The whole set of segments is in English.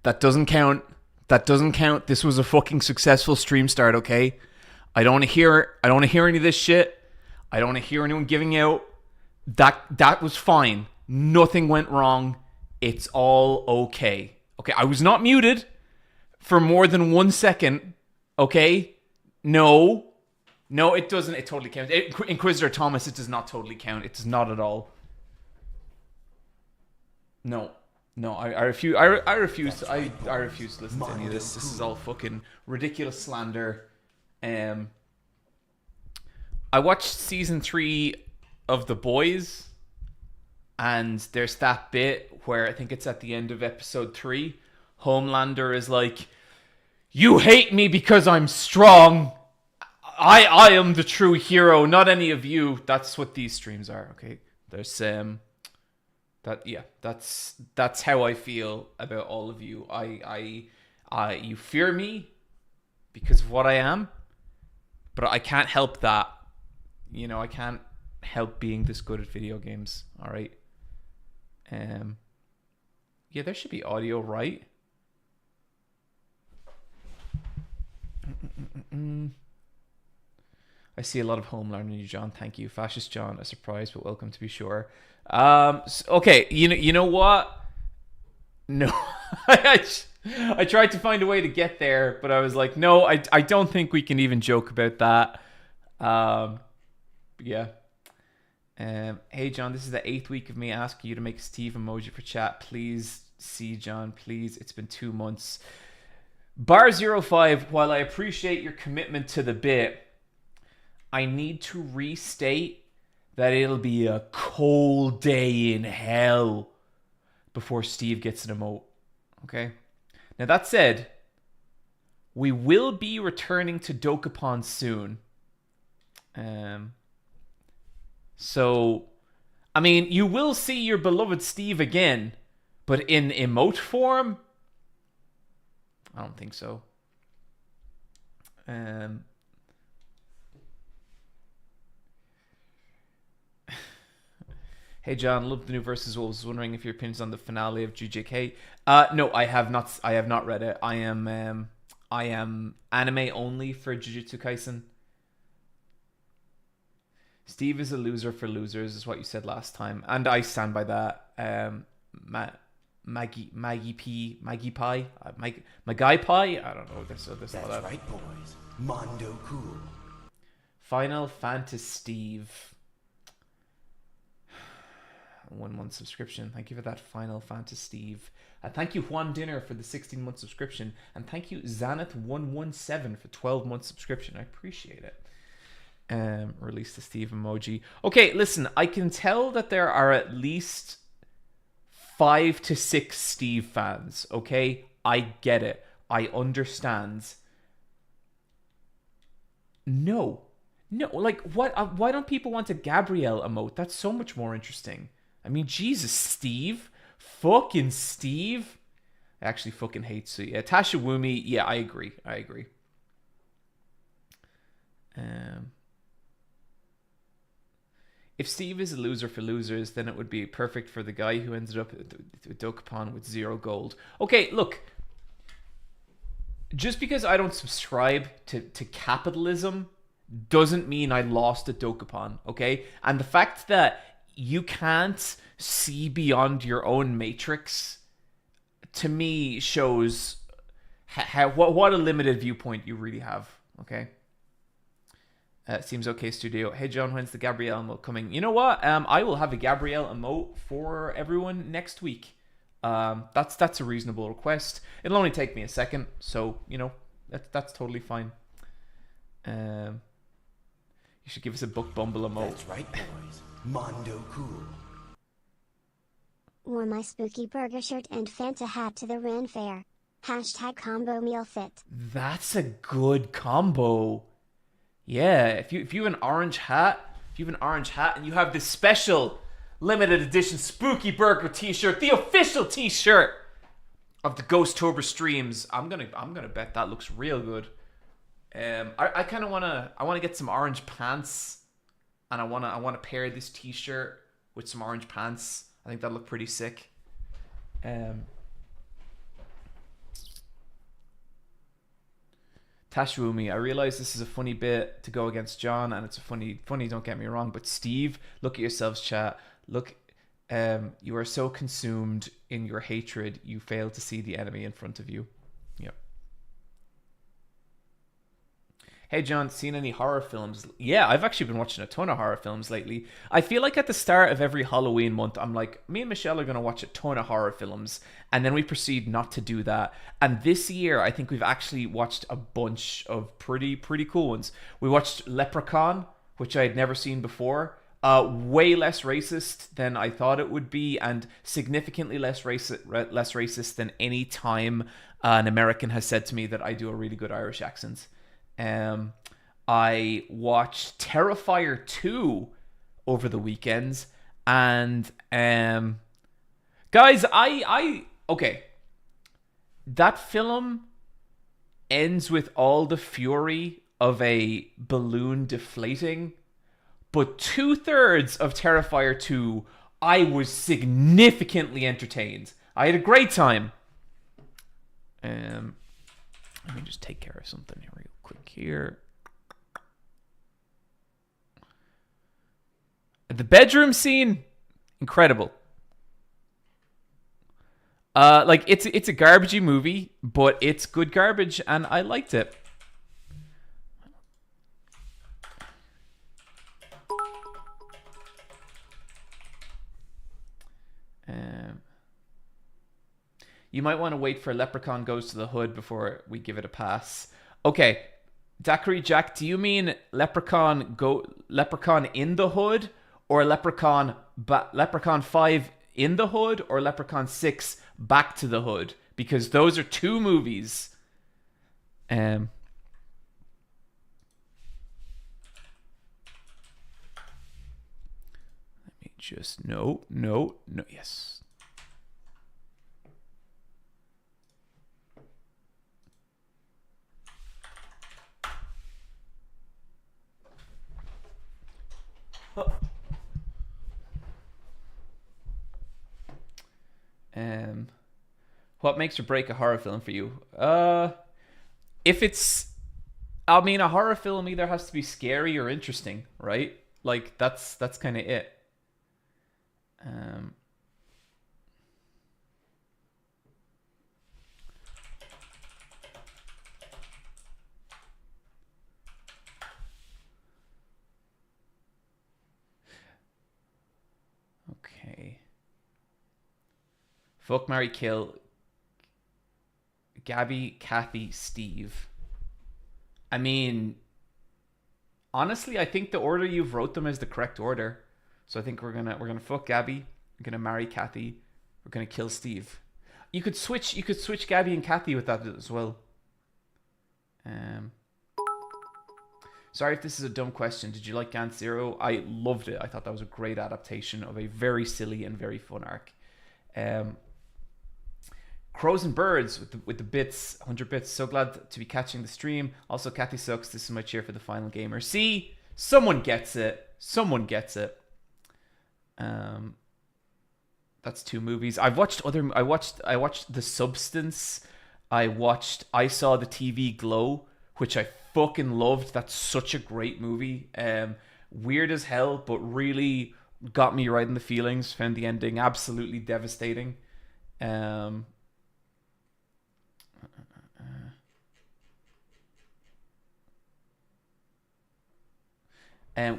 That doesn't count. That doesn't count. This was a fucking successful stream start, okay? I don't want to hear any of this shit. I don't want to hear anyone giving out. That was fine. Nothing went wrong. It's all okay. Okay, I was not muted for more than 1 second. Okay? No, it doesn't. It totally counts. Inquisitor Thomas, it does not totally count. It does not at all. No, I refuse. I refuse. I refuse to listen to any of this. This is all fucking ridiculous slander. I watched season 3 of The Boys, and there's that bit where I think it's at the end of episode 3. Homelander is like, "You hate me because I'm strong. I am the true hero, not any of you." That's what these streams are. Okay, there's that's how I feel about all of you. You fear me because of what I am, but I can't help that. You know, I can't help being this good at video games. All right. Yeah, there should be audio, right? I see a lot of Homelander in you, John. Thank you, Fascist John. A surprise, but welcome to be sure. Okay, you know what? No, I tried to find a way to get there, but I was like, no, I don't think we can even joke about that. Yeah. Hey John, this is the 8th week of me asking you to make a Steve emoji for chat. Please, see John, please. It's been 2 months. Bar05, while I appreciate your commitment to the bit, I need to restate that it'll be a cold day in hell before Steve gets an emote. Okay? Now that said, we will be returning to Dokapon soon. So, I mean, you will see your beloved Steve again, but in emote form? I don't think so. Hey John, love the new Versus Wolves. Wondering if your opinions on the finale of GJK. No, I have not. I have not read it. I am anime only for Jujutsu Kaisen. Steve is a loser for losers, is what you said last time, and I stand by that. Maggie Pie. I don't know. There's That's right, boys. Mondo cool. Final Fantasy Steve. 1 month subscription. Thank you for that, Final Fantasy Steve. Thank you, Juan Dinner, for the 16-month subscription. And thank you, Xanath117, for 12-month subscription. I appreciate it. Release the Steve emoji. Okay, listen, I can tell that there are at least 5 to 6 Steve fans, okay? I get it. I understand. No, like, what? Why don't people want a Gabrielle emote? That's so much more interesting. I mean, Jesus, Steve. Fucking Steve. I actually fucking hate Sue. Yeah, Tasha Wumi. Yeah, I agree. If Steve is a loser for losers, then it would be perfect for the guy who ended up with Dokapon with 0 gold. Okay, look. Just because I don't subscribe to capitalism doesn't mean I lost at Dokapon, okay? And the fact that you can't see beyond your own matrix, to me, shows what a limited viewpoint you really have, okay? Seems okay, studio. Hey John, when's the Gabrielle emote coming? You know what? I will have a Gabrielle emote for everyone next week. That's a reasonable request. It'll only take me a second, so you know that's totally fine. You should give us a Book Bumble emote. That's right, boys. Mondo cool. Wore my spooky burger shirt and Fanta hat to the Ren Fair. Hashtag combo meal fit. That's a good combo. Yeah, if you have an orange hat, and you have this special limited edition Spooky Burger t-shirt, the official t-shirt of the Ghost Tober streams, I'm gonna bet that looks real good. I kind of wanna get some orange pants, and I wanna pair this t-shirt with some orange pants. I think that'll look pretty sick. Tashwumi, I realize this is a funny bit to go against John, and it's a funny, don't get me wrong, but Steve, look at yourselves, chat. Look, you are so consumed in your hatred, you fail to see the enemy in front of you. Yep. Hey John, seen any horror films? Yeah, I've actually been watching a ton of horror films lately. I feel like at the start of every Halloween month, I'm like, me and Michelle are going to watch a ton of horror films, and then we proceed not to do that. And this year, I think we've actually watched a bunch of pretty cool ones. We watched Leprechaun, which I had never seen before. Way less racist than I thought it would be, and significantly less racist than any time an American has said to me that I do a really good Irish accent. I watched Terrifier 2 over the weekends, and guys, okay, that film ends with all the fury of a balloon deflating, but 2/3 of Terrifier 2 I was significantly entertained. I had a great time. Let me just take care of something here real quick here. The bedroom scene, incredible. Like it's a garbagey movie, but it's good garbage, and I liked it. You might want to wait for Leprechaun Goes to the Hood before we give it a pass. Okay, Daiquiri Jack, do you mean Leprechaun in the Hood, or Leprechaun 5 in the Hood, or Leprechaun 6 Back to the Hood? Because those are two movies. Let me just no, yes. What makes or break a horror film for you? If it's, I mean, a horror film either has to be scary or interesting, right? Like that's kind of it. Okay. Fuck, marry, kill. Gabby, Kathy, Steve. I mean, honestly, I think the order you've wrote them is the correct order. So I think we're gonna fuck Gabby. We're gonna marry Kathy. We're gonna kill Steve. You could switch Gabby and Kathy with that as well. Sorry if this is a dumb question. Did you like Gant Zero? I loved it. I thought that was a great adaptation of a very silly and very fun arc. Crows and Birds with the bits, 100 bits. So glad to be catching the stream. Also, Kathy sucks. This is my cheer for the final gamer. See, someone gets it. Someone gets it. That's two movies. I watched The Substance. I Saw the TV Glow, which I fucking loved. That's such a great movie. Weird as hell, but really got me right in the feelings. Found the ending absolutely devastating.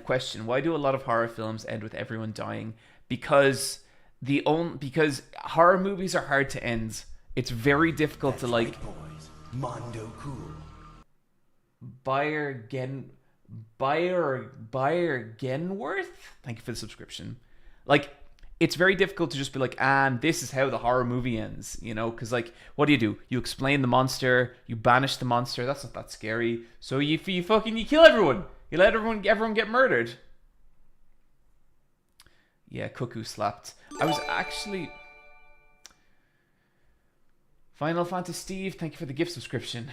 Question: why do a lot of horror films end with everyone dying? Because horror movies are hard to end. It's very difficult That's to like. right, boys. Mondo cool. Bayer Genworth. Thank you for the subscription. Like, it's very difficult to just be like, and this is how the horror movie ends, you know? Because like, what do? You explain the monster, you banish the monster. That's not that scary. So you kill everyone. You let everyone get murdered. Yeah, Cuckoo slapped. I was actually... Final Fantasy Steve, thank you for the gift subscription.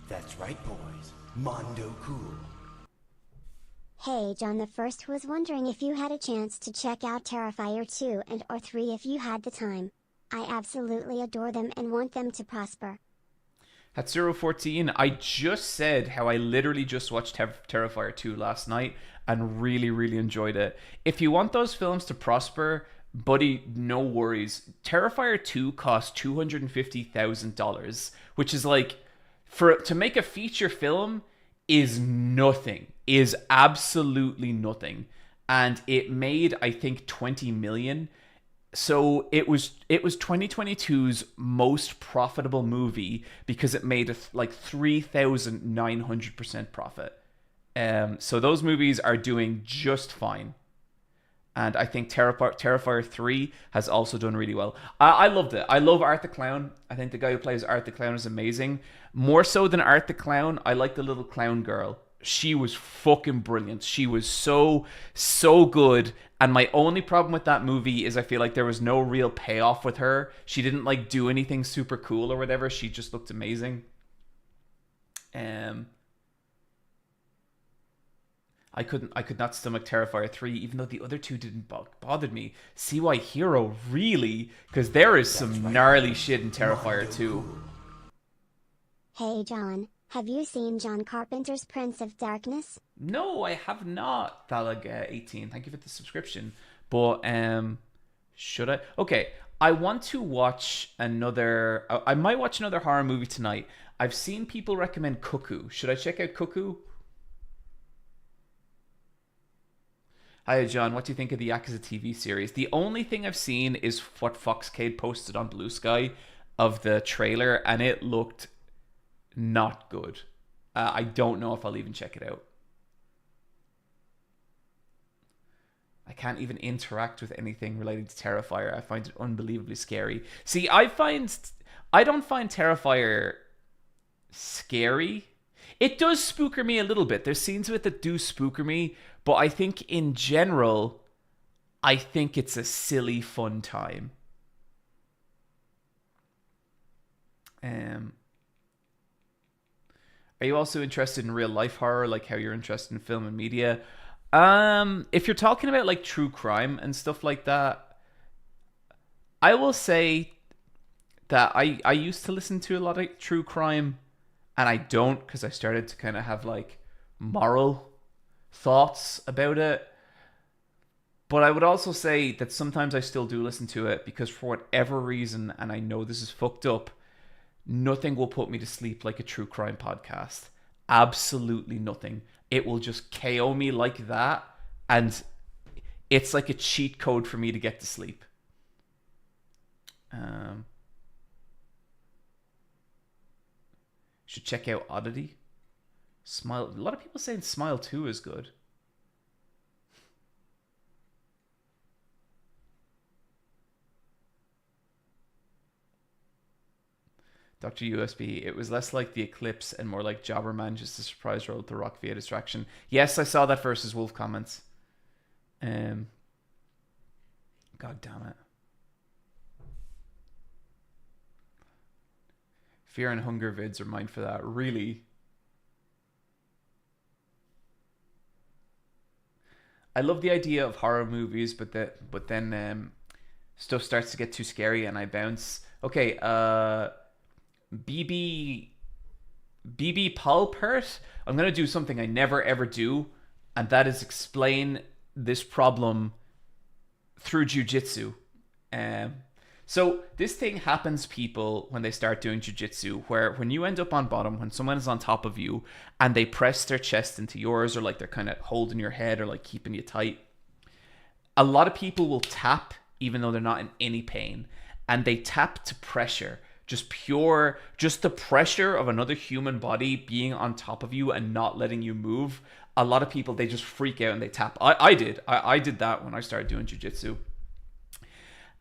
That's right, boys. Mondo cool. Hey John, the first was wondering if you had a chance to check out Terrifier 2 and or 3 if you had the time. I absolutely adore them and want them to prosper. Hatsuro14, I just said how I literally just watched Terrifier 2 last night and really, really enjoyed it. If you want those films to prosper, buddy, no worries. Terrifier 2 cost $250,000, which is like, to make a feature film is nothing, is absolutely nothing. And it made, I think, 20 million. So it was 2022's most profitable movie because it made like 3,900% profit. So those movies are doing just fine. And I think Terrifier 3 has also done really well. I loved it. I love Art the Clown. I think the guy who plays Art the Clown is amazing. More so than Art the Clown, I like the little clown girl. She was fucking brilliant. She was so, so good. And my only problem with that movie is I feel like there was no real payoff with her. She didn't like do anything super cool or whatever. She just looked amazing. I could not stomach Terrifier 3, even though the other two didn't bother me. CY Hero, really? Because there is some gnarly shit in Terrifier 2. Hey John, have you seen John Carpenter's Prince of Darkness? No, I have not. Thalag18, thank you for the subscription. But should I? Okay, I want to watch another. I might watch another horror movie tonight. I've seen people recommend Cuckoo. Should I check out Cuckoo? Hi, John. What do you think of the Yakuza TV series? The only thing I've seen is what Foxcade posted on Blue Sky of the trailer, and it looked not good. I don't know if I'll even check it out. I can't even interact with anything related to Terrifier. I find it unbelievably scary. See, I don't find Terrifier scary. It does spooker me a little bit. There's scenes of it that do spooker me, but I think in general, I think it's a silly, fun time. Are you also interested in real life horror, like how you're interested in film and media? If you're talking about like true crime and stuff like that, I will say that I used to listen to a lot of true crime, and I don't because I started to kind of have like moral thoughts about it. But I would also say that sometimes I still do listen to it because for whatever reason, and I know this is fucked up, nothing will put me to sleep like a true crime podcast. Absolutely nothing. It will just KO me like that, and it's like a cheat code for me to get to sleep. Should check out Oddity. Smile. A lot of people saying Smile 2 is good. Dr. USB, it was less like The Eclipse and more like Jobberman, just a surprise roll with The Rock via distraction. Yes, I saw that versus Wolf comments. God damn it. Fear and Hunger vids are mine for that. Really? I love the idea of horror movies, but then stuff starts to get too scary and I bounce. Okay, BB Palpert, I'm gonna do something I never ever do, and that is explain this problem through jiu-jitsu. So this thing happens people when they start doing jiu-jitsu, where when you end up on bottom, when someone is on top of you and they press their chest into yours, or like they're kind of holding your head or like keeping you tight, a lot of people will tap even though they're not in any pain, and they tap to pressure. Just the pressure of another human body being on top of you and not letting you move. A lot of people, they just freak out and they tap. I did that when I started doing jiu-jitsu.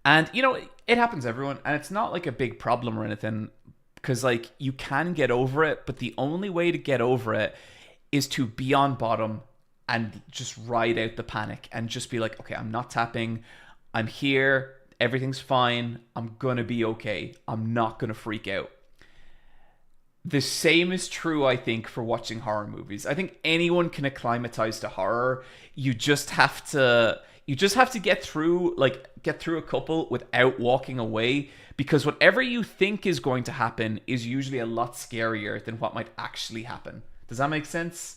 And, you know, it happens to everyone. And it's not like a big problem or anything. Because, like, you can get over it. But the only way to get over it is to be on bottom and just ride out the panic. And just be like, okay, I'm not tapping. I'm here. Everything's fine. I'm gonna be okay. I'm not gonna freak out. the same is true, I think, for watching horror movies. I think anyone can acclimatize to horror. You just have to get through a couple without walking away, because whatever you think is going to happen is usually a lot scarier than what might actually happen. Does that make sense?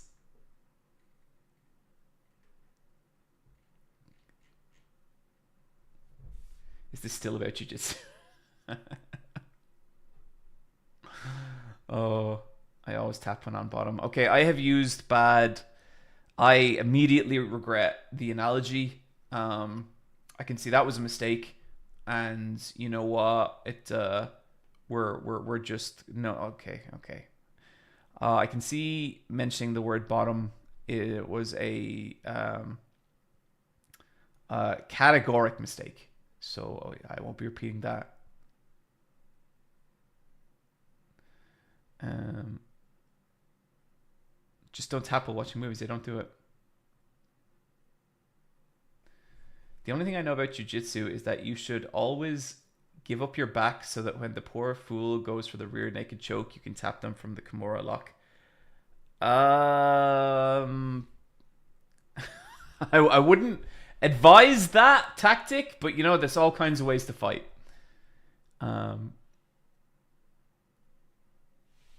Is this still about jiu-jitsu? Oh, I always tap one on bottom. Okay, I have used bad. I immediately regret the analogy. I can see that was a mistake, and you know what? We're just no. Okay. I can see mentioning the word bottom. It was a categoric mistake, so I won't be repeating that. Just don't tap while watching movies. They don't do it. The only thing I know about jiu-jitsu is that you should always give up your back so that when the poor fool goes for the rear naked choke, you can tap them from the Kimura lock. I wouldn't advise that tactic, but there's all kinds of ways to fight.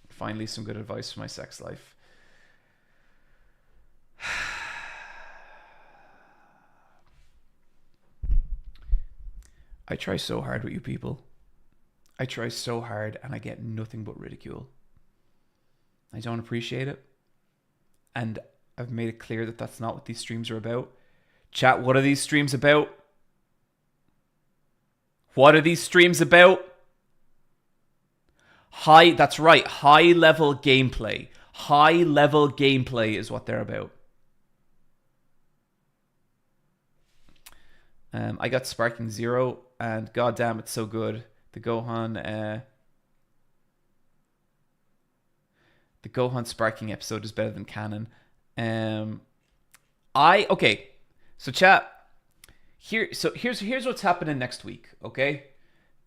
Finally, some good advice for my sex life. I try so hard with you people. I try so hard and I get nothing but ridicule. I don't appreciate it. And I've made it clear that that's not what these streams are about. Chat, what are these streams about? What are these streams about? That's right, high level gameplay. High level gameplay is what they're about. I got Sparking 0, and goddamn, it's so good. The Gohan Sparking episode is better than canon. Okay. So chat, here's what's happening next week, okay?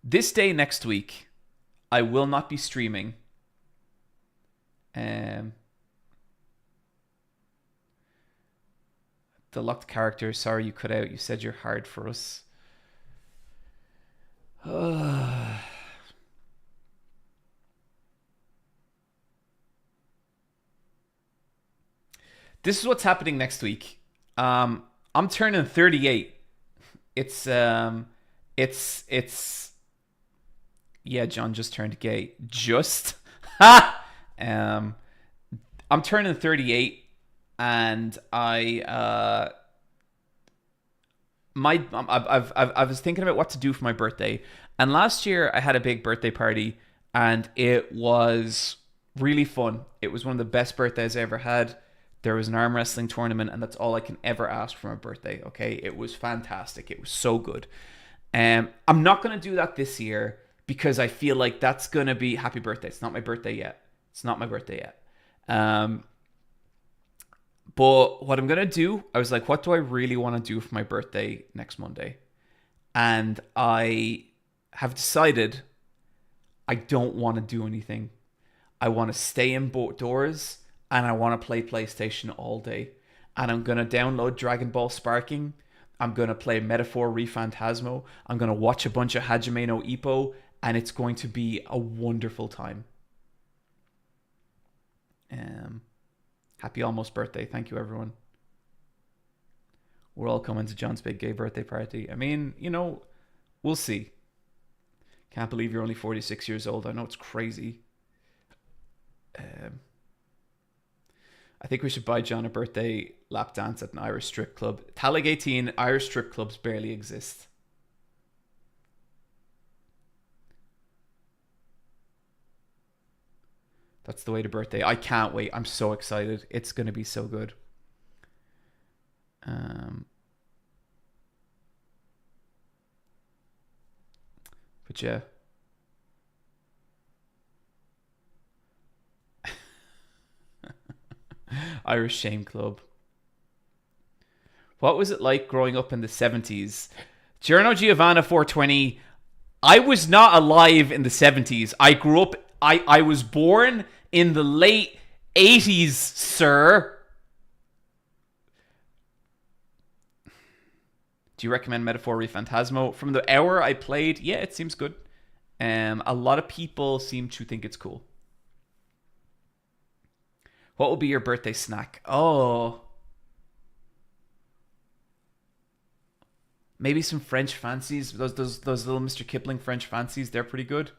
This day next week, I will not be streaming. The locked character, sorry you cut out. You said you're hard for us. This is what's happening next week. I'm turning 38. It's yeah, John just turned gay. Just ha. I'm turning 38. And I was thinking about what to do for my birthday. And last year I had a big birthday party and it was really fun. It was one of the best birthdays I ever had. There was an arm wrestling tournament and that's all I can ever ask for my birthday, okay? It was fantastic. It was so good. I'm not going to do that this year because I feel like that's going to be happy birthday. It's not my birthday yet. But what I'm going to do, I was like, what do I really want to do for my birthday next Monday? And I have decided I don't want to do anything. I want to stay indoors and I want to play PlayStation all day. And I'm going to download Dragon Ball Sparking. I'm going to play Metaphor ReFantasmo. I'm going to watch a bunch of Hajime no Ippo. And it's going to be a wonderful time. Happy almost birthday. Thank you, everyone. We're all coming to John's big gay birthday party. I mean, we'll see. Can't believe you're only 46 years old. I know it's crazy. I think we should buy John a birthday lap dance at an Irish strip club. Talig 18, Irish strip clubs barely exist. That's the way to birthday. I can't wait. I'm so excited. It's going to be so good. But yeah. Irish Shame Club. What was it like growing up in the 70s? Giorno Giovanna 420. I was not alive in the 70s. I grew up I was born in the late 80s, sir. Do you recommend Metaphor Phantasmo? From the hour I played, yeah, it seems good. A lot of people seem to think it's cool. What will be your birthday snack? Oh, maybe some French fancies. Those little Mr. Kipling French fancies. They're pretty good.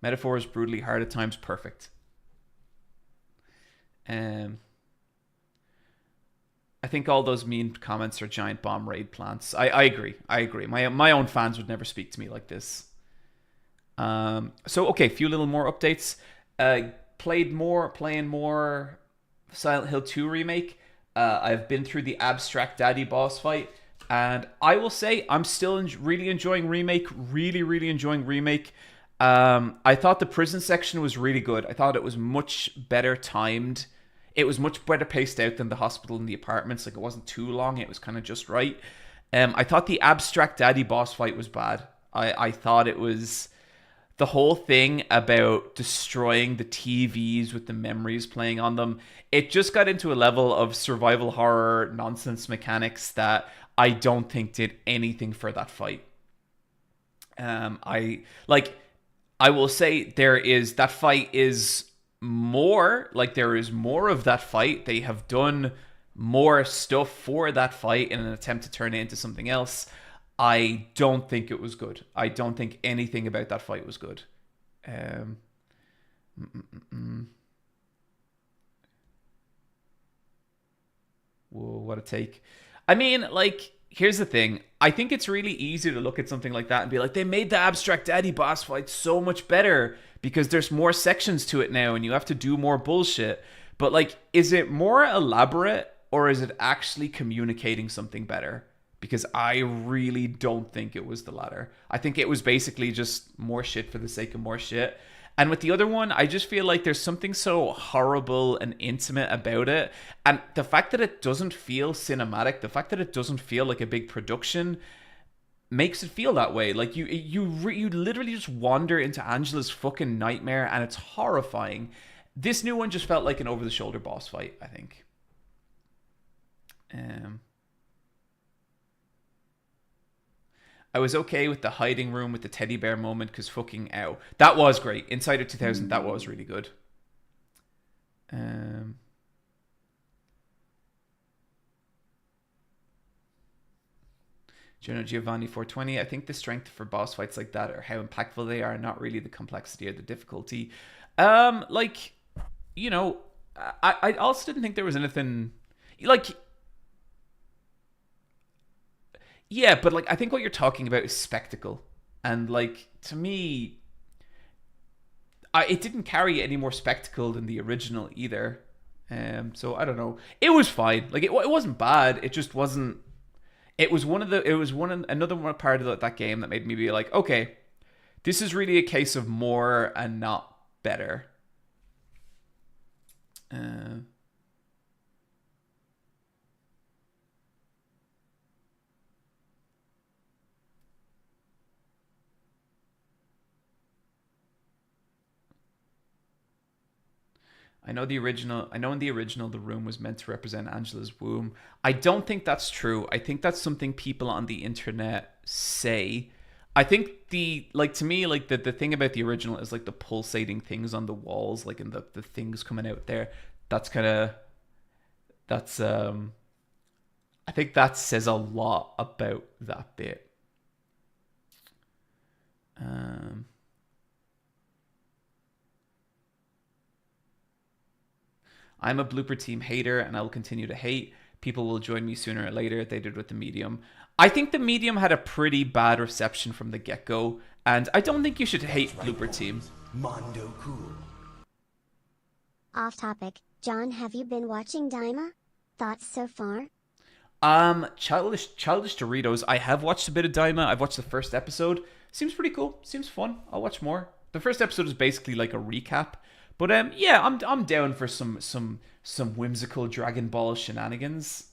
Metaphor is brutally hard at times. Perfect. I think all those mean comments are giant bomb raid plants. I agree. I agree. My own fans would never speak to me like this. So okay, few little more updates. Playing more Silent Hill 2 remake. I've been through the Abstract Daddy boss fight, and I will say I'm still really enjoying remake. Really enjoying remake. I thought the prison section was really good. I thought it was much better timed. It was much better paced out than the hospital and the apartments. Like, it wasn't too long. It was kind of just right. I thought the Abstract Daddy boss fight was bad. I thought it was the whole thing about destroying the TVs with the memories playing on them. It just got into a level of survival horror nonsense mechanics that I don't think did anything for that fight. I will say that fight is more, like, there is more of that fight. They have done more stuff for that fight in an attempt to turn it into something else. I don't think it was good. I don't think anything about that fight was good. Whoa, what a take. I mean, like, here's the thing. I think it's really easy to look at something like that and be like, they made the Abstract Daddy boss fight so much better because there's more sections to it now and you have to do more bullshit. But, like, is it more elaborate or is it actually communicating something better? Because I really don't think it was the latter. I think it was basically just more shit for the sake of more shit. And with the other one, I just feel like there's something so horrible and intimate about it. And the fact that it doesn't feel cinematic, the fact that it doesn't feel like a big production makes it feel that way. Like, you literally just wander into Angela's fucking nightmare and it's horrifying. This new one just felt like an over-the-shoulder boss fight, I think. I was okay with the hiding room with the teddy bear moment because fucking ow. That was great. Insider 2000, that was really good. Giovanni 420, I think the strength for boss fights like that or how impactful they are, not really the complexity or the difficulty. Like, you know, I also didn't think there was anything... Like... Yeah, but, like, I think what you're talking about is spectacle. And, like, to me, it didn't carry any more spectacle than the original either. So I don't know. It was fine. Like, it wasn't bad. It just wasn't. Another one part of that game that made me be like, okay, this is really a case of more and not better. I know in the original the room was meant to represent Angela's womb. I don't think that's true. I think that's something people on the internet say. I think to me, like, the thing about the original is like the pulsating things on the walls, like, and the things coming out there. I think that says a lot about that bit. I'm a Blooper Team hater and I will continue to hate. People will join me sooner or later. They did with the Medium. I think the Medium had a pretty bad reception from the get-go, and I don't think you should hate Blooper Team. Mondo cool. Off topic. John, have you been watching Daima? Thoughts so far? Childish Doritos. I have watched a bit of Daima. I've watched the first episode. Seems pretty cool. Seems fun. I'll watch more. The first episode is basically like a recap. But yeah, I'm down for some whimsical Dragon Ball shenanigans.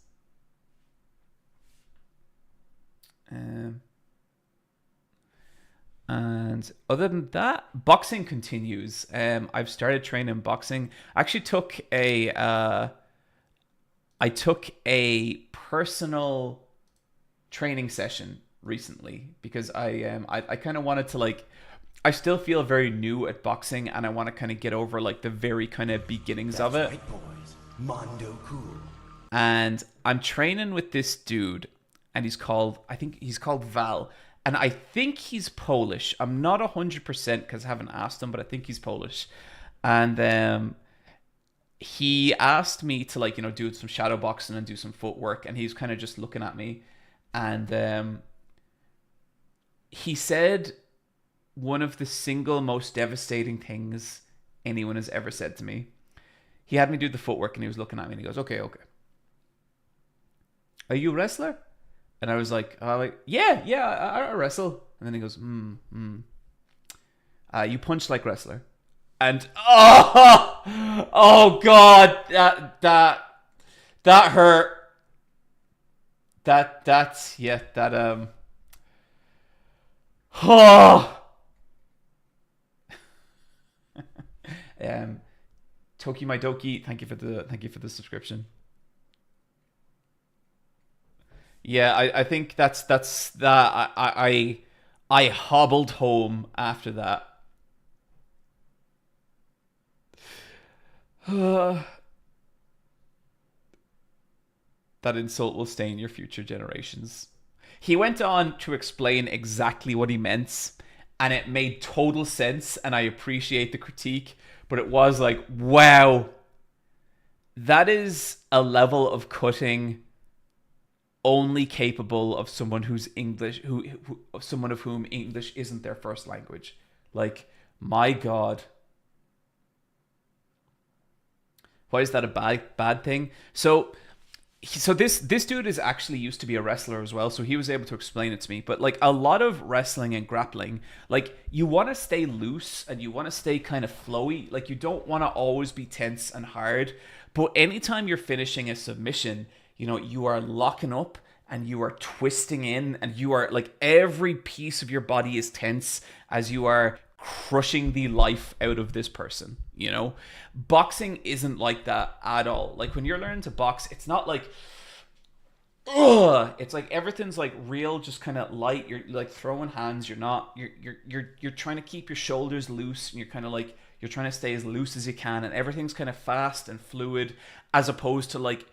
Um, and other than that, boxing continues. I've started training boxing. I actually took a personal training session recently because I kind of wanted to like I still feel very new at boxing and I want to kind of get over like the very kind of beginnings of That's it. right, boys. Mondo cool. And I'm training with this dude and I think he's called Val, and I think he's Polish. I'm not 100% because I haven't asked him, but I think he's Polish. And he asked me to like do some shadow boxing and do some footwork, and he's kind of just looking at me, and he said one of the single most devastating things anyone has ever said to me. He had me do the footwork and he was looking at me and he goes, okay, are you a wrestler? And I was like, yeah, I wrestle. And then he goes, you punch like wrestler. And oh god, that hurt. That's yeah, that oh. Toki my Doki, thank you for the subscription. Yeah, I think that's that. I hobbled home after that. That insult will stay in your future generations. He went on to explain exactly what he meant, and it made total sense, and I appreciate the critique, but it was like, wow, that is a level of cutting only capable of someone who's English, who someone of whom English isn't their first language. Like, my God. Why is that a bad thing? So this dude is actually used to be a wrestler as well, so he was able to explain it to me. But like a lot of wrestling and grappling, like you want to stay loose and you want to stay kind of flowy. Like you don't want to always be tense and hard. But anytime you're finishing a submission, you are locking up and you are twisting in and you are like every piece of your body is tense as you are crushing the life out of this person. Boxing isn't like that at all. Like when you're learning to box, it's not like ugh, it's like everything's like real, just kind of light. You're like throwing hands. You're trying to keep your shoulders loose, and you're kind of like you're trying to stay as loose as you can, and everything's kind of fast and fluid, as opposed to like.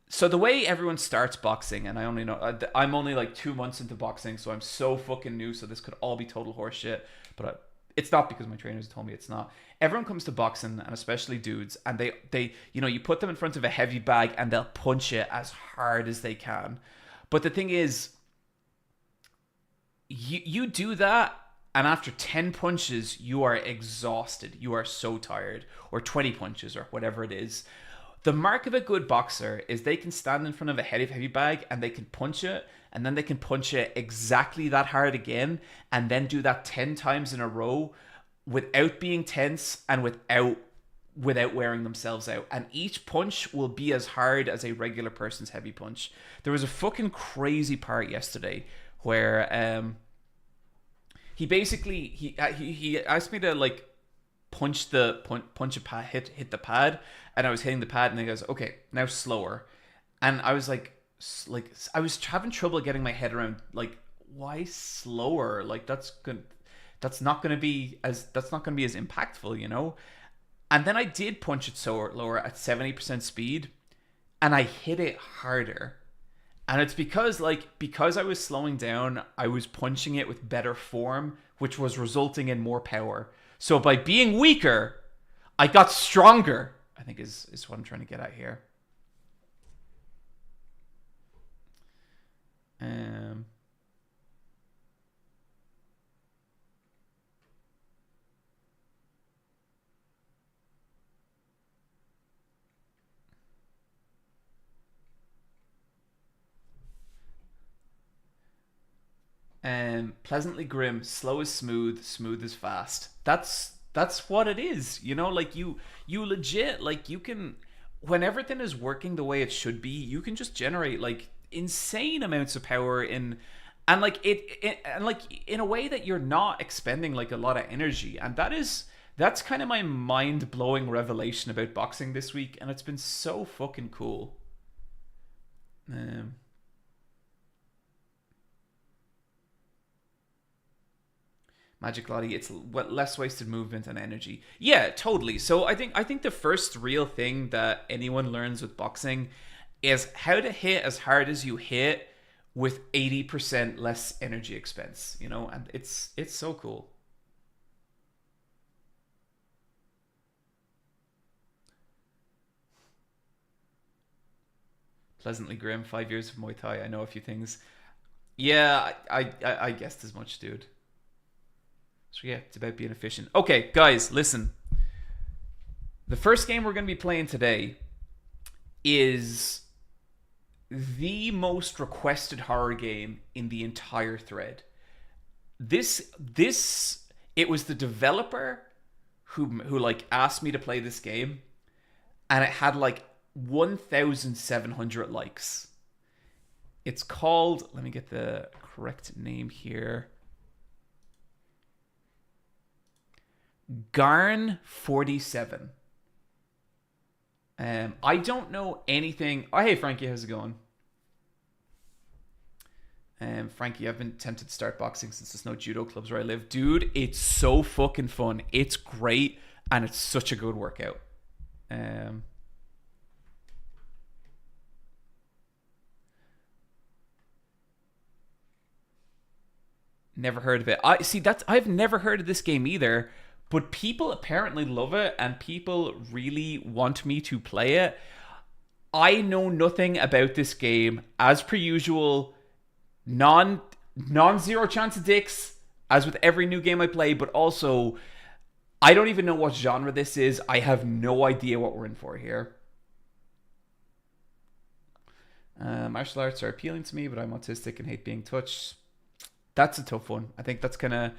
So the way everyone starts boxing, and I'm only like 2 months into boxing, so I'm so fucking new. So this could all be total horseshit, but it's not because my trainers told me it's not. Everyone comes to boxing, and especially dudes, and they you put them in front of a heavy bag and they'll punch it as hard as they can. But the thing is, you do that, and after 10 punches, you are exhausted. You are so tired, or 20 punches, or whatever it is. The mark of a good boxer is they can stand in front of a heavy bag and they can punch it, and then they can punch it exactly that hard again, and then do that 10 times in a row without being tense and without wearing themselves out. And each punch will be as hard as a regular person's heavy punch. There was a fucking crazy part yesterday where he asked me to like punch a pad, hit the pad, and I was hitting the pad, and he goes, okay, now slower. And I was like I was having trouble getting my head around like, why slower? Like that's not going to be as impactful. And then I did punch it so lower at 70% speed, and I hit it harder. And it's because I was slowing down, I was punching it with better form, which was resulting in more power. So by being weaker, I got stronger, I think is what I'm trying to get at here. Pleasantly grim, slow is smooth, smooth is fast. That's that's what it is. You know, like you legit like you can, when everything is working the way it should be, you can just generate like insane amounts of power in, and like and like in a way that you're not expending like a lot of energy. And that's kind of my mind-blowing revelation about boxing this week, and it's been so fucking cool. Um Magic Lottie, it's what less wasted movement and energy. Yeah, totally. So I think the first real thing that anyone learns with boxing is how to hit as hard as you hit with 80% less energy expense, you know, and it's so cool. Pleasantly grim, 5 years of Muay Thai. I know a few things. Yeah, I guessed as much, dude. So yeah, it's about being efficient. Okay, guys, listen. The first game we're going to be playing today is the most requested horror game in the entire thread. This it was the developer who like asked me to play this game, and it had like 1,700 likes. It's called, let me get the correct name here. GARN 47. I don't know anything. Oh, hey Frankie, how's it going? Frankie, I've been tempted to start boxing since there's no judo clubs where I live. Dude, it's so fucking fun. It's great, and it's such a good workout. Um, Never heard of it. I see that's I've never heard of this game either, but people apparently love it, and people really want me to play it. I know nothing about this game. As per usual, non-zero chance of dicks, as with every new game I play, but also I don't even know what genre this is. I have no idea what we're in for here. Martial arts are appealing to me, but I'm autistic and hate being touched. That's a tough one. I think that's gonna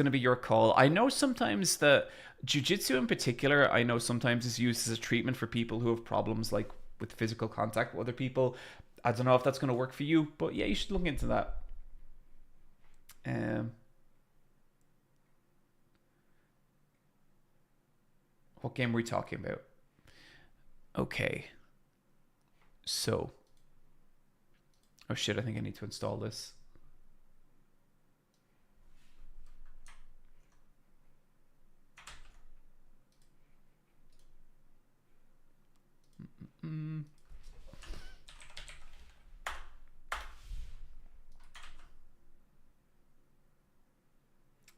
be your call. I know sometimes that jiu-jitsu in particular, I know sometimes is used as a treatment for people who have problems like with physical contact with other people. I don't know if that's gonna work for you, but yeah, you should look into that. Um, what game were we talking about? Okay, so oh shit, I think I need to install this. Mm.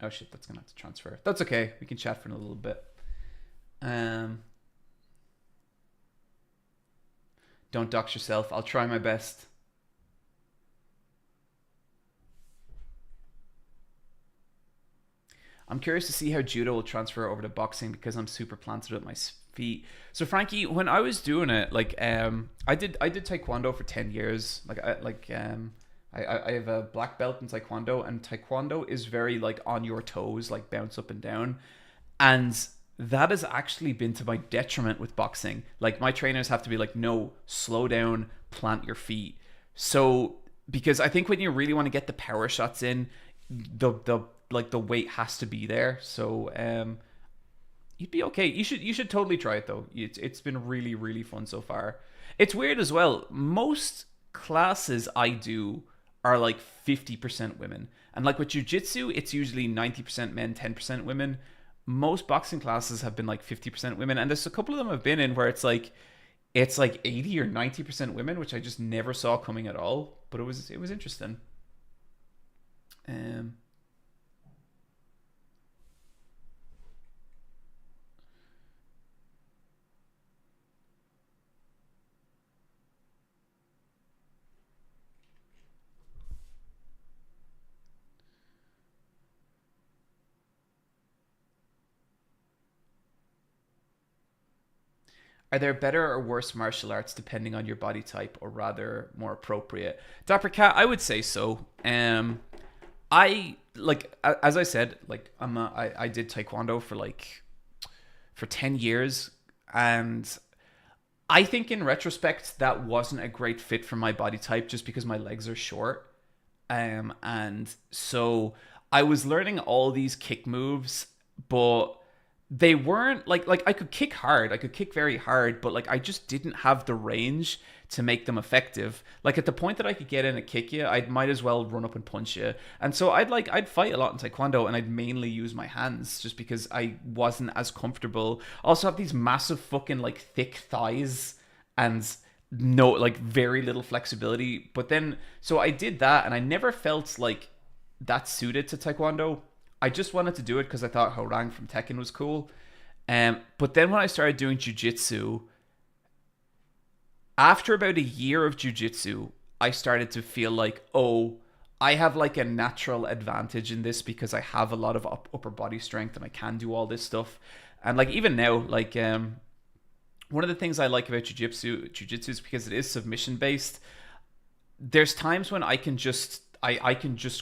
Oh shit, that's gonna have to transfer. That's okay. We can chat for a little bit. Um, don't dox yourself. I'll try my best. I'm curious to see how judo will transfer over to boxing because I'm super planted with my feet. So Frankie, when I was doing it, like I did taekwondo for 10 years. I have a black belt in taekwondo, and taekwondo is very like on your toes, like bounce up and down. And that has actually been to my detriment with boxing. Like my trainers have to be like, no, slow down, plant your feet. So because I think when you really want to get the power shots in, the like the weight has to be there. So you'd be okay. You should totally try it though. It's been really really fun so far. It's weird as well. Most classes I do are like 50% women, and like with jujitsu, it's usually 90% men, 10% women. Most boxing classes have been like 50% women, and there's a couple of them I've been in where it's like 80 or 90% women, which I just never saw coming at all. But it was interesting. Um, Are there better or worse martial arts depending on your body type, or rather more appropriate? Dapper Cat, I would say so. I like as I said, like I did taekwondo for 10 years, and I think in retrospect that wasn't a great fit for my body type just because my legs are short. And so I was learning all these kick moves, but they weren't like I could kick hard, I could kick very hard, but like I just didn't have the range to make them effective. Like at the point that I could get in and kick you, I might as well run up and punch you. And so I'd fight a lot in taekwondo, and I'd mainly use my hands just because I wasn't as comfortable. I also have these massive fucking like thick thighs and no like very little flexibility. But then so I did that, and I never felt like that suited to taekwondo. I just wanted to do it because I thought Horang from Tekken was cool. But then when I started doing jiu-jitsu, after about a year of jiu-jitsu, I started to feel like, oh, I have like a natural advantage in this because I have a lot of upper body strength and I can do all this stuff. And like even now, like one of the things I like about jiu-jitsu is because it is submission based. There's times when I can just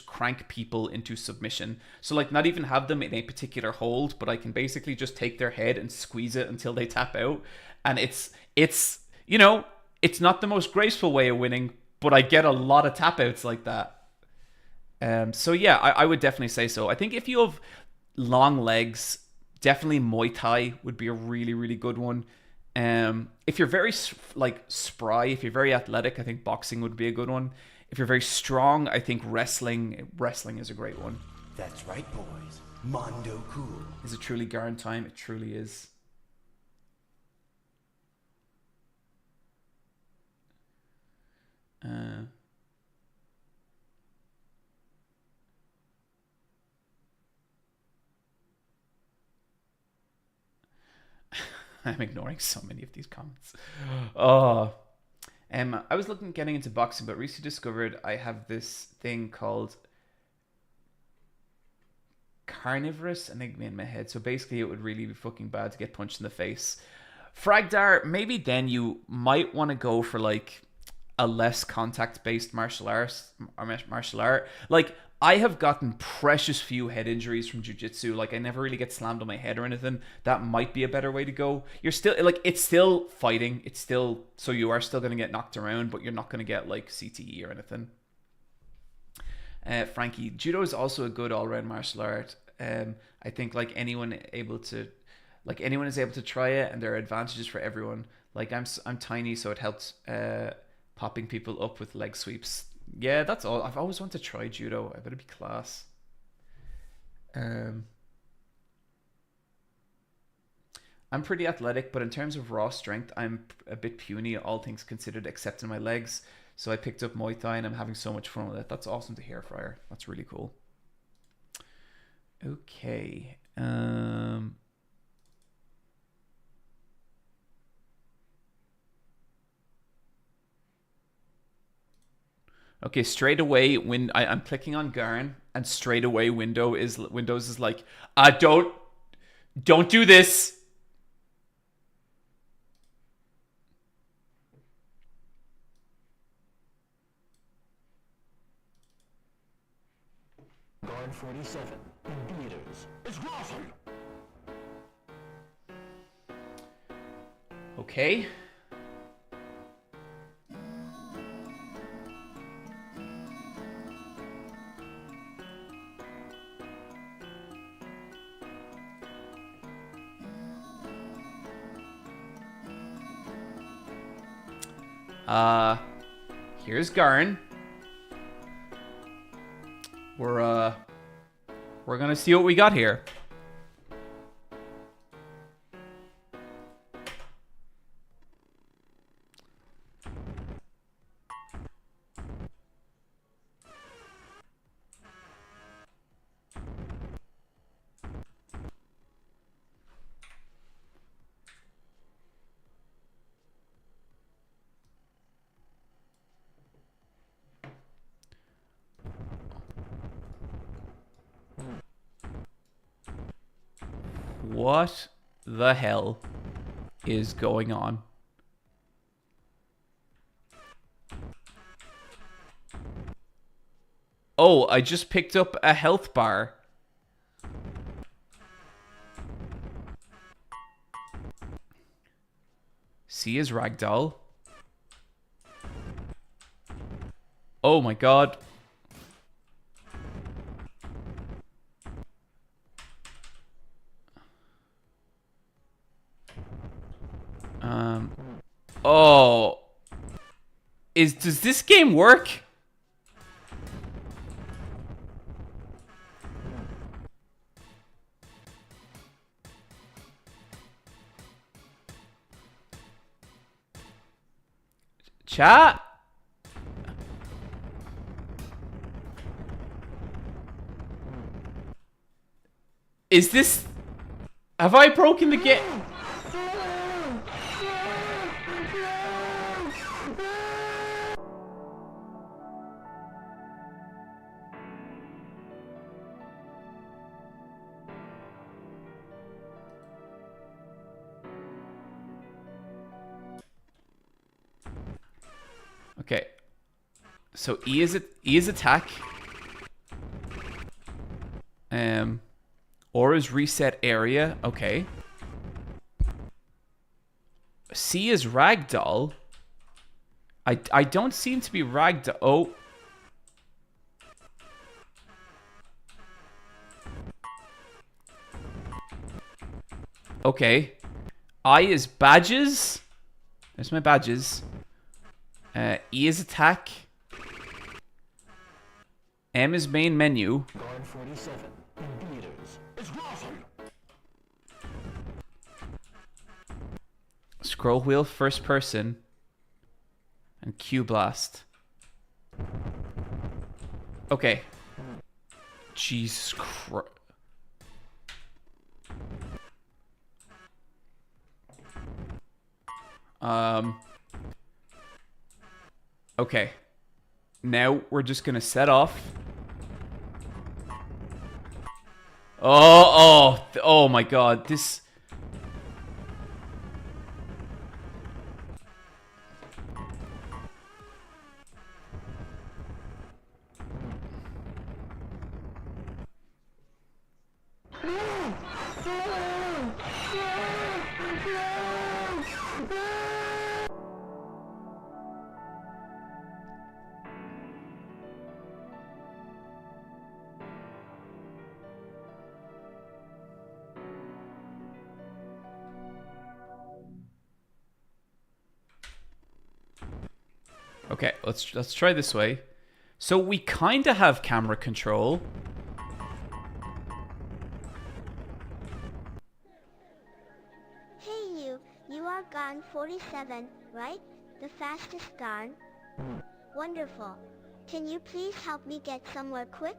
crank people into submission. So like not even have them in a particular hold, but I can basically just take their head and squeeze it until they tap out. And it's you know, it's not the most graceful way of winning, but I get a lot of tap outs like that. So yeah, I would definitely say so. I think if you have long legs, definitely Muay Thai would be a really, really good one. If you're very like spry, if you're very athletic, I think boxing would be a good one. If you're very strong, I think wrestling is a great one. That's right, boys. Mondo cool. Is it truly GARN time? It truly is. I'm ignoring so many of these comments. Oh. I was looking at getting into boxing, but recently discovered I have this thing called carnivorous enigma in my head. So basically, it would really be fucking bad to get punched in the face. Fragdar, maybe then you might want to go for like a less contact-based martial art. Like I have gotten precious few head injuries from jiu-jitsu. Like I never really get slammed on my head or anything. That might be a better way to go. You're still like, it's still fighting. It's still, so you are still going to get knocked around, but you're not going to get like CTE or anything. Frankie, judo is also a good all-round martial art. I think like anyone is able to try it, and there are advantages for everyone. Like I'm tiny, so it helps popping people up with leg sweeps. Yeah, that's all. I've always wanted to try judo. I better be class. I'm pretty athletic, but in terms of raw strength, I'm a bit puny, all things considered, except in my legs. So I picked up Muay Thai, and I'm having so much fun with it. That's awesome to hear, Fryer. That's really cool. Okay. Okay, straight away when I'm clicking on GARN, and straight away Windows is like, don't do this. GARN 47 meters. It's awesome. Okay. Here's GARN. We're gonna see what we got here. What the hell is going on? Oh, I just picked up a health bar. C is ragdoll. Oh my god. Oh. Does this game work? Chat? Is this... Have I broken the game? Okay. So E is attack. Or is reset area. Okay. C is ragdoll. I don't seem to be ragdoll. Oh. Okay. I is badges. There's my badges. E is attack. M is main menu. GARN 47 meters. It's awesome. Scroll wheel first person. And Q blast. Okay. Jesus Christ. Okay. Now we're just gonna set off. Oh my god, this... Okay, let's try this way. So we kind of have camera control. Hey you are GARN 47, right? The fastest GARN? Wonderful. Can you please help me get somewhere quick?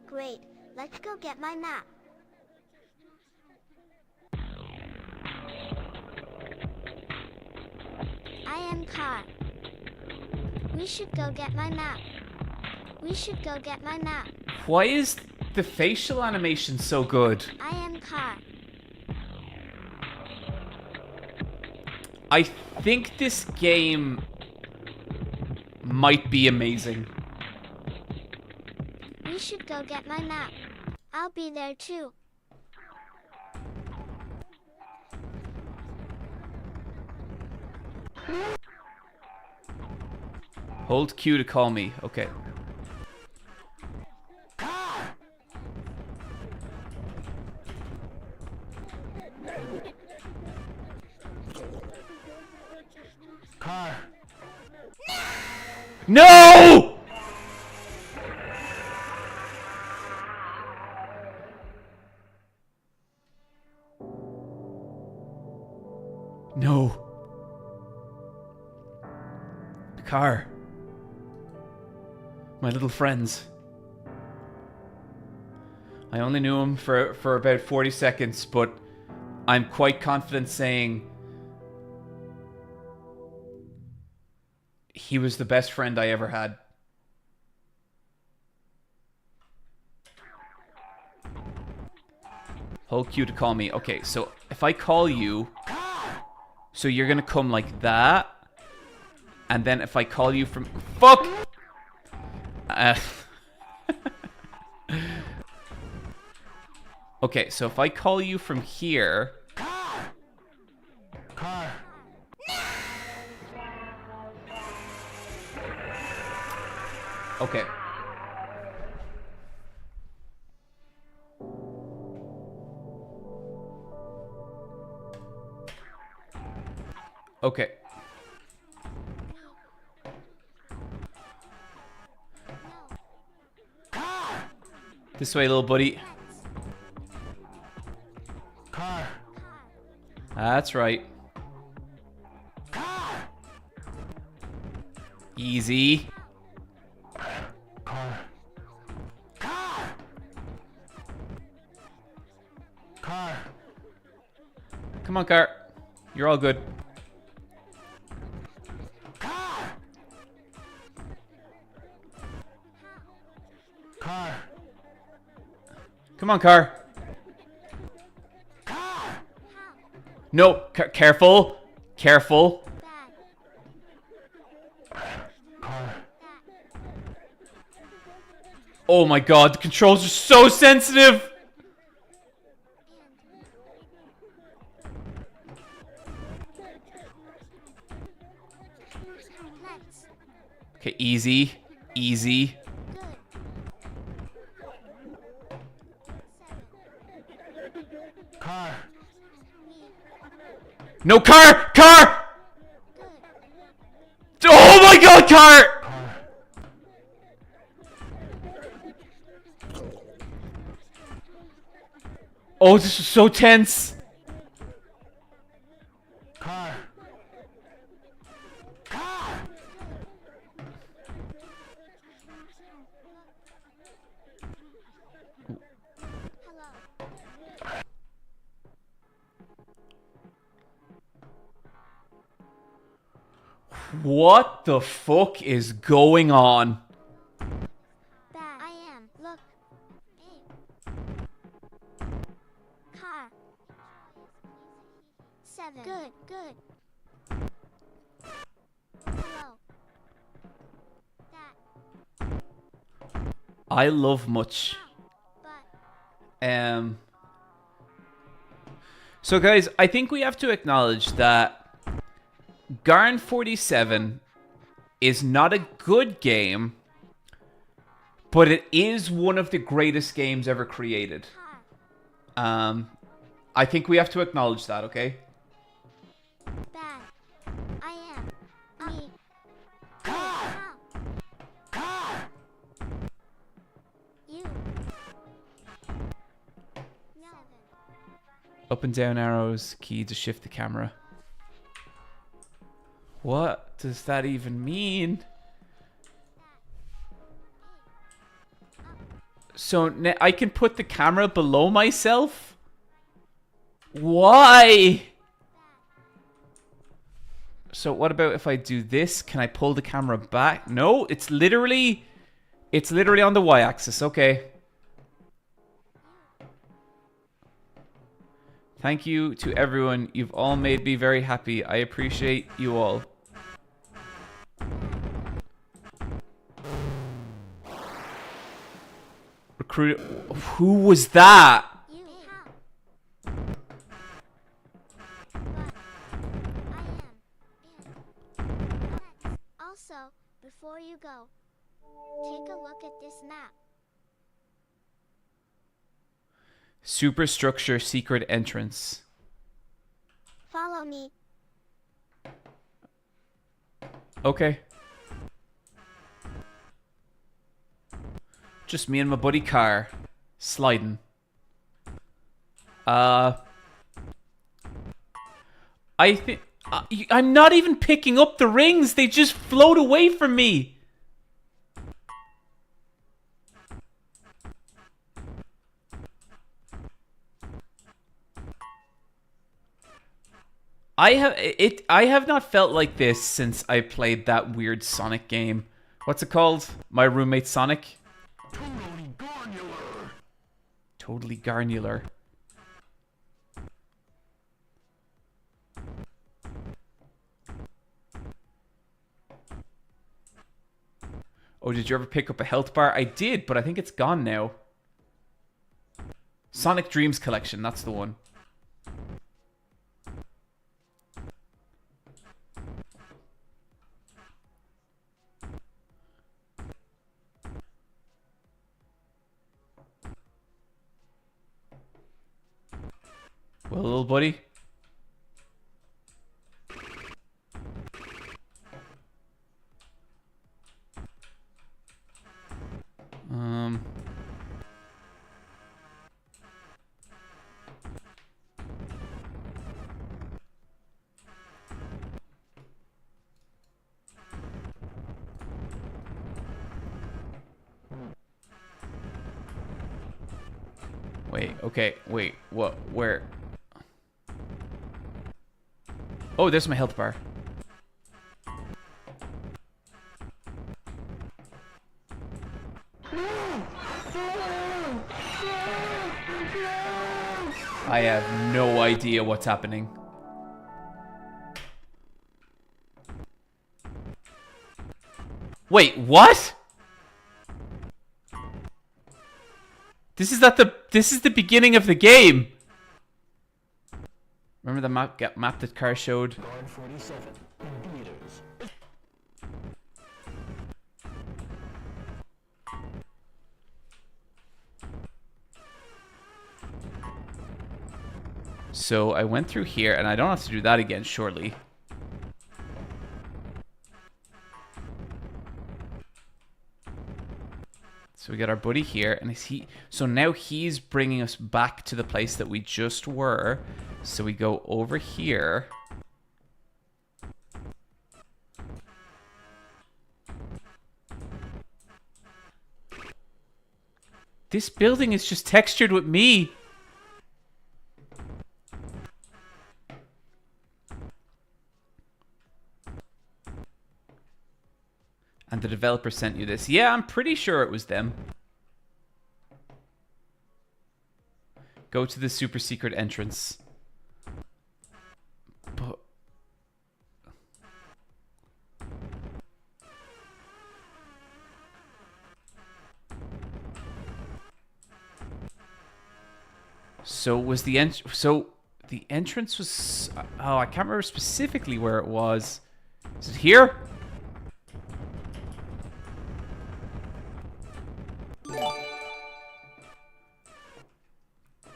Great, let's go get my map. I am Car. We should go get my map. We should go get my map. Why is the facial animation so good? I am Car. I think this game might be amazing. We should go get my map. I'll be there too. Hold Q to call me. Okay. Car. No! No. The car. My little friends. I only knew him for about 40 seconds, but I'm quite confident saying he was the best friend I ever had. Hold Q to call me. Okay, so if I call you, so you're gonna come like that, and then if I call you from... Fuck! Okay, so if I call you from here... Car. Okay. Okay. This way, little buddy. Car. That's right. Easy. Car. Car. Come on, car. You're all good. Car. Come on, car. No, careful. Careful. Car. Oh my god, the controls are so sensitive. Okay, easy. Easy. Car. No, car! Car! Oh my god, car! Car. Oh, this is so tense. Car. What the fuck is going on? Bad. I am. Look. Car. 7. Good, good. Hello. That. I love much. But. So guys, I think we have to acknowledge that GARN 47 is not a good game, but it is one of the greatest games ever created. I think we have to acknowledge that, okay? Bad. I am. Me. You. No. Up and down arrows, key to shift the camera. What does that even mean? So I can put the camera below myself? Why? So what about if I do this? Can I pull the camera back? No, it's literally on the y-axis. Okay. Thank you to everyone. You've all made me very happy. I appreciate you all. Recruit. Who was that? You. How? But. I am. Also, before you go, take a look at this map. Superstructure secret entrance. Follow me. Okay. Just me and my buddy Car. Sliding. I think... I'm not even picking up the rings. They just float away from me. I have not felt like this since I played that weird Sonic game. What's it called? My roommate Sonic? Totally garnular. Totally garnular. Oh, did you ever pick up a health bar? I did, but I think it's gone now. Sonic Dreams Collection, that's the one. Well, little buddy. Wait, okay, wait, what, where? Oh, there's my health bar. I have no idea what's happening. Wait, what? This is the beginning of the game. Remember the map that Car showed? GARN 47 meters. So I went through here, and I don't have to do that again, surely. So we got our buddy here, and so now he's bringing us back to the place that we just were. So we go over here. This building is just textured with me. And the developer sent you this. Yeah, I'm pretty sure it was them. Go to the super secret entrance. But... So was the the entrance was... Oh, I can't remember specifically where it was. Is it here?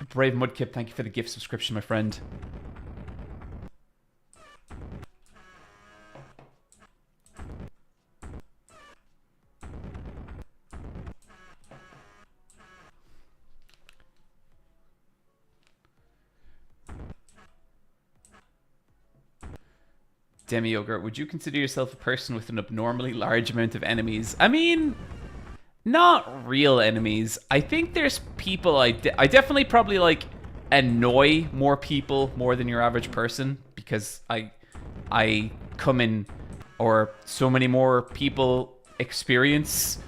Brave Mudkip, thank you for the gift subscription, my friend. Demi Yogurt, would you consider yourself a person with an abnormally large amount of enemies? I mean... Not real enemies. I think there's people I definitely probably like annoy more people more than your average person because I come in, or so many more people experience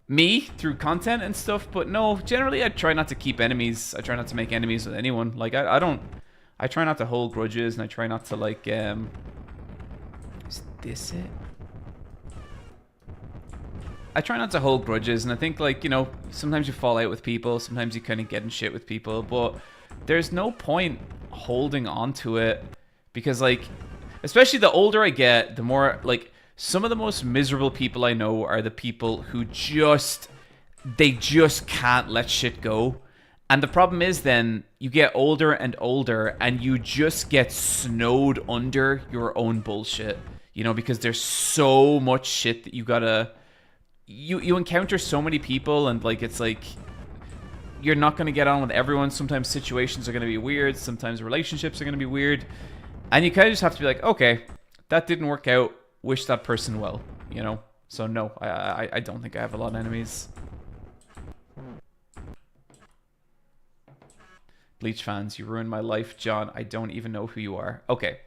me through content and stuff. But no, generally I try not to keep enemies. I try not to make enemies with anyone. Like I try not to hold grudges, and I try not to like is this it? I try not to hold grudges, and I think, like, you know, sometimes you fall out with people, sometimes you kind of get in shit with people, but there's no point holding on to it, because, like, especially the older I get, the more, like, some of the most miserable people I know are the people who they just can't let shit go. And the problem is then, you get older and older, and you just get snowed under your own bullshit, you know, because there's so much shit that you gotta... You encounter so many people, and like it's like you're not going to get on with everyone. Sometimes situations are going to be weird, sometimes relationships are going to be weird, and you kind of just have to be like, okay, that didn't work out, wish that person well, you know. So no, I don't think I have a lot of enemies. Bleach fans, you ruined my life, John. I don't even know who you are. Okay,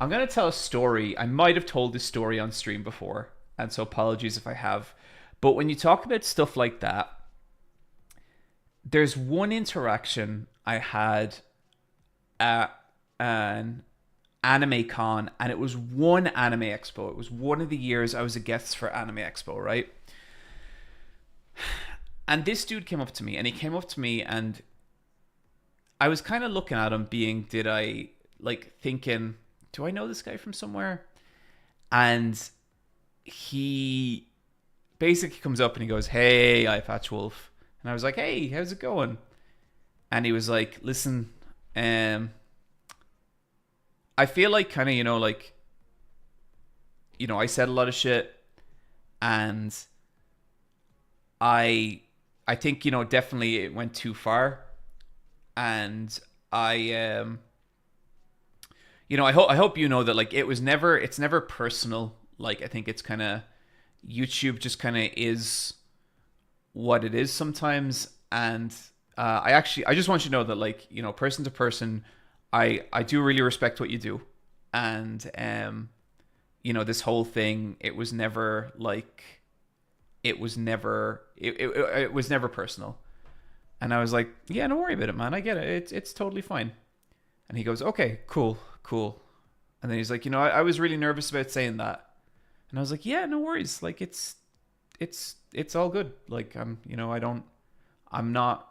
I'm going to tell a story. I might have told this story on stream before, and so apologies if I have. But when you talk about stuff like that, there's one interaction I had at an anime con, and it was one anime expo. It was one of the years I was a guest for Anime Expo, right? And this dude came up to me, and he came up to me, and I was kind of looking at him being, thinking, do I know this guy from somewhere? And he basically comes up and he goes, hey, I Patch Wolf. And I was like, hey, how's it going? And he was like, listen, I feel like kind of, I said a lot of shit, and I think, definitely it went too far. And I hope you know that, like, it's never personal. Like, I think it's kind of, YouTube just kind of is what it is sometimes. And I just want you to know that, like, person to person, I do really respect what you do. And this whole thing, it was never personal. And I was like, yeah, don't worry about it, man. I get it. It's totally fine. And he goes, okay, cool. And then he's like, I was really nervous about saying that. And I was like, yeah, no worries. Like, it's all good. Like, I'm not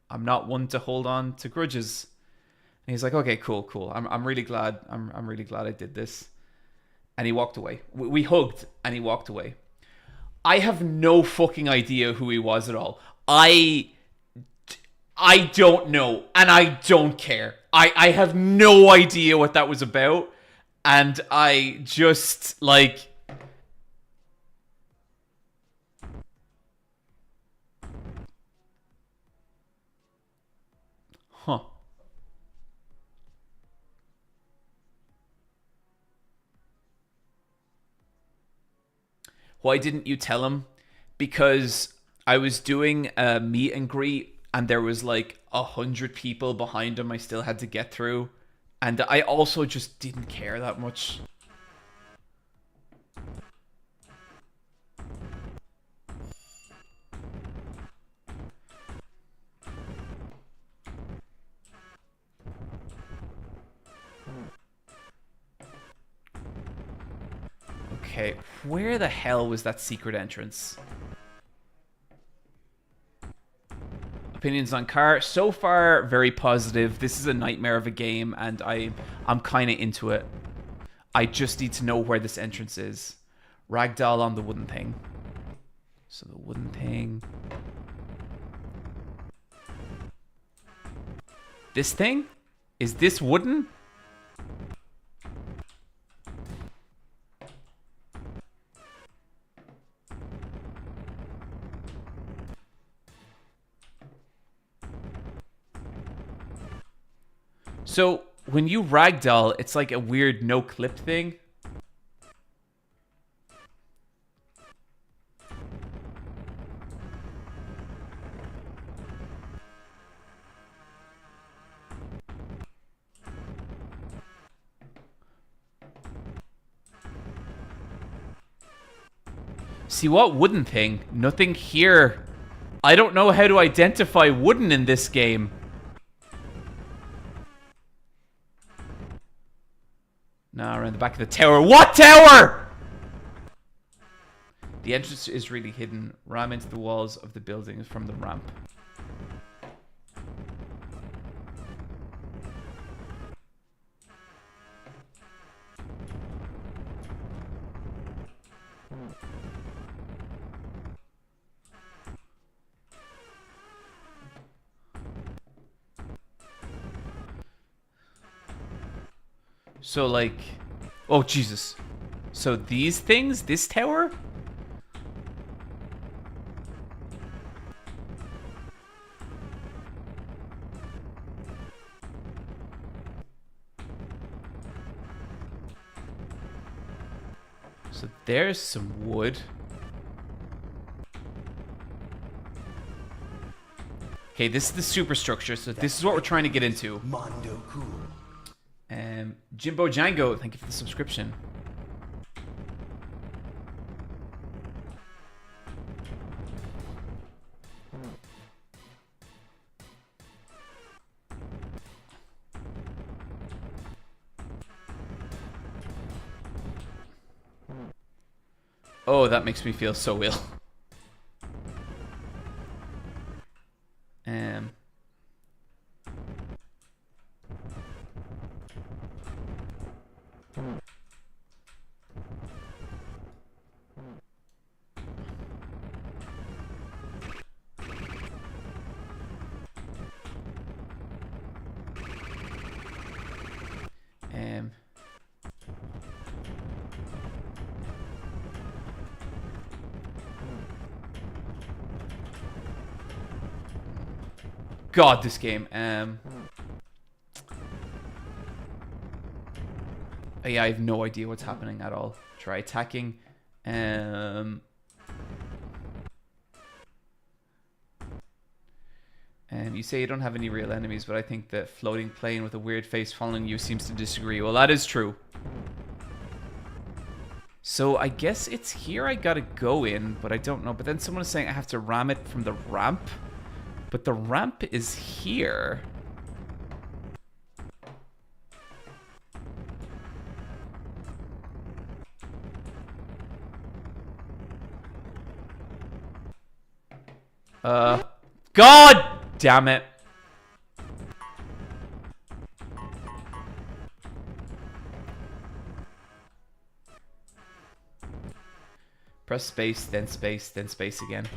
one to hold on to grudges. And he's like, okay, cool. I'm really glad. I'm really glad I did this. And he walked away. We hugged and he walked away. I have no fucking idea who he was at all. I don't know, and I don't care. I have no idea what that was about, and I just, like... Huh. Why didn't you tell him? Because I was doing a meet and greet, and there was like 100 people behind him I still had to get through. And I also just didn't care that much. Okay, where the hell was that secret entrance? Opinions on car. So far, very positive. This is a nightmare of a game, and I'm kind of into it. I just need to know where this entrance is. Ragdoll on the wooden thing. So the wooden thing. This thing? Is this wooden? So, when you ragdoll, it's like a weird no-clip thing. See, what wooden thing? Nothing here. I don't know how to identify wooden in this game. No, around the back of the tower. What tower? The entrance is really hidden. Ram into the walls of the buildings from the ramp. So, like... Oh, Jesus. So these things? This tower? So there's some wood. Okay, this is the superstructure, so this is what we're trying to get into. Mondo cool. Jimbo Django, thank you for the subscription. Oh, that makes me feel so ill. God, this game. Yeah, I have no idea what's happening at all. Try attacking. You say you don't have any real enemies, but I think the floating plane with a weird face following you seems to disagree. Well, that is true. So I guess it's here I gotta go in, but I don't know. But then someone is saying I have to ram it from the ramp. But the ramp is here. God damn it. Press space, then space, then space again.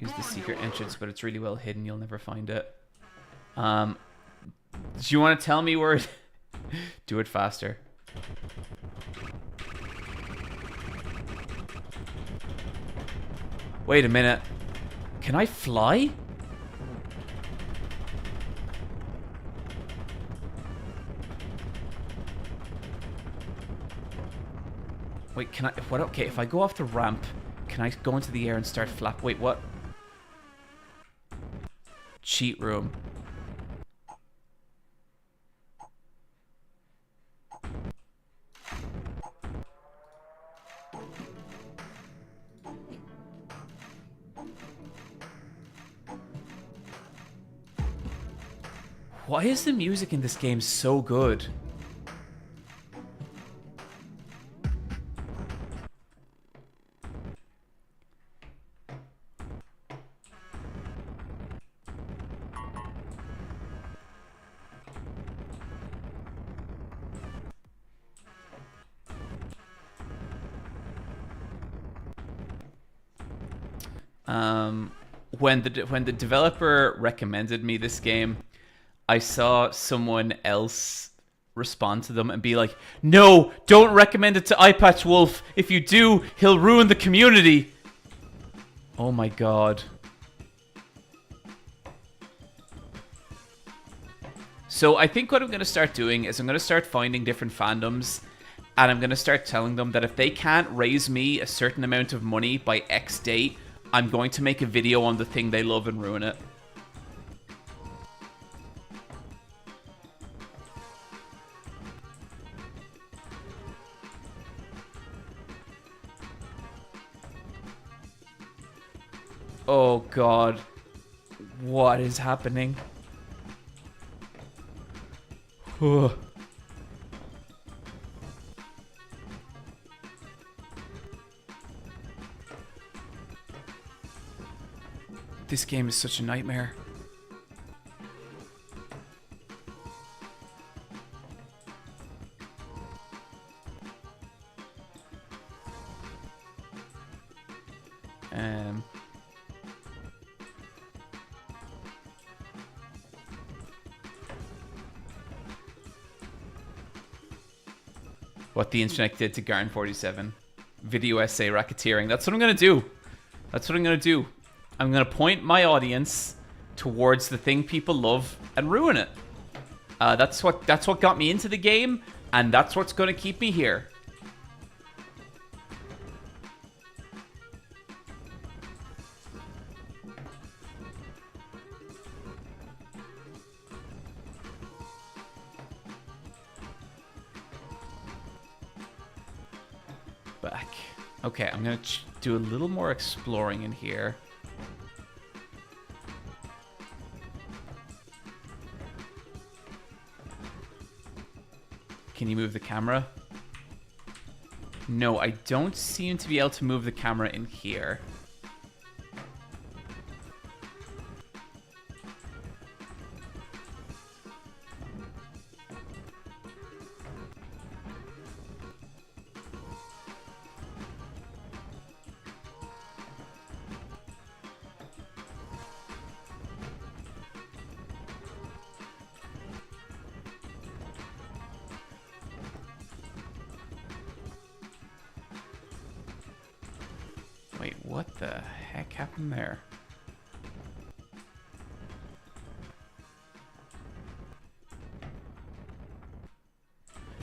Use the secret entrance, but it's really well hidden. You'll never find it. Do you want to tell me where it... Do it faster. Wait a minute. Can I fly? Wait, can I... What? Okay, if I go off the ramp, can I go into the air and start flap? Wait, what? Cheat room. Why is the music in this game so good? When the developer recommended me this game, I saw someone else respond to them and be like, "No, don't recommend it to Eyepatch Wolf. If you do, he'll ruin the community." Oh my god. So I think what I'm going to start doing is I'm going to start finding different fandoms, and I'm going to start telling them that if they can't raise me a certain amount of money by X date, I'm going to make a video on the thing they love and ruin it. Oh god. What is happening? This game is such a nightmare. What the internet did to GARN 47. Video essay racketeering. That's what I'm gonna do. That's what I'm gonna do. I'm gonna point my audience towards the thing people love and ruin it. That's what got me into the game, and that's what's gonna keep me here. Back. Okay, I'm gonna do a little more exploring in here. Can you move the camera? No, I don't seem to be able to move the camera in here. Wait, what the heck happened there?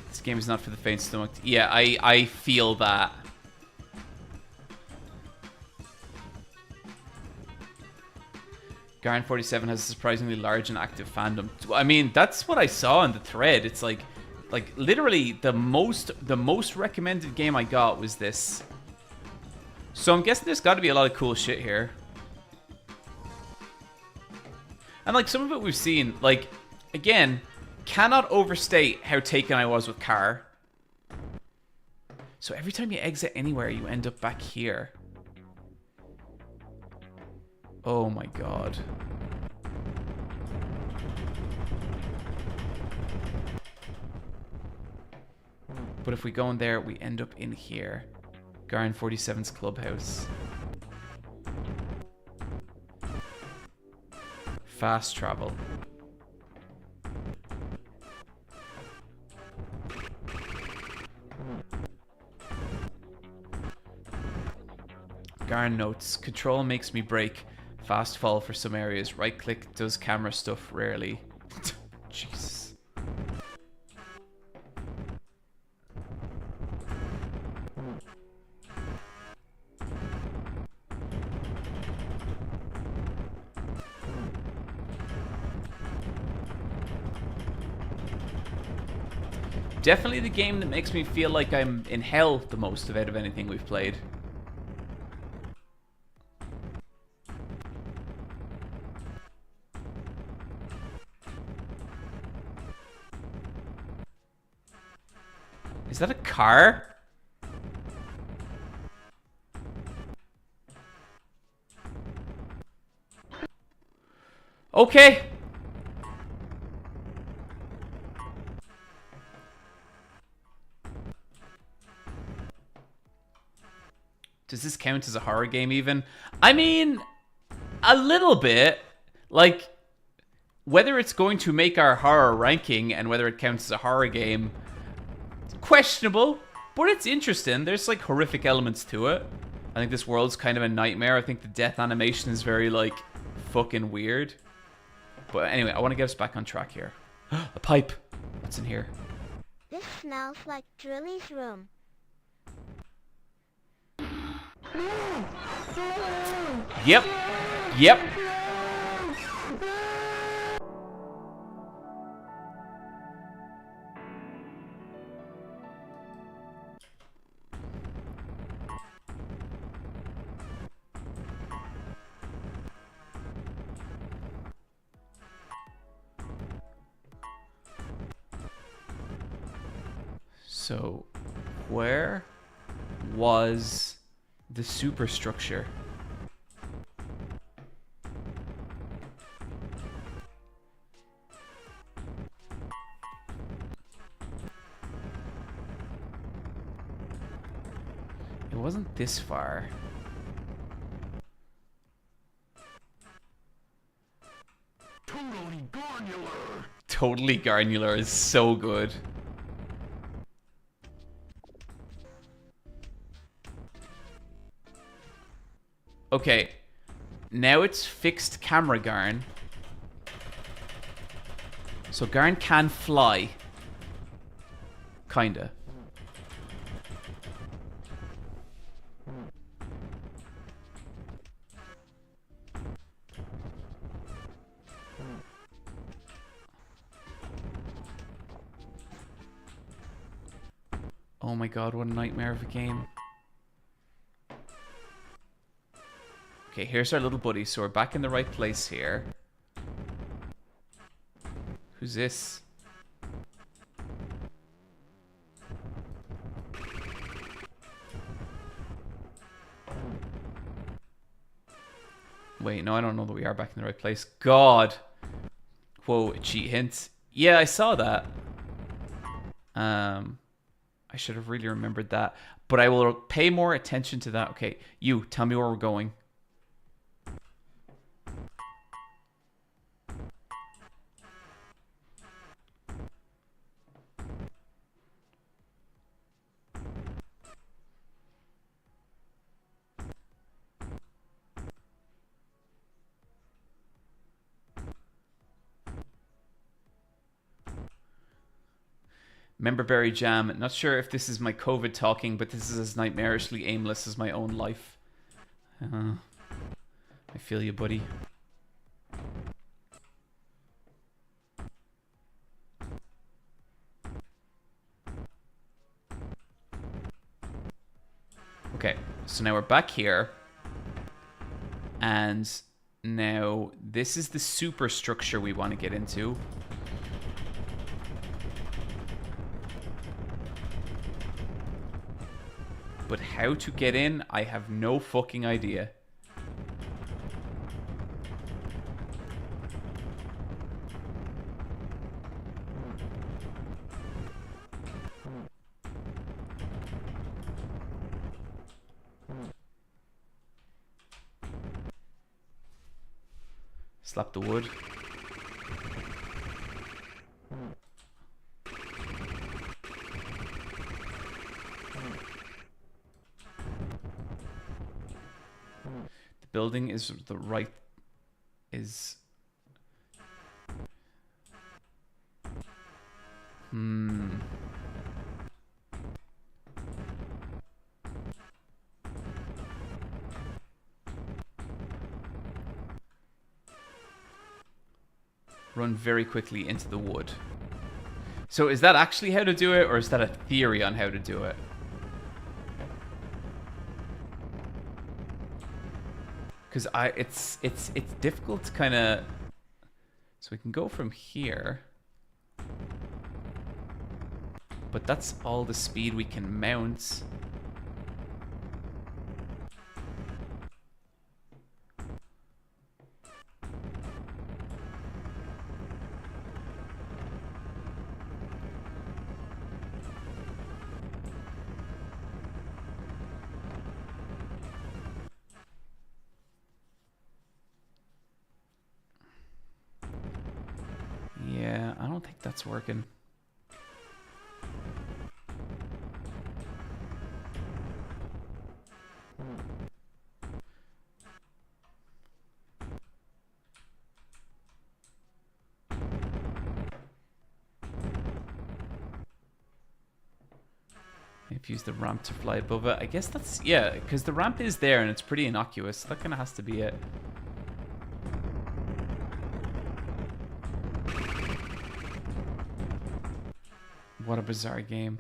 This game is not for the faint-stomached. Yeah, I feel that. GARN 47 has a surprisingly large and active fandom. I mean, that's what I saw in the thread. It's like literally the most recommended game I got was this. So I'm guessing there's got to be a lot of cool shit here. And like some of it we've seen, like, again, cannot overstate how taken I was with Car. So every time you exit anywhere, you end up back here. Oh my god. But if we go in there, we end up in here. GARN 47's clubhouse. Fast travel. GARN notes. Control makes me brake. Fast fall for some areas. Right click does camera stuff rarely. Jesus. Definitely the game that makes me feel like I'm in hell the most out of anything we've played. Is that a car? Okay. Does this count as a horror game even? I mean, a little bit. Like, whether it's going to make our horror ranking and whether it counts as a horror game, questionable, but it's interesting. There's like horrific elements to it. I think this world's kind of a nightmare. I think the death animation is very like fucking weird. But anyway, I want to get us back on track here. A pipe. What's in here? This smells like Drilly's room. Yep. Yep. So, where was the superstructure? It wasn't this far. Totally garnular. Totally Garnular is so good. Okay, now it's fixed camera Garn. So Garn can fly. Kinda. Oh my god, what a nightmare of a game. Okay, here's our little buddy, so we're back in the right place here. Who's this? Wait, no, I don't know that we are back in the right place. God. Whoa, cheat hints. Yeah, I saw that. I should have really remembered that. But I will pay more attention to that. Okay, you, tell me where we're going. Memberberry Jam. Not sure if this is my COVID talking, but this is as nightmarishly aimless as my own life. I feel you, buddy. Okay, so now we're back here. And now this is the superstructure we want to get into. But how to get in, I have no fucking idea. Slap the wood. Building is the right is run very quickly into the wood. So is that actually how to do it, or is that a theory on how to do it? Because it's difficult to kind of. So we can go from here, but that's all the speed we can mount. Yeah, I don't think that's working. If you use the ramp to fly above it, I guess that's, yeah, because the ramp is there and it's pretty innocuous. That kind of has to be it. What a bizarre game.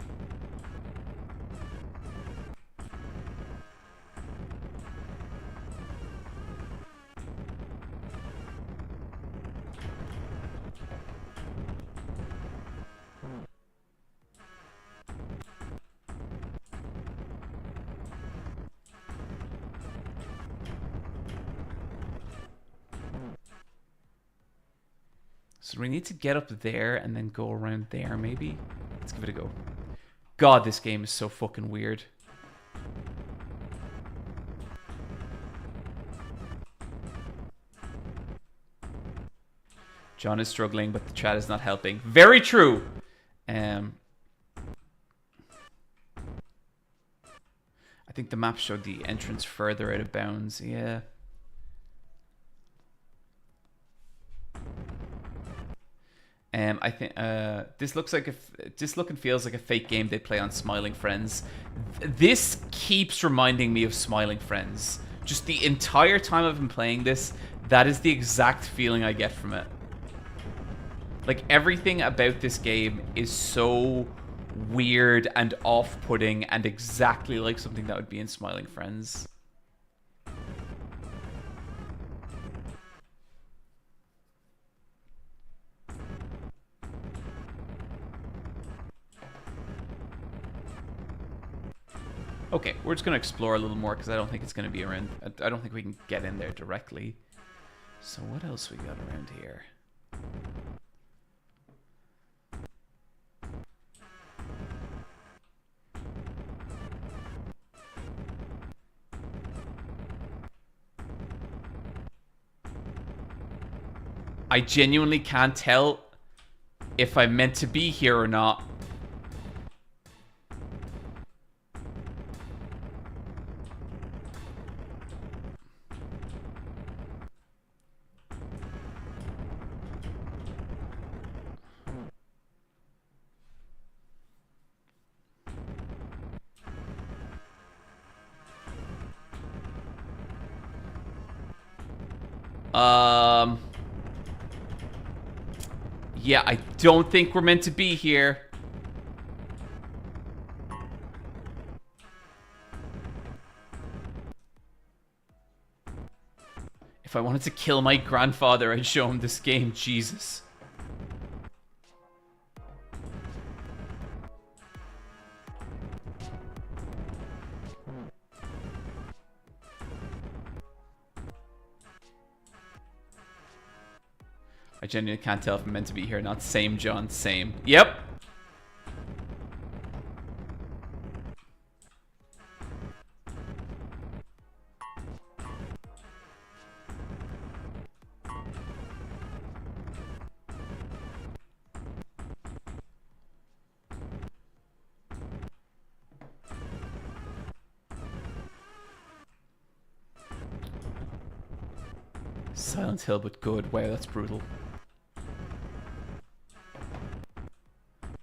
So we need to get up there and then go around there, maybe? Let's give it a go. God, this game is so fucking weird. John is struggling, but the chat is not helping. Very true! I think the map showed the entrance further out of bounds. Yeah. I think this looks like this look and feels like a fake game they play on Smiling Friends. This keeps reminding me of Smiling Friends. Just the entire time I've been playing this, that is the exact feeling I get from it. Like, everything about this game is so weird and off-putting and exactly like something that would be in Smiling Friends. Okay, we're just going to explore a little more because I don't think it's going to be around. I don't think we can get in there directly. So what else we got around here? I genuinely can't tell if I'm meant to be here or not. Yeah, I don't think we're meant to be here. If I wanted to kill my grandfather, I'd show him this game. Jesus. I genuinely can't tell if I'm meant to be here or not. Same, John. Same. Yep. Silent Hill, but good. Wow, that's brutal.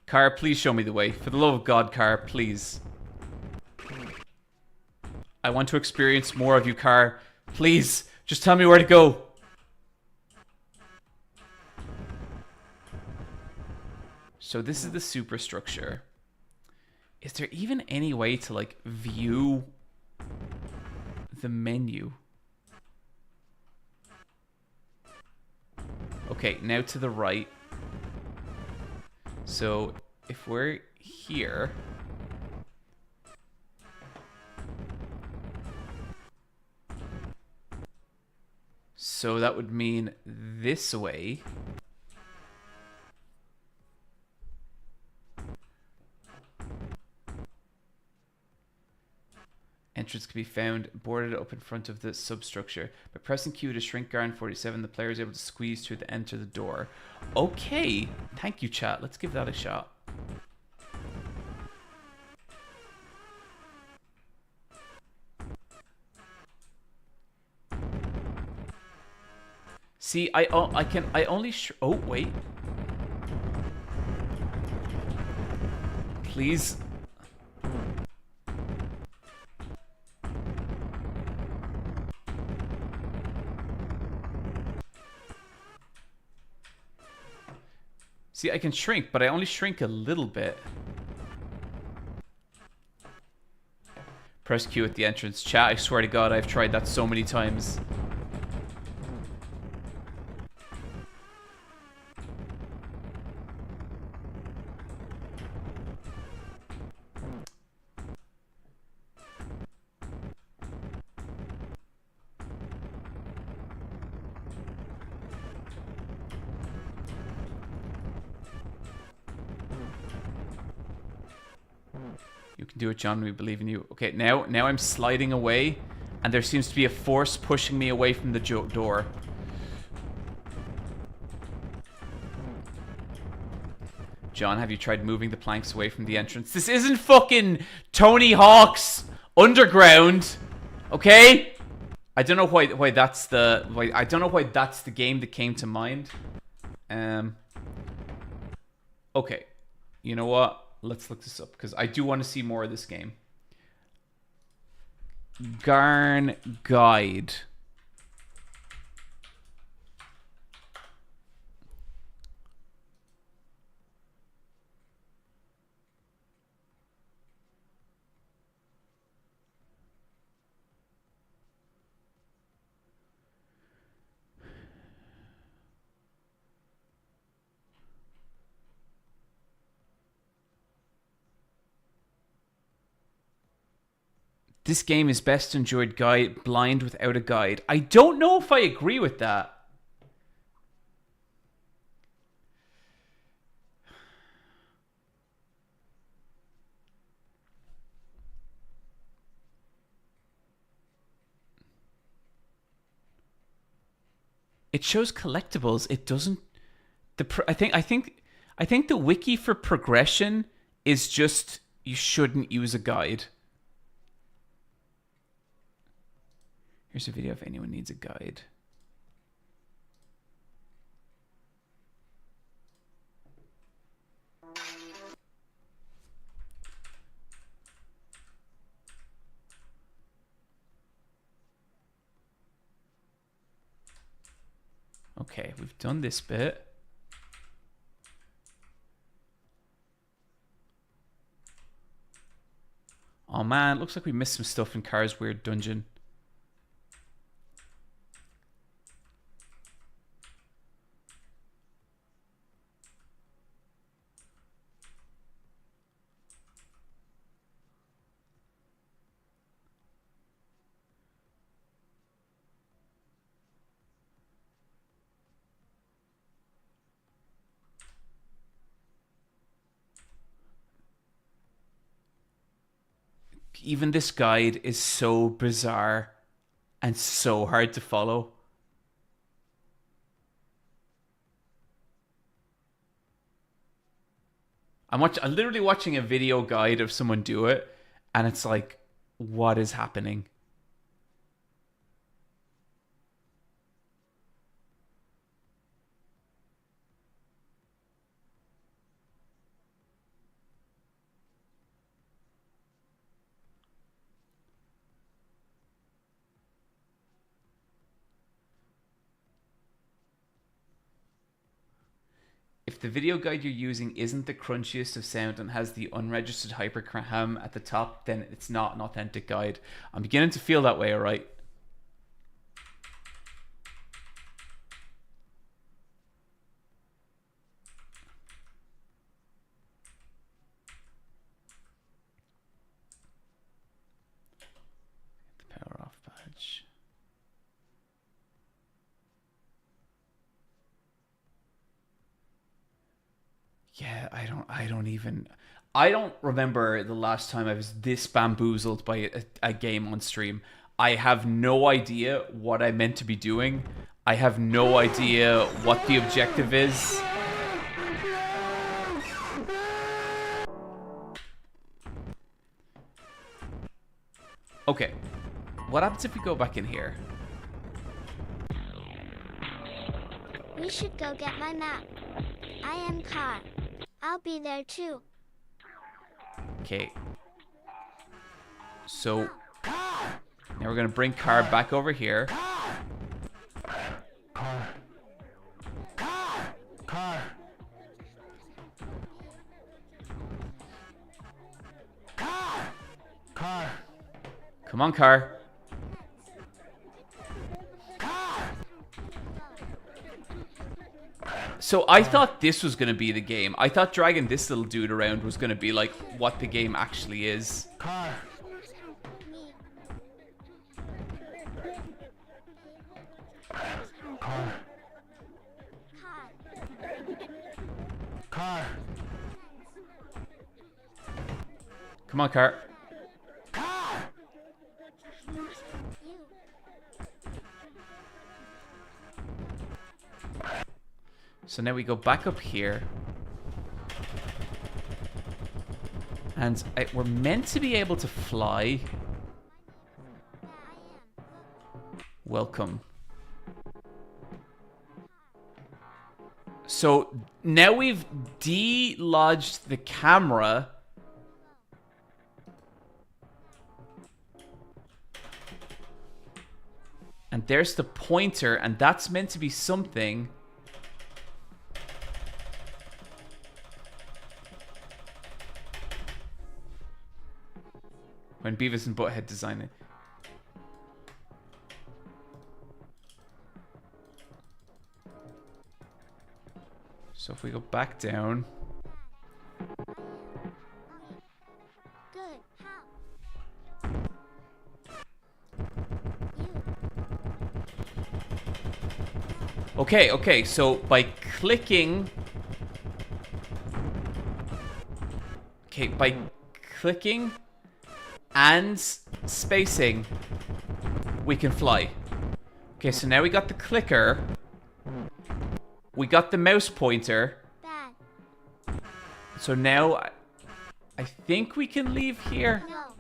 Car, please show me the way. For the love of God, Car, please. I want to experience more of you, Car. Please, just tell me where to go. So this is the superstructure. Is there even any way to, like, view the menu? Okay, now to the right. So, if we're here... So that would mean this way. Entrance can be found boarded up in front of the substructure. By pressing Q to shrink GARN 47, the player is able to squeeze through to enter the door. Okay. Thank you, chat. Let's give that a shot. See, I only oh, wait. Please. See, I can shrink, but I only shrink a little bit. Press Q at the entrance. Chat, I swear to God, I've tried that so many times. You can do it, John. We believe in you. Okay, now I'm sliding away, and there seems to be a force pushing me away from the door. John, have you tried moving the planks away from the entrance? This isn't fucking Tony Hawk's Underground, okay? I don't know why that's the I don't know why that's the game that came to mind. Okay, you know what? Let's look this up, because I do want to see more of this game. GARN Guide. This game is best enjoyed blind without a guide. I don't know if I agree with that. It shows collectibles. It doesn't. I think the wiki for progression is just you shouldn't use a guide. Here's a video if anyone needs a guide. Okay, we've done this bit. Oh man, looks like we missed some stuff in Car's weird dungeon. Even this guide is so bizarre and so hard to follow. I'm literally watching a video guide of someone do it, and it's like, what is happening? If the video guide you're using isn't the crunchiest of sound and has the unregistered hyperham at the top, then it's not an authentic guide. I'm beginning to feel that way, alright? The power off badge. Yeah, I don't remember the last time I was this bamboozled by a game on stream. I have no idea what I meant to be doing. I have no idea what the objective is. Okay. What happens if we go back in here? We should go get my map. I am Car. I'll be there too. Okay. So now we're gonna bring Car back over here. Come on, Car. So I thought this was going to be the game. I thought dragging this little dude around was going to be like what the game actually is. Car. Car. Car. Come on, Car. So now we go back up here. And we're meant to be able to fly. Welcome. So now we've de-lodged the camera. And there's the pointer, and that's meant to be something. When Beavis and Butthead design it. So if we go back down. Good. How? Okay, so by clicking. Okay, by clicking and spacing, we can fly. Okay, so now we got the clicker. We got the mouse pointer. Bad. So now I think we can leave here. No.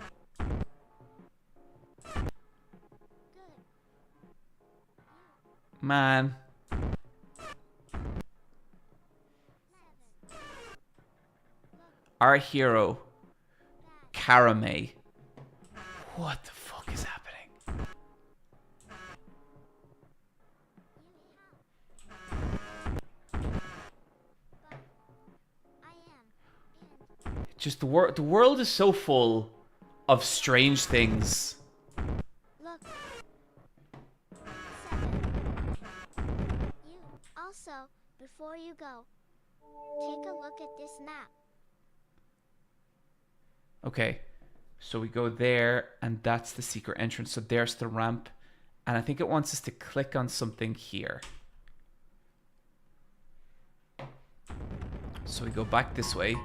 Man. Our hero, Karame. What the fuck is happening? Just the world is so full of strange things. Look. 7. You. Also, before you go, take a look at this map. Okay, so we go there, and that's the secret entrance. So there's the ramp, and I think it wants us to click on something here. So we go back this way.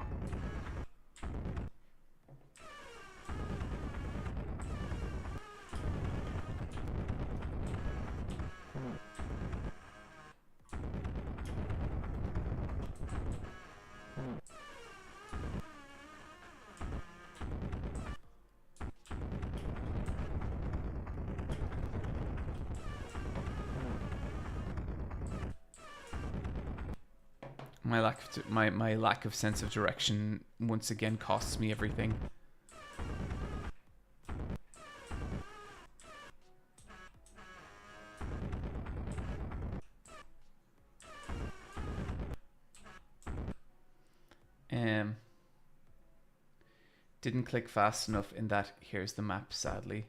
My lack of sense of direction once again costs me everything. Didn't click fast enough in that. Here's the map, sadly.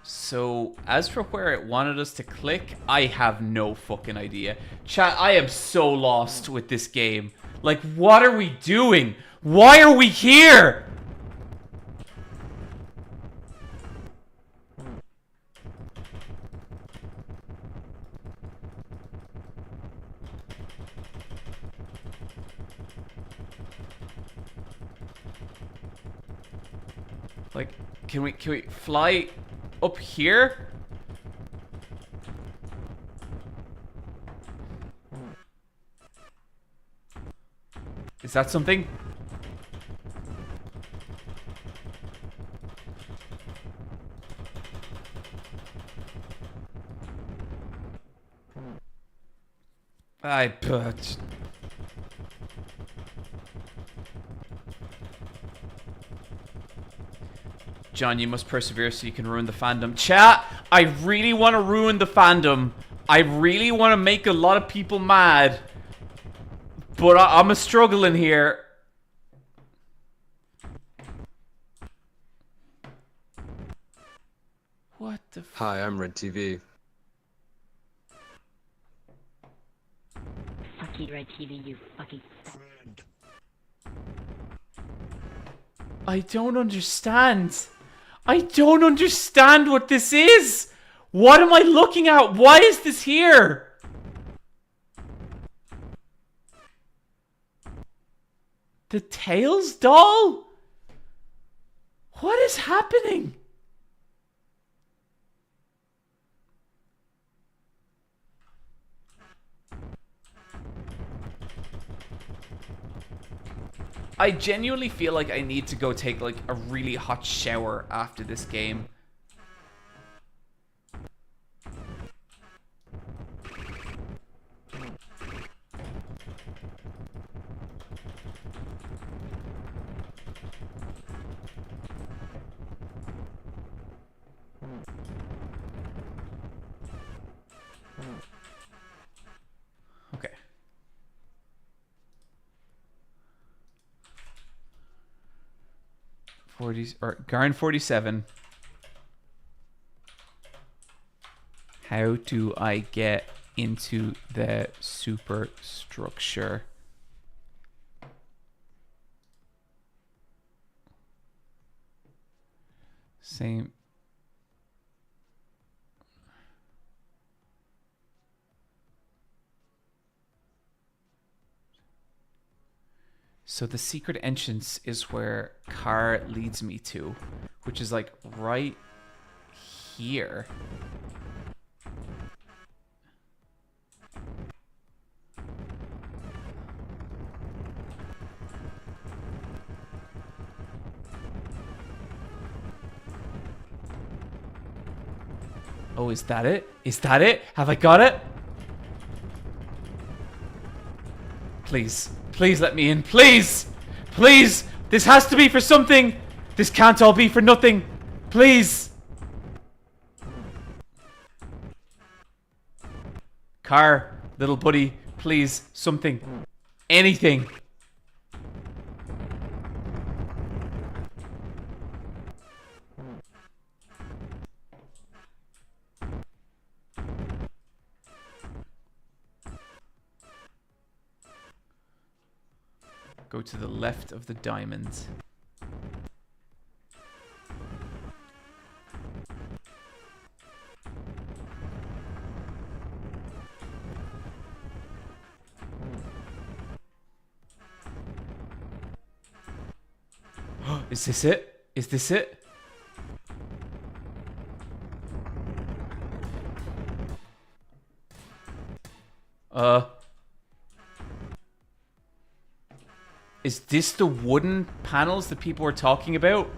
So, as for where it wanted us to click, I have no fucking idea. Chat, I am so lost with this game. Like, what are we doing? Why are we here? Like, can we fly up here? Is that something? John, you must persevere so you can ruin the fandom. Chat, I really want to ruin the fandom. I really want to make a lot of people mad. But I'm a struggling here. What the f— Hi, I'm Red TV. Fuck you, Red TV, you fucking... I don't understand. I don't understand what this is. What am I looking at? Why is this here? The Tails doll? What is happening? I genuinely feel like I need to go take like a really hot shower after this game. Okay. GARN 47. How do I get into the superstructure? Same. So the secret entrance is where Car leads me to, which is like right here. Oh, is that it? Is that it? Have I got it? Please. Please let me in. Please! Please! This has to be for something! This can't all be for nothing! Please! Car, little buddy, please, something. Anything. Go to the left of the diamond. Is this it? Is this it? Is this the wooden panels that people were talking about?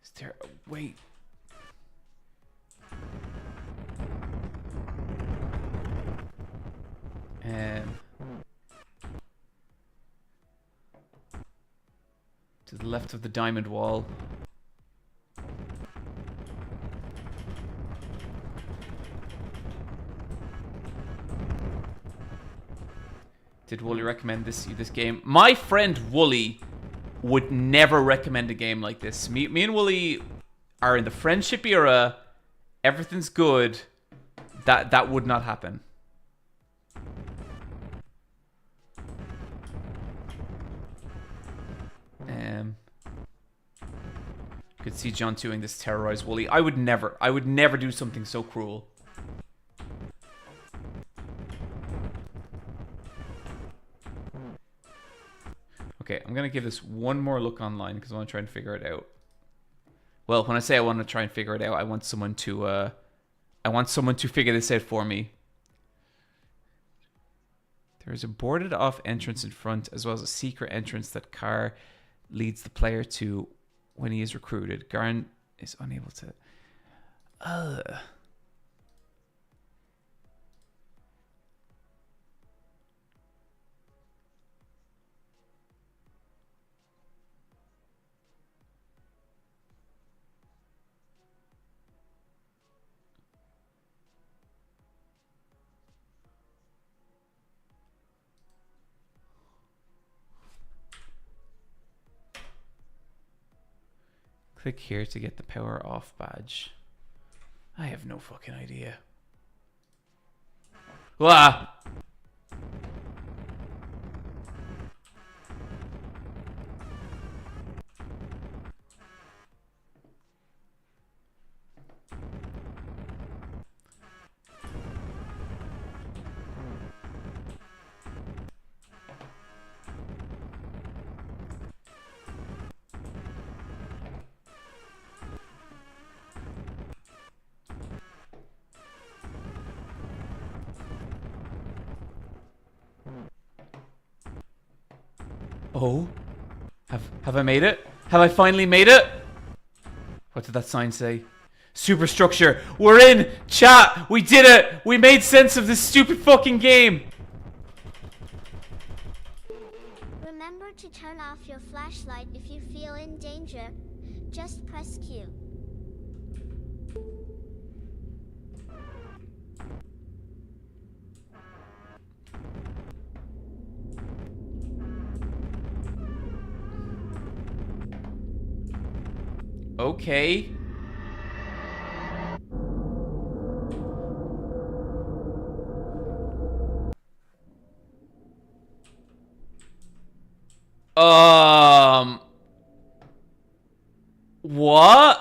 Is there a wait? To the left of the diamond wall. Did Wooly recommend this game? My friend Wooly would never recommend a game like this. Me and Wooly are in the friendship era. Everything's good. That would not happen. Could see John doing this terrorize Wooly. I would never do something so cruel. Okay, I'm gonna give this one more look online because I want to try and figure it out. Well, when I say I want to try and figure it out, I want someone to figure this out for me. There is a boarded off entrance in front, as well as a secret entrance that Carr leads the player to when he is recruited. Garn is unable to... Click here to get the power off badge. I have no fucking idea. Wah! Oh, have I made it? Have I finally made it? What did that sign say? Superstructure. We're in! Chat! We did it! We made sense of this stupid fucking game! Remember to turn off your flashlight if you feel in danger. Just press Q. Okay. What?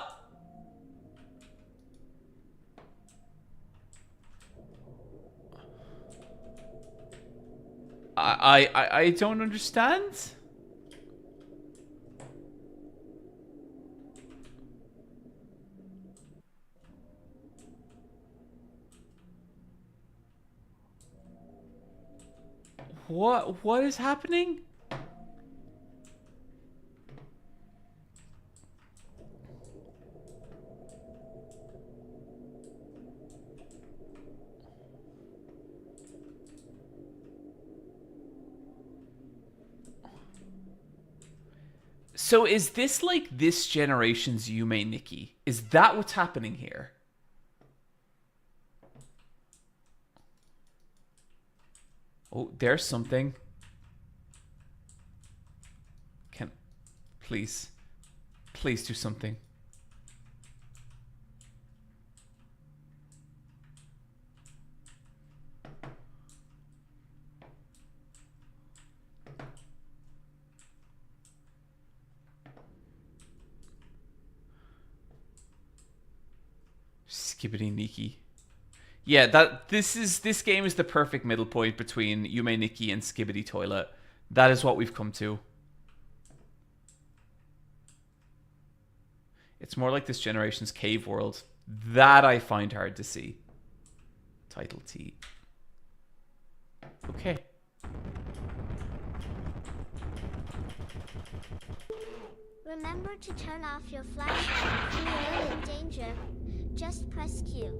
I don't understand. What is happening? So is this like this generation's Yume Nikki? Is that what's happening here? Oh, there's something. Can please do something. Skibbity Nikki. Yeah, this game is the perfect middle point between Yume Nikki and Skibbity Toilet. That is what we've come to. It's more like this generation's Cave World. That I find hard to see. Title T. Okay. Remember to turn off your flashlight if you are in danger. Just press Q.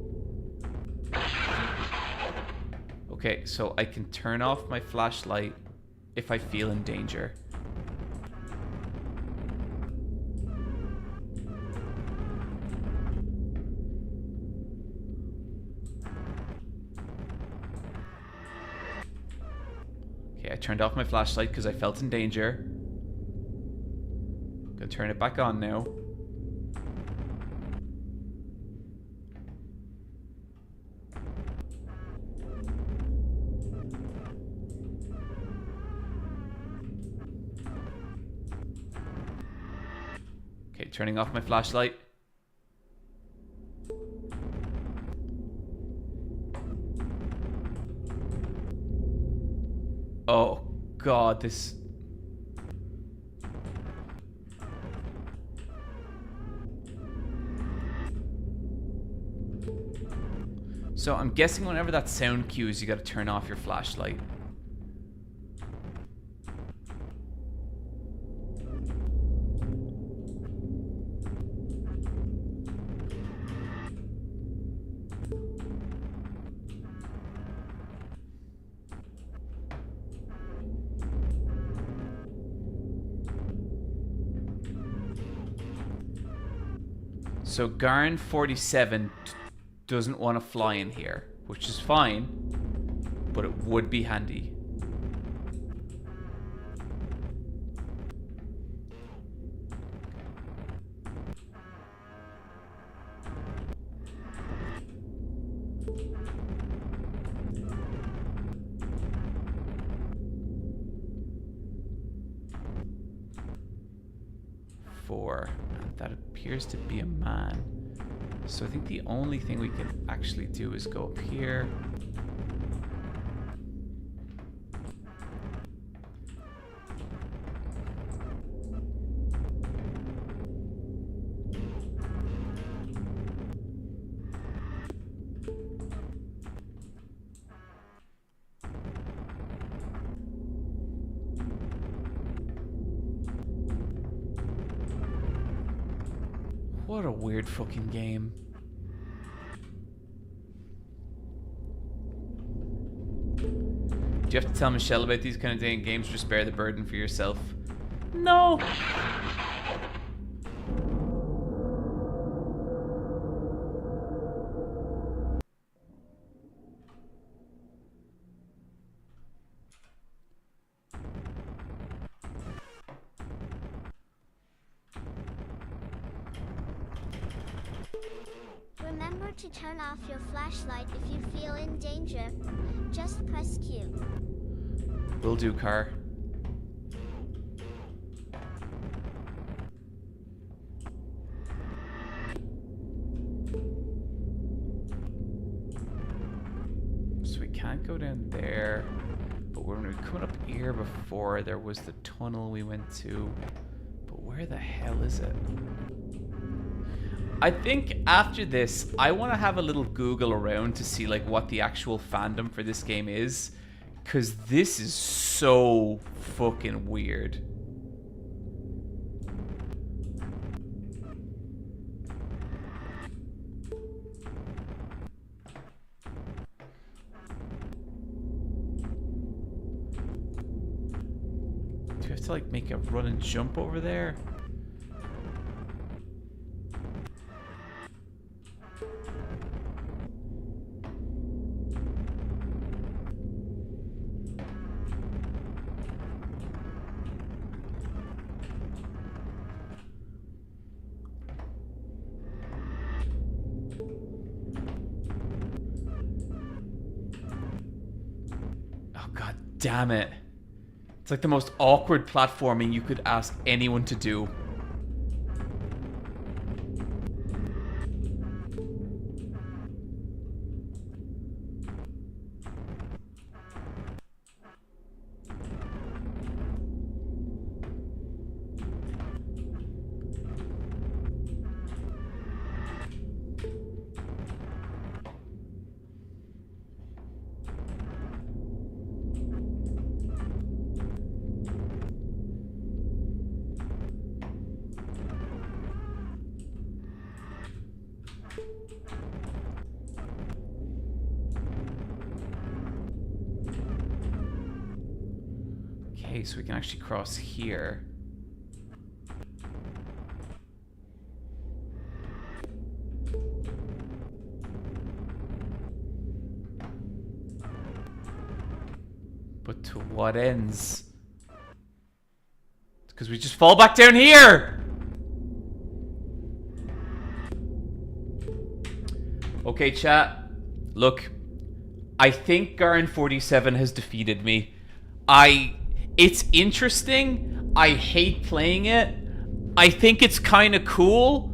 Okay, so I can turn off my flashlight if I feel in danger. Okay, I turned off my flashlight because I felt in danger. Gonna turn it back on now. Okay, turning off my flashlight. Oh God, this... So I'm guessing whenever that sound cues, you gotta turn off your flashlight. So GARN 47 doesn't want to fly in here, which is fine, but it would be handy. Four, and that appears to be a man. So I think the only thing we can actually do is go up here. What a weird fucking game. Do you have to tell Michelle about these kind of games or spare the burden for yourself? No! Remember to turn off your flashlight if you feel in danger. Just press Q. Will do, car. So we can't go down there. But when we were coming up here before, there was the tunnel we went to. But where the hell is it? I think after this, I want to have a little Google around to see like what the actual fandom for this game is. Because this is so fucking weird. Do I have to like make a run and jump over there? Oh god damn it. It's like the most awkward platforming you could ask anyone to do. Okay, so we can actually cross here. But to what ends? Because we just fall back down here! Okay, chat. Look, I think GARN 47 has defeated me. It's interesting. I hate playing it. I think it's kind of cool.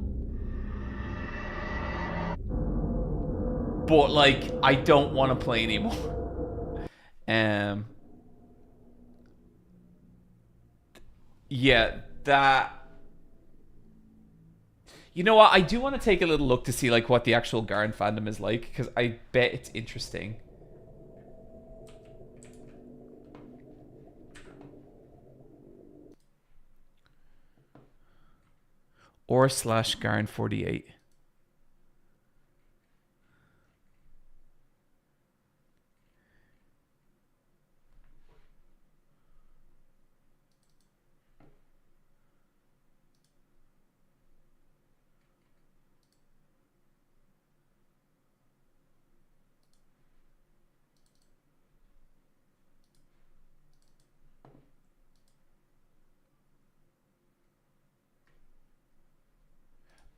But, like, I don't want to play anymore. Yeah, that... You know what? I do want to take a little look to see, like, what the actual GARN fandom is like, because I bet it's interesting. or/GARN 48.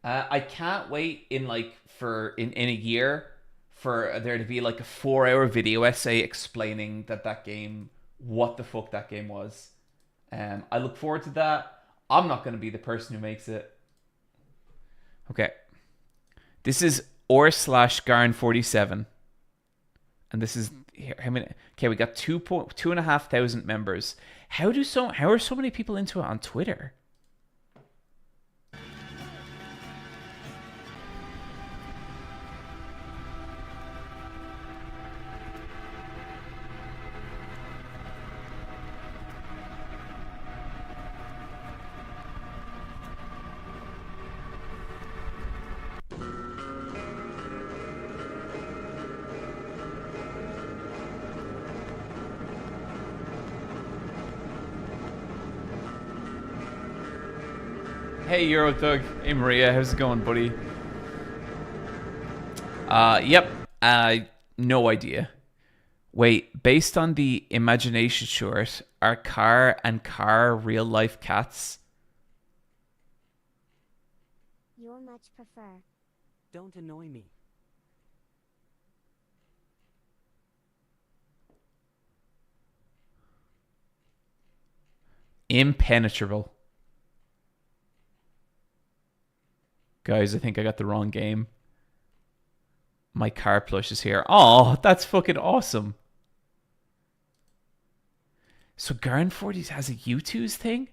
I can't wait in a year for there to be like a 4-hour video essay explaining that game, what the fuck that game was. I look forward to that. I'm not going to be the person who makes it. Okay. This is or/GARN 47. And this is how many? Okay, we got 2,500 members. How are so many people into it on Twitter? Hey Eurothug, hey Maria, how's it going, buddy? Yep, no idea. Wait, based on the imagination short, are Car and Car real life cats? You'll much prefer. Don't annoy me. Impenetrable. Guys, I think I got the wrong game. My car plush is here. Oh, that's fucking awesome. So GARN 40s has a U2's thing?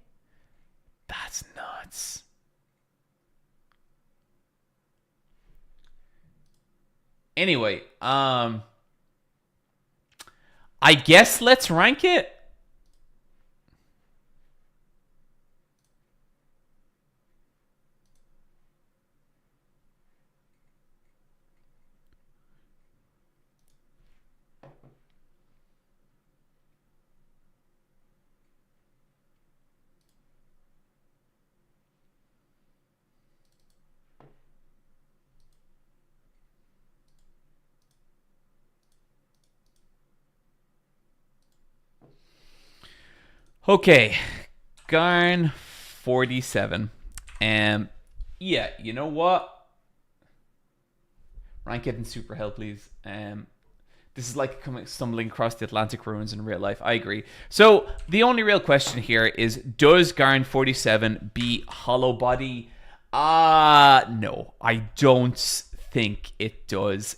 That's nuts. Anyway, I guess let's rank it. Okay, GARN 47. Yeah, you know what? Rank it in super hell, please. This is like stumbling across the Atlantic ruins in real life. I agree. So the only real question here is, does GARN 47 beat Hollow Body? No, I don't think it does.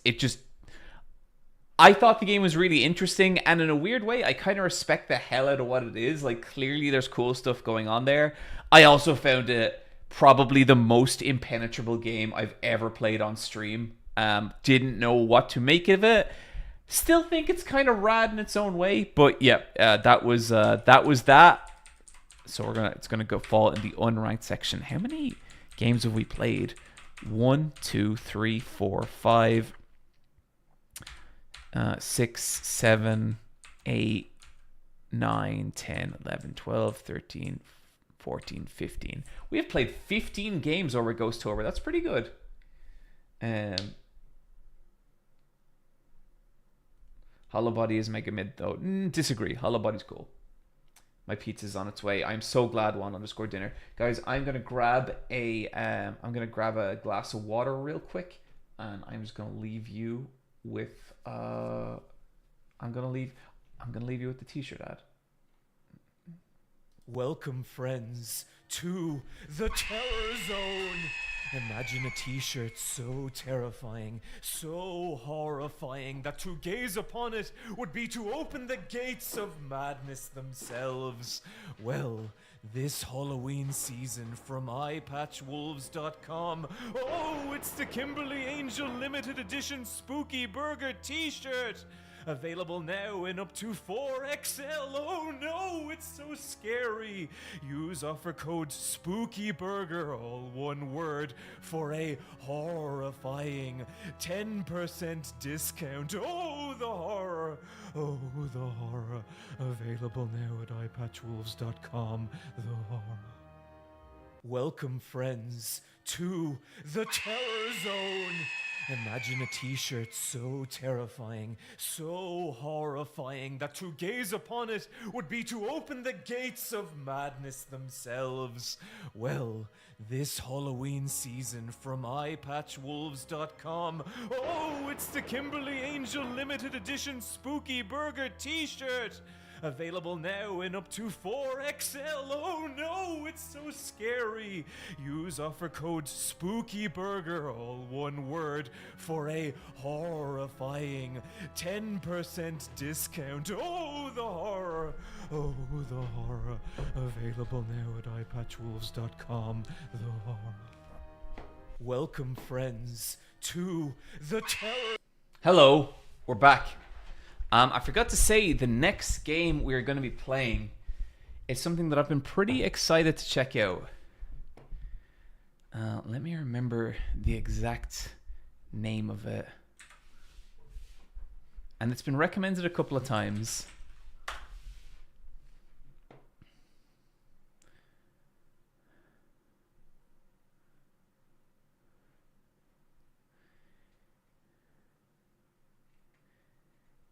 I thought the game was really interesting, and in a weird way, I kind of respect the hell out of what it is. Like, clearly there's cool stuff going on there. I also found it probably the most impenetrable game I've ever played on stream. Didn't know what to make of it. Still think it's kind of rad in its own way, but yeah, that was that. So it's gonna go fall in the unranked section. How many games have we played? 1, 2, 3, 4, 5. 6, 7, 8, 9, 10, 11, 12, 13, 14, 15. We have played 15 games over Ghost-tober. That's pretty good. Hollow Body is mega mid though. Disagree. Hollow Body's cool. My pizza's on its way. I'm so glad _dinner. Guys, I'm gonna grab a glass of water real quick, and I'm just gonna leave you with I'm gonna leave you with the t-shirt ad. Welcome, friends, to the Terror Zone. Imagine a t-shirt so terrifying, so horrifying, that to gaze upon it would be to open the gates of madness themselves. Well, this Halloween season from eyepatchwolves.com. Oh, it's the Kimberly Angel limited edition Spooky Burger t-shirt. Available now in up to 4XL. Oh no, it's so scary. Use offer code SPOOKYBURGER, all one word, for a horrifying 10% discount. Oh, the horror. Oh, the horror. Available now at eyepatchwolves.com. The horror. Welcome, friends, to the Terror Zone. Imagine a t-shirt so terrifying, so horrifying, that to gaze upon it would be to open the gates of madness themselves. Well, this Halloween season from eyepatchwolves.com. Oh, it's the Kimberly Angel limited edition Spooky Burger t-shirt. Available now in up to 4XL. Oh no, it's so scary. Use offer code SPOOKYBURGER, all one word, for a horrifying 10% discount. Oh, the horror. Oh, the horror. Available now at eyepatchwolves.com. The horror. Welcome, friends, to the Terror. Hello, we're back. I forgot to say, the next game we're going to be playing is something that I've been pretty excited to check out. Let me remember the exact name of it. And it's been recommended a couple of times.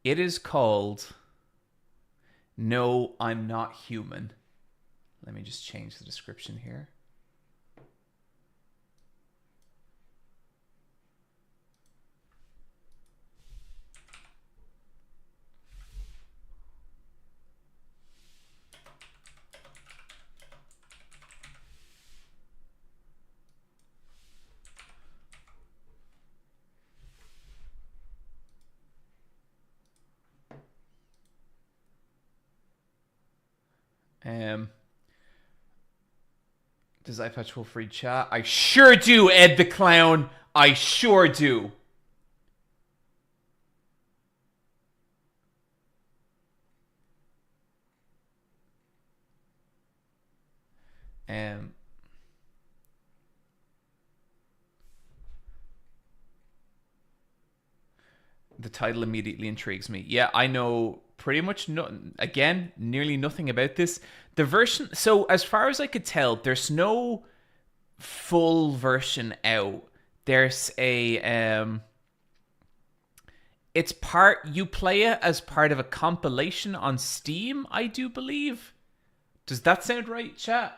It is called No, I'm Not Human. Let me just change the description here. Does iPatch free chat? I sure do, Ed the Clown. I sure do. The title immediately intrigues me. Yeah, I know pretty much nearly nothing about this. The version, so as far as I could tell, there's no full version out. There's you play it as part of a compilation on Steam, I do believe. Does that sound right, chat?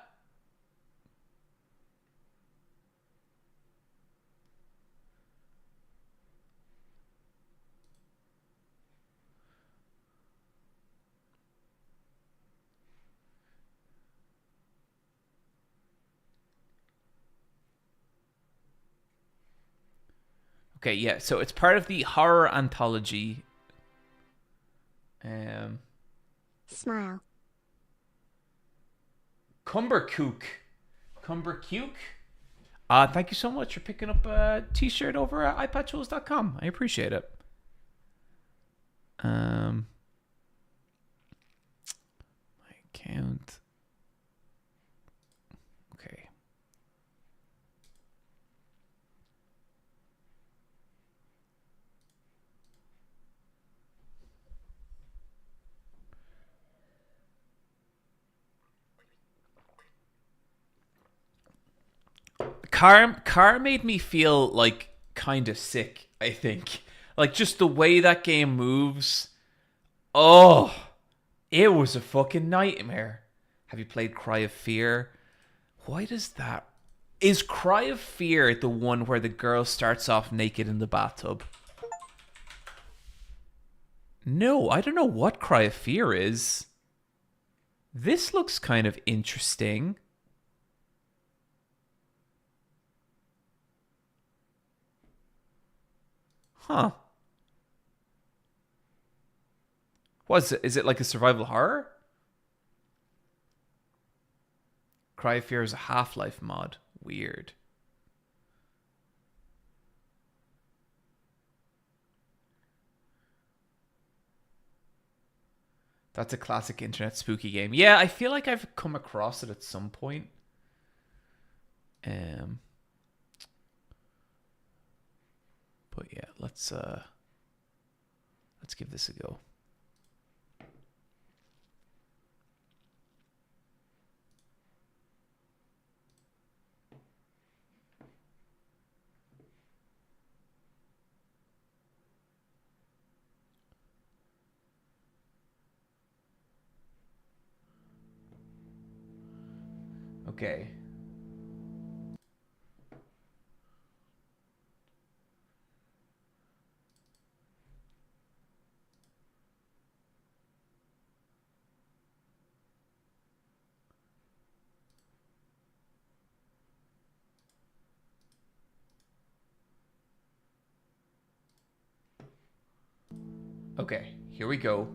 Okay, yeah, so it's part of the horror anthology. Smile. Cumbercook. Thank you so much for picking up a t-shirt over at iPatchholes.com. I appreciate it. My account. Okay. Car made me feel like kind of sick, I think. Like just the way that game moves. Oh, it was a fucking nightmare. Have you played Cry of Fear? Why does that... Is Cry of Fear the one where the girl starts off naked in the bathtub? No, I don't know what Cry of Fear is. This looks kind of interesting. Huh. What is it like a survival horror? Cry of Fear is a Half-Life mod. Weird. That's a classic internet spooky game. Yeah, I feel like I've come across it at some point. But yeah, let's give this a go. Okay. Okay, here we go.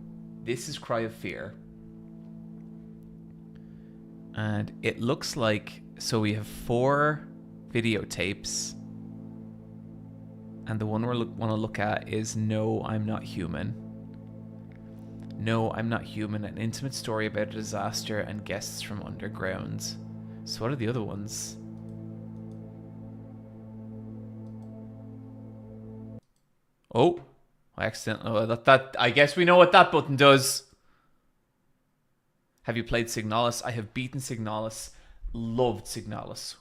This is Cry of Fear. And it looks like... So we have 4 videotapes. And the one we want to look at is No, I'm Not Human. No, I'm Not Human. An intimate story about a disaster and guests from underground. So what are the other ones? Oh, I accidentally... Oh, that I guess we know what that button does. Have you played Signalis? I have beaten Signalis. Loved Signalis.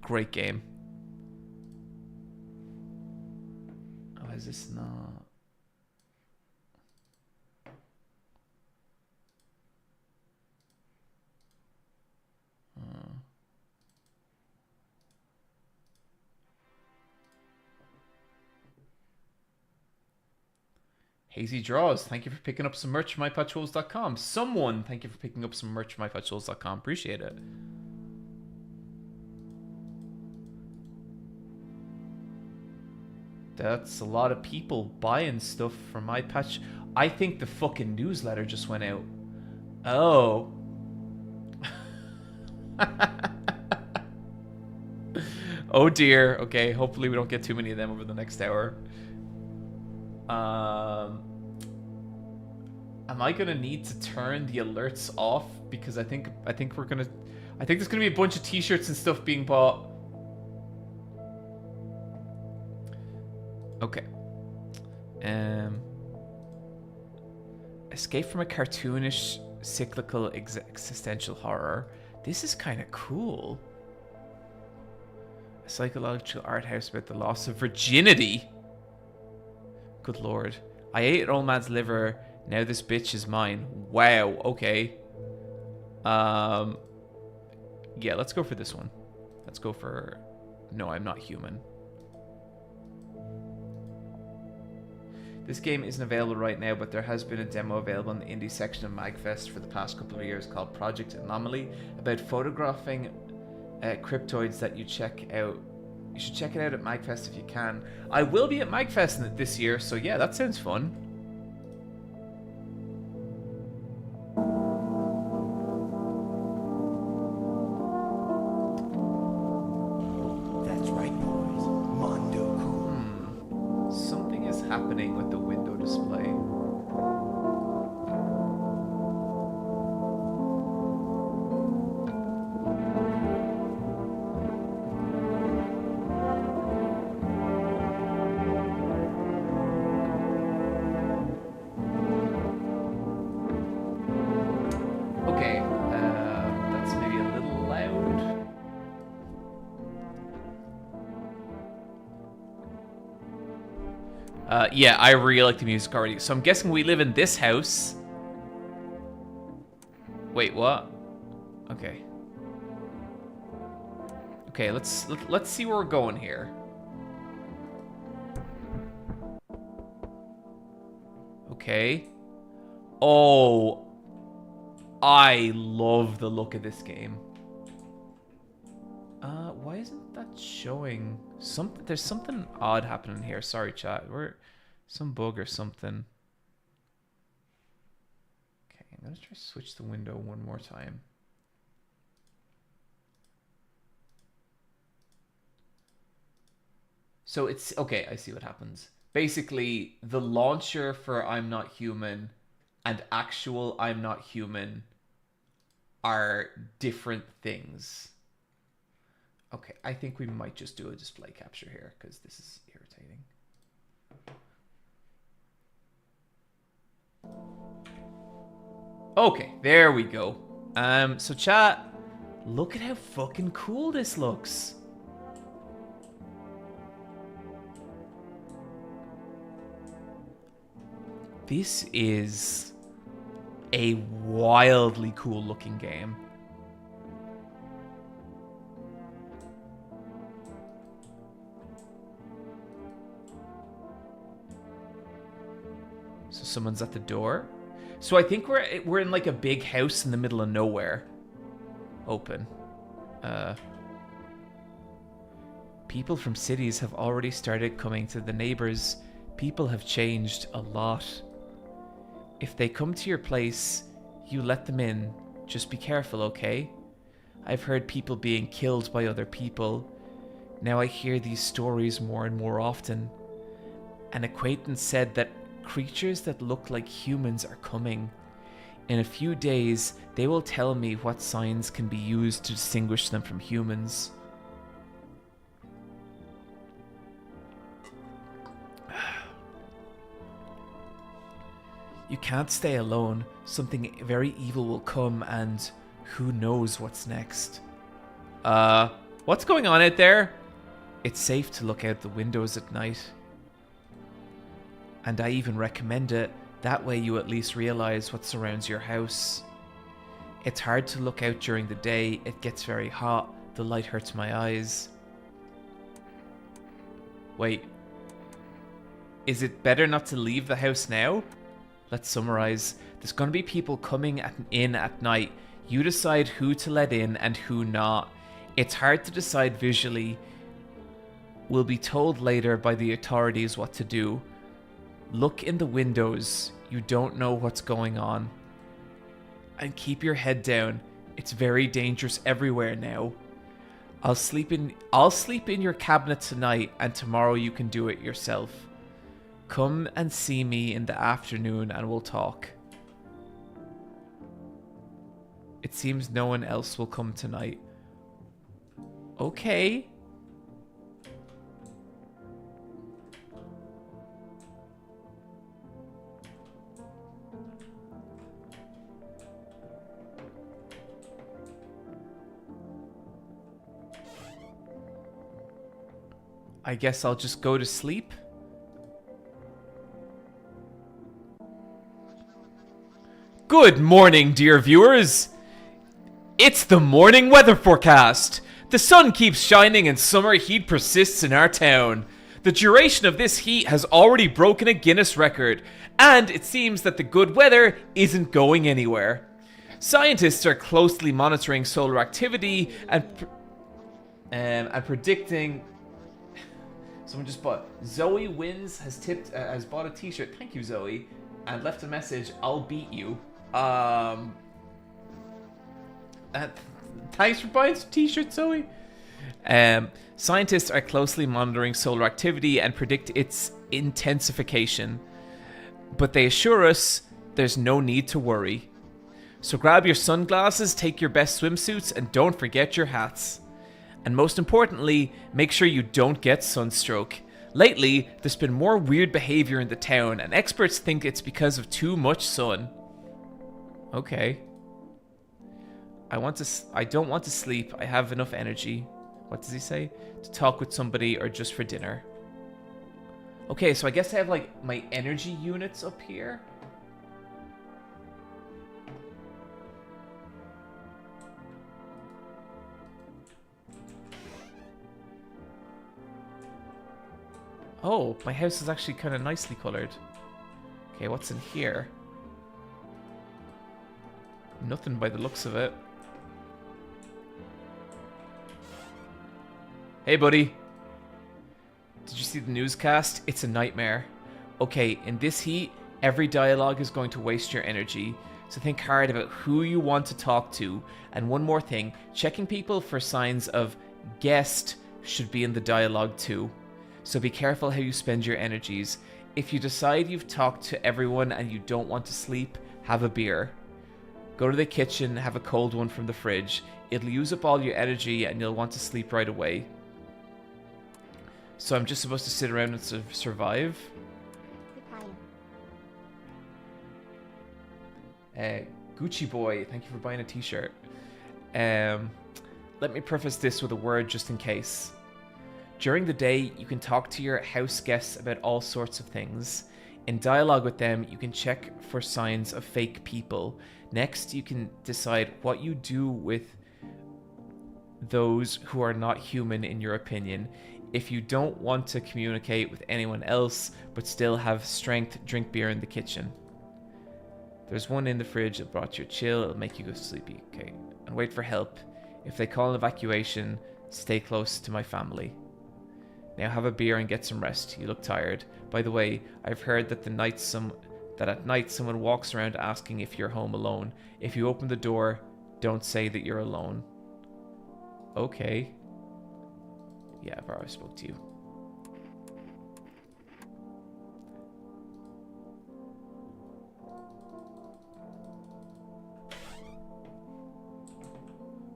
Great game. Oh, is this not... Hazy Draws, thank you for picking up some merch from mypatchholes.com. Someone, thank you for picking up some merch from mypatchholes.com. Appreciate it. That's a lot of people buying stuff from my patch. I think the fucking newsletter just went out. Oh. Oh dear. Okay, hopefully we don't get too many of them over the next hour. Am I gonna need to turn the alerts off? Because I think we're gonna... I think there's gonna be a bunch of t-shirts and stuff being bought. Okay. Escape from a cartoonish, cyclical, existential horror. This is kind of cool. A psychological art house about the loss of virginity. Good lord. I ate an old man's liver. Now this bitch is mine. Wow. Okay. Yeah, let's go for this one. Let's go for... No, I'm not human. This game isn't available right now, but there has been a demo available in the indie section of MagFest for the past couple of years called Project Anomaly, about photographing cryptoids that you check out. You should check it out at MagFest if you can. I will be at MagFest this year, so yeah, that sounds fun. That's right, boys. Mondo cool. Something is happening with the window display. Okay, that's maybe a little loud. Yeah, I really like the music already. So I'm guessing we live in this house. Wait, what? Okay. Okay, let's see where we're going here. Okay. Oh, I love the look of this game. Why isn't that showing something? There's something odd happening here. Sorry, chat. We're some bug or something. Okay, I'm gonna try to switch the window one more time. So it's okay. I see what happens. Basically, the launcher for I'm Not Human and actual I'm Not Human are different things. Okay, I think we might just do a display capture here because this is irritating. Okay, there we go. So chat, look at how fucking cool this looks. This is a wildly cool looking game. So someone's at the door. So I think we're in like a big house in the middle of nowhere. Open. People from cities have already started coming to the neighbors. People have changed a lot. If they come to your place, you let them in. Just be careful, okay? I've heard people being killed by other people. Now I hear these stories more and more often. An acquaintance said that creatures that look like humans are coming. In a few days, they will tell me what signs can be used to distinguish them from humans. You can't stay alone. Something very evil will come and who knows what's next. What's going on out there? It's safe to look out the windows at night. And I even recommend it. That way you at least realize what surrounds your house. It's hard to look out during the day. It gets very hot. The light hurts my eyes. Wait. Is it better not to leave the house now? Let's summarize. There's going to be people coming in at night. You decide who to let in and who not. It's hard to decide visually. We'll be told later by the authorities what to do. Look in the windows. You don't know what's going on. And keep your head down. It's very dangerous everywhere now. I'll sleep in your cabinet tonight, and tomorrow you can do it yourself. Come and see me in the afternoon and we'll talk. It seems no one else will come tonight. Okay. I guess I'll just go to sleep. Good morning, dear viewers. It's the morning weather forecast. The sun keeps shining and summer heat persists in our town. The duration of this heat has already broken a Guinness record, and it seems that the good weather isn't going anywhere. Scientists are closely monitoring solar activity and predicting. Someone just bought. Zoe Wins has bought a t-shirt. Thank you, Zoe. And left a message. I'll beat you. Thanks for buying some t-shirts, Zoe. Scientists are closely monitoring solar activity and predict its intensification. But they assure us there's no need to worry. So grab your sunglasses, take your best swimsuits, and don't forget your hats. And most importantly, make sure you don't get sunstroke. Lately, there's been more weird behavior in the town, and experts think it's because of too much sun. Okay. I don't want to sleep. I have enough energy. What does he say? To talk with somebody or just for dinner. Okay, so I guess I have like my energy units up here. Oh, my house is actually kind of nicely colored. Okay, what's in here? Nothing by the looks of it. Hey, buddy. Did you see the newscast? It's a nightmare. Okay, in this heat, every dialogue is going to waste your energy. So think hard about who you want to talk to. And one more thing, checking people for signs of guest should be in the dialogue too. So be careful how you spend your energies. If you decide you've talked to everyone and you don't want to sleep, have a beer. Go to the kitchen, have a cold one from the fridge. It'll use up all your energy and you'll want to sleep right away. So I'm just supposed to sit around and survive? Gucci boy, thank you for buying a t-shirt. Let me preface this with a word just in case. During the day, you can talk to your house guests about all sorts of things. In dialogue with them, you can check for signs of fake people. Next, you can decide what you do with those who are not human in your opinion. If you don't want to communicate with anyone else, but still have strength, drink beer in the kitchen. There's one in the fridge that brought you a chill, it'll make you go sleepy. Okay, and wait for help. If they call an evacuation, stay close to my family. Now have a beer and get some rest. You look tired. By the way, I've heard that at night someone walks around asking if you're home alone. If you open the door, don't say that you're alone. Okay. Yeah, I've already spoke to you.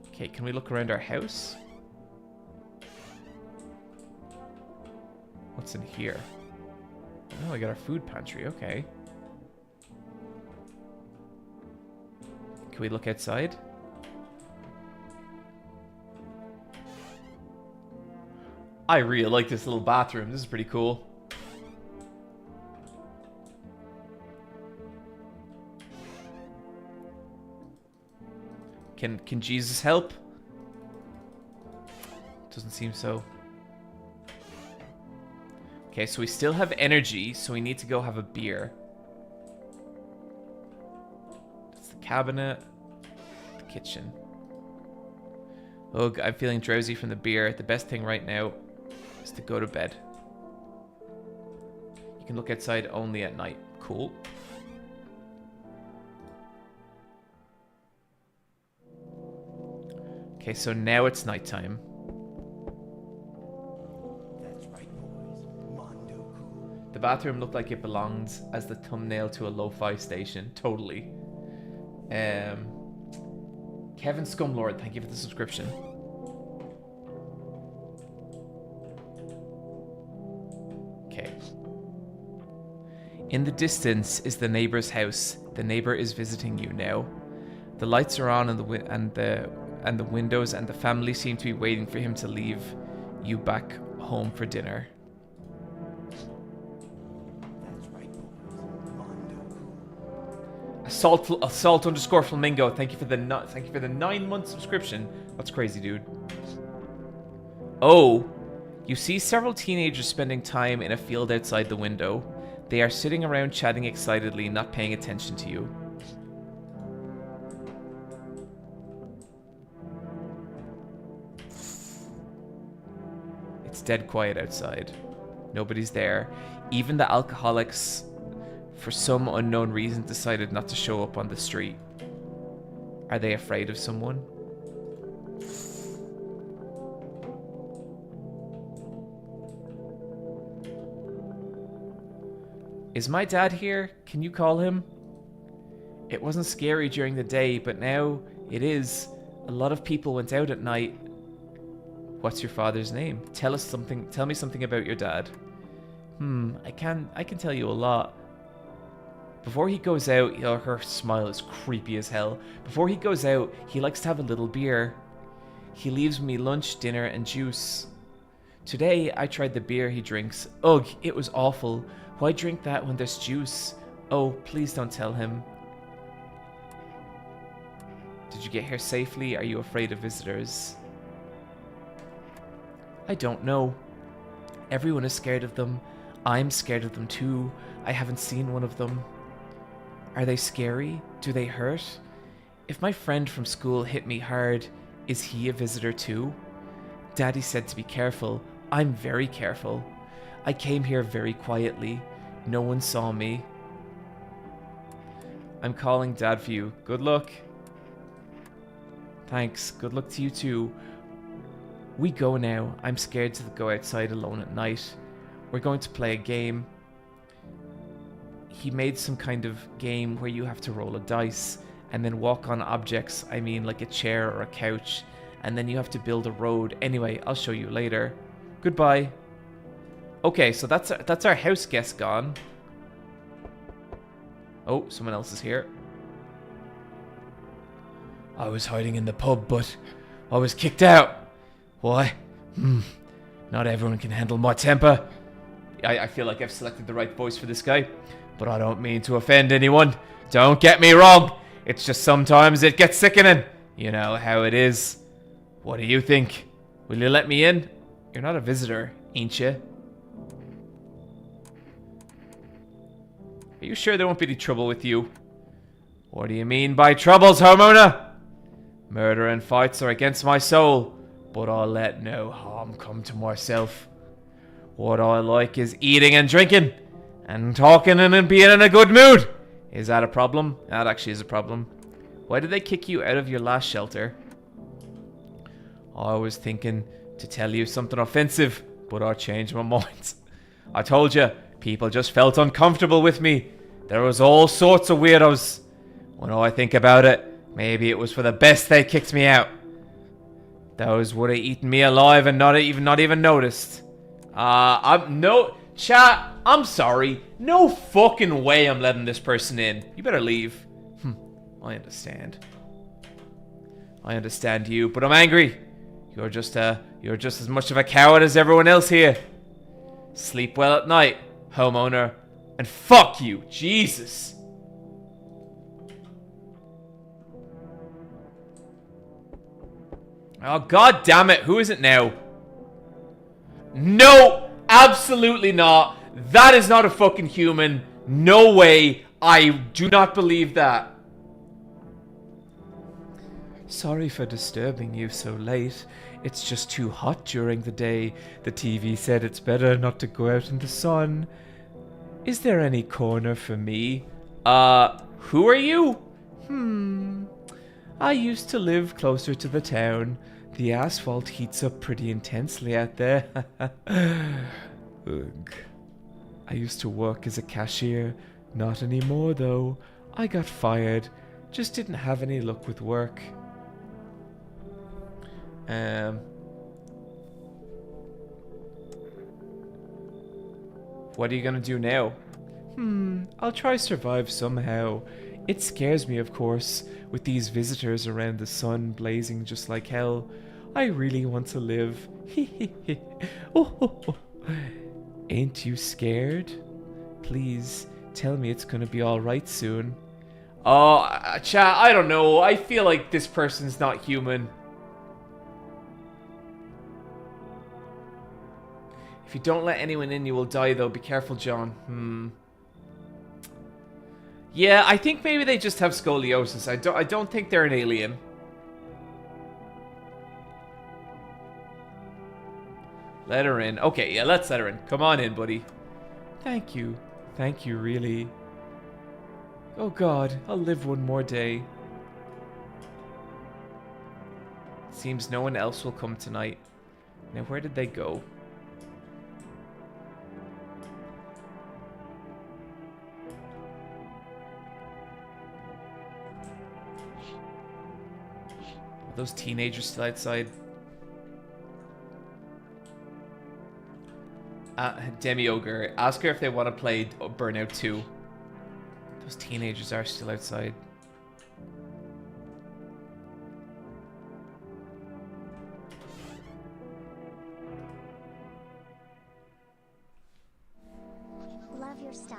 Okay, can we look around our house? What's in here? Oh, we got our food pantry. Okay. Can we look outside? I really like this little bathroom. This is pretty cool. Can Jesus help? Doesn't seem so. Okay, so we still have energy, so we need to go have a beer. That's the cabinet. The kitchen. Oh, I'm feeling drowsy from the beer. The best thing right now is to go to bed. You can look outside only at night. Cool. Okay, so now it's nighttime. That's right, boys. Mondo cool. The bathroom looked like it belonged as the thumbnail to a lo-fi station. Totally. Kevin Scumlord, thank you for the subscription. Okay. In the distance is the neighbor's house. The neighbor is visiting you now. The lights are on and the windows, and the family seem to be waiting for him to leave you back home for dinner. That's right, boys. Mondo cool. Assault underscore flamingo. Thank you for the 9-month subscription. That's crazy, dude. Oh, you see several teenagers spending time in a field outside the window. They are sitting around chatting excitedly, not paying attention to you. It's dead quiet outside. Nobody's there. Even the alcoholics, for some unknown reason, decided not to show up on the street. Are they afraid of someone? Is my dad here? Can you call him? It wasn't scary during the day, but now it is. A lot of people went out at night. What's your father's name? Tell me something about your dad. I can tell you a lot. Before he goes out, her smile is creepy as hell. Before he goes out, he likes to have a little beer. He leaves me lunch, dinner, and juice. Today, I tried the beer he drinks. Ugh, it was awful. Why drink that when there's juice? Oh, please don't tell him. Did you get here safely? Are you afraid of visitors? I don't know. Everyone is scared of them. I'm scared of them too. I haven't seen one of them. Are they scary? Do they hurt? If my friend from school hit me hard, is he a visitor too? Daddy said to be careful. I'm very careful. I came here very quietly. No one saw me. I'm calling Dad for you. Good luck. Thanks. Good luck to you too. We go now. I'm scared to go outside alone at night. We're going to play a game. He made some kind of game where you have to roll a dice and then walk on objects. I mean, like a chair or a couch. And then you have to build a road. Anyway, I'll show you later. Goodbye. Okay, so that's our house guest gone. Oh, someone else is here. I was hiding in the pub, but I was kicked out. Why? Not everyone can handle my temper. I feel like I've selected the right voice for this guy, but I don't mean to offend anyone. Don't get me wrong. It's just sometimes it gets sickening. You know how it is. What do you think? Will you let me in? You're not a visitor, ain't you? Are you sure there won't be any trouble with you? What do you mean by troubles, Hormona? Murder and fights are against my soul, but I'll let no harm come to myself. What I like is eating and drinking, and talking and being in a good mood. Is that a problem? That actually is a problem. Why did they kick you out of your last shelter? I was thinking to tell you something offensive, but I changed my mind. I told you, people just felt uncomfortable with me. There was all sorts of weirdos. When I think about it, maybe it was for the best they kicked me out. Those would have eaten me alive and not even noticed. Chat, I'm sorry. No fucking way I'm letting this person in. You better leave. I understand. I understand you, but I'm angry. You're just as much of a coward as everyone else here. Sleep well at night, homeowner, and fuck you, Jesus. Oh, god damn it, who is it now? No, absolutely not. That is not a fucking human. No way. I do not believe that. Sorry for disturbing you so late. It's just too hot during the day. The TV said it's better not to go out in the sun. Is there any corner for me? Who are you? I used to live closer to the town. The asphalt heats up pretty intensely out there. Ugh. I used to work as a cashier. Not anymore, though. I got fired. Just didn't have any luck with work. What are you gonna do now? I'll try survive somehow. It scares me, of course, with these visitors around the sun blazing just like hell. I really want to live. Oh. Ain't you scared? Please, tell me it's gonna be alright soon. Oh, chat, I don't know. I feel like this person's not human. If you don't let anyone in, you will die, though. Be careful, John. Yeah, I think maybe they just have scoliosis. I don't think they're an alien. Let her in. Okay, yeah, let's let her in. Come on in, buddy. Thank you. Thank you, really. Oh God, I'll live one more day. Seems no one else will come tonight. Now, where did they go? Are those teenagers still outside? Demi Ogre, ask her if they want to play Burnout 2. Those teenagers are still outside. Love your stuff.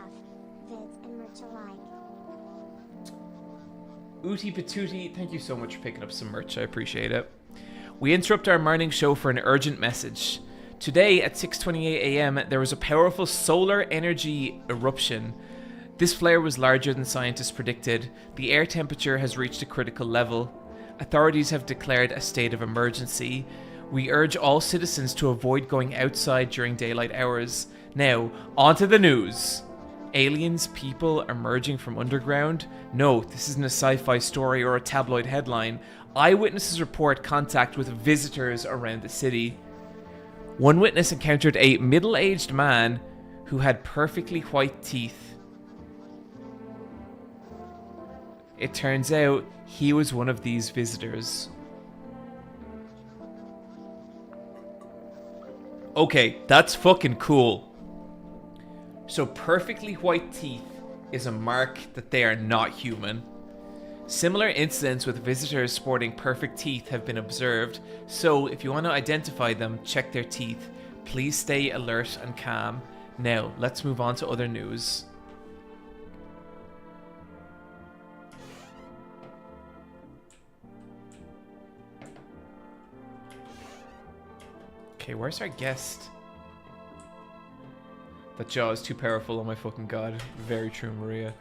Vids and merch alike. Ooty Patooty, thank you so much for picking up some merch. I appreciate it. We interrupt our morning show for an urgent message. Today at 6:28 a.m. there was a powerful solar energy eruption. This flare was larger than scientists predicted. The air temperature has reached a critical level. Authorities have declared a state of emergency. We urge all citizens to avoid going outside during daylight hours. Now, on to the news. Aliens, people emerging from underground? No, this isn't a sci-fi story or a tabloid headline. Eyewitnesses report contact with visitors around the city. One witness encountered a middle-aged man who had perfectly white teeth. It turns out he was one of these visitors. Okay, that's fucking cool. So perfectly white teeth is a mark that they are not human. Similar incidents with visitors sporting perfect teeth have been observed, so if you want to identify them, check their teeth. Please stay alert and calm. Now, let's move on to other news. Okay, where's our guest? That jaw is too powerful, oh my fucking god. Very true, Maria.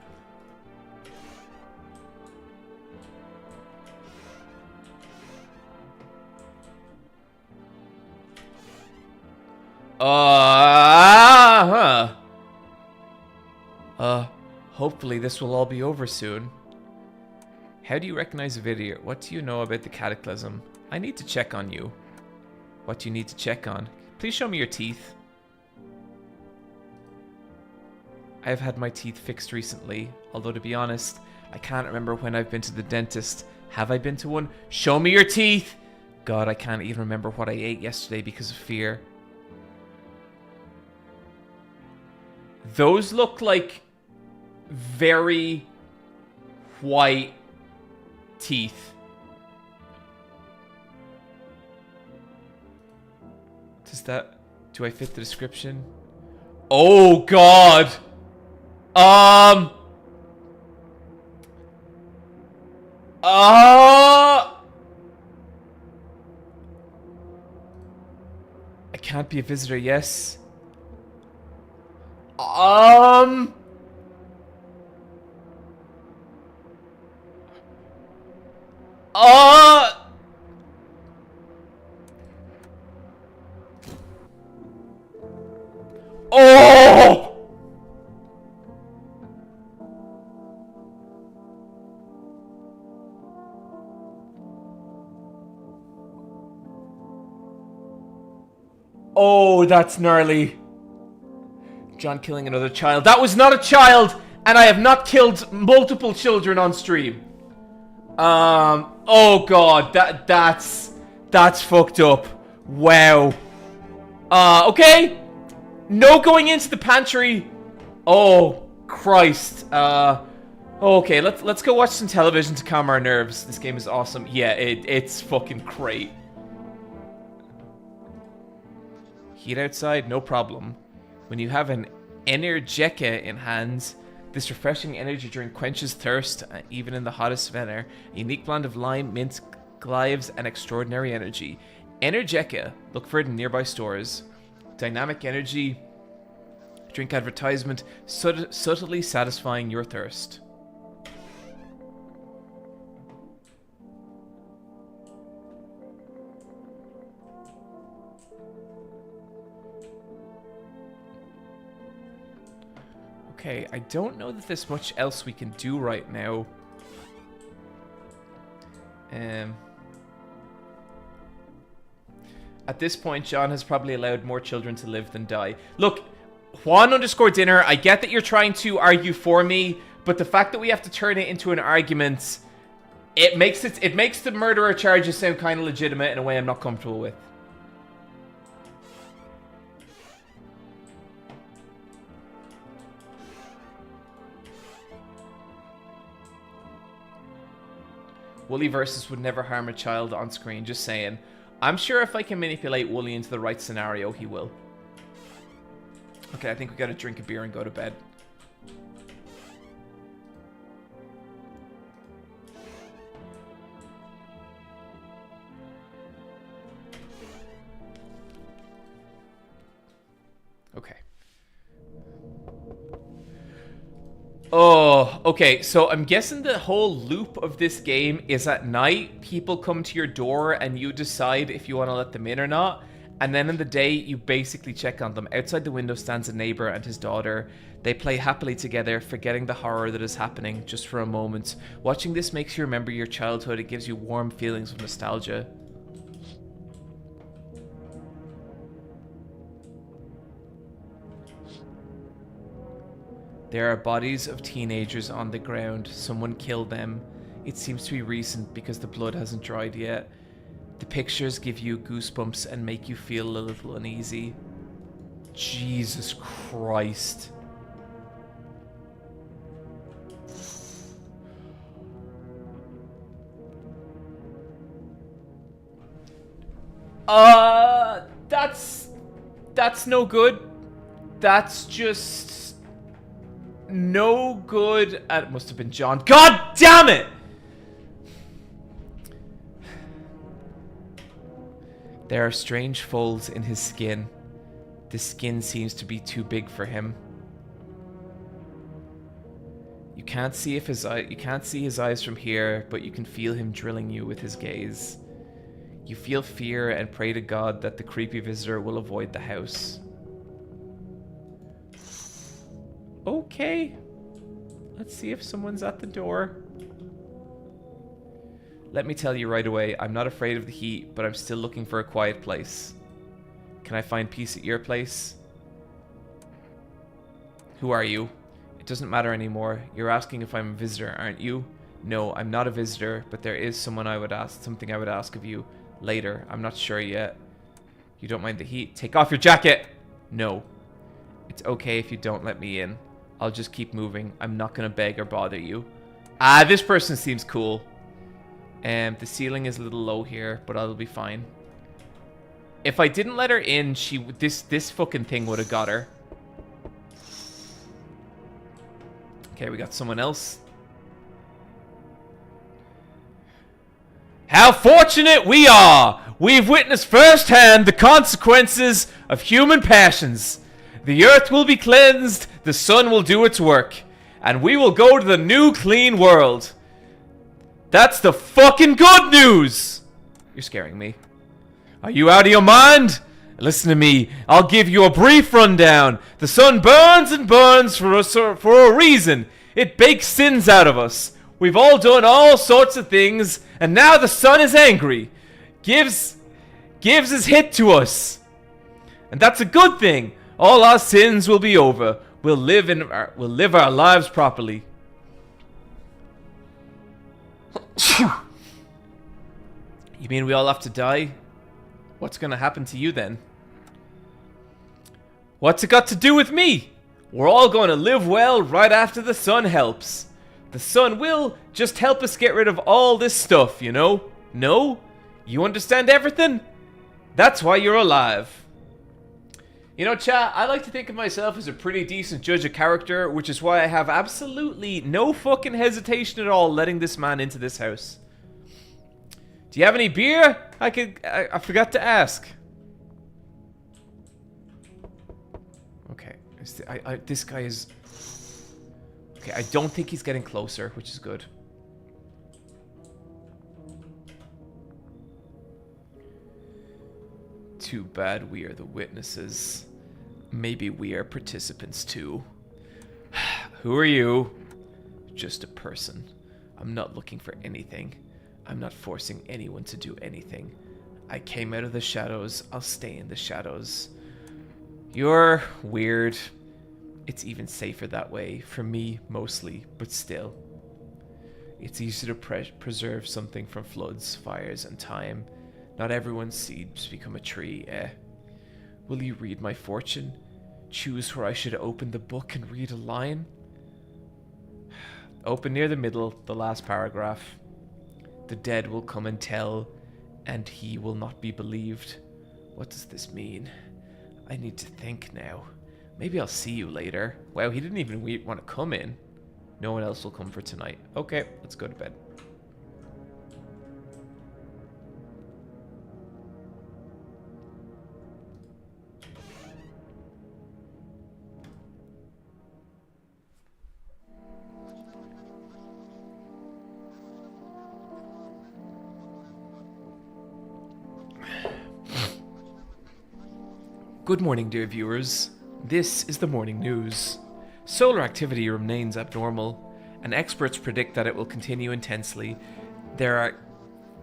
Hopefully this will all be over soon. How do you recognize a video? What do you know about the cataclysm? I need to check on you. What do you need to check on? Please show me your teeth. I have had my teeth fixed recently, although to be honest, I can't remember when I've been to the dentist. Have I been to one? Show me your teeth! God, I can't even remember what I ate yesterday because of fear. Those look like very white teeth. Do I fit the description? Oh God! I can't be a visitor, yes. Oh! Oh, that's gnarly. John killing another child. That was not a child, and I have not killed multiple children on stream. Oh god, that's fucked up. Wow. Okay. No going into the pantry. Oh, Christ. Okay, let's go watch some television to calm our nerves. This game is awesome. Yeah, it's fucking great. Heat outside, no problem. When you have an Energeca in hand, this refreshing energy drink quenches thirst, even in the hottest weather. A unique blend of lime, mint, glives, and extraordinary energy. Energeca. Look for it in nearby stores. Dynamic energy drink advertisement, subtly satisfying your thirst. Okay, I don't know that there's much else we can do right now. At this point, John has probably allowed more children to live than die. Look, Juan_dinner, I get that you're trying to argue for me, but the fact that we have to turn it into an argument, it makes the murderer charges sound kind of legitimate in a way I'm not comfortable with. Wooly versus would never harm a child on screen, just saying. I'm sure if I can manipulate Wooly into the right scenario, he will. Okay, I think we gotta drink a beer and go to bed. Okay. Oh, okay, so I'm guessing the whole loop of this game is at night, people come to your door and you decide if you want to let them in or not, and then in the day, you basically check on them. Outside the window stands a neighbor and his daughter. They play happily together, forgetting the horror that is happening just for a moment. Watching this makes you remember your childhood. It gives you warm feelings of nostalgia. There are bodies of teenagers on the ground. Someone killed them. It seems to be recent because the blood hasn't dried yet. The pictures give you goosebumps and make you feel a little uneasy. Jesus Christ. That's no good. That's just no good. It must have been John. God damn it! There are strange folds in his skin. The skin seems to be too big for him. You can't see his eyes from here, but you can feel him drilling you with his gaze. You feel fear and pray to God that the creepy visitor will avoid the house. Okay. Let's see if someone's at the door. Let me tell you right away, I'm not afraid of the heat, but I'm still looking for a quiet place. Can I find peace at your place? Who are you? It doesn't matter anymore. You're asking if I'm a visitor, aren't you? No, I'm not a visitor, but there is something I would ask of you later. I'm not sure yet. You don't mind the heat? Take off your jacket! No. It's okay if you don't let me in. I'll just keep moving. I'm not gonna beg or bother you. Ah, this person seems cool. The ceiling is a little low here, but I'll be fine. If I didn't let her in, this fucking thing would have got her. Okay, we got someone else. How fortunate we are! We've witnessed firsthand the consequences of human passions. The earth will be cleansed, the sun will do its work, and we will go to the new clean world. That's the fucking good news! You're scaring me. Are you out of your mind? Listen to me. I'll give you a brief rundown. The sun burns and burns for a reason. It bakes sins out of us. We've all done all sorts of things, and now the sun is angry. Gives his hit to us. And that's a good thing. All our sins will be over. We'll live our lives properly. You mean we all have to die? What's gonna happen to you then? What's it got to do with me? We're all going to live well right after the sun helps. The sun will just help us get rid of all this stuff, you know? No? You understand everything? That's why you're alive. You know, chat, I like to think of myself as a pretty decent judge of character, which is why I have absolutely no fucking hesitation at all letting this man into this house. Do you have any beer? I forgot to ask. Okay, this guy is... Okay, I don't think he's getting closer, which is good. Too bad we are the witnesses. Maybe we are participants too. Who are you? Just a person. I'm not looking for anything. I'm not forcing anyone to do anything. I came out of the shadows. I'll stay in the shadows. You're weird. It's even safer that way. For me, mostly, but still. It's easy to preserve something from floods, fires, and time. Not everyone's seeds become a tree, eh? Will you read my fortune? Choose where I should open the book and read a line? Open near the middle, the last paragraph. The dead will come and tell, and he will not be believed. What does this mean? I need to think now. Maybe I'll see you later. Wow, he didn't even want to come in. No one else will come for tonight. Okay, let's go to bed. Good morning, dear viewers. This is the morning news. Solar activity remains abnormal, and experts predict that it will continue intensely. There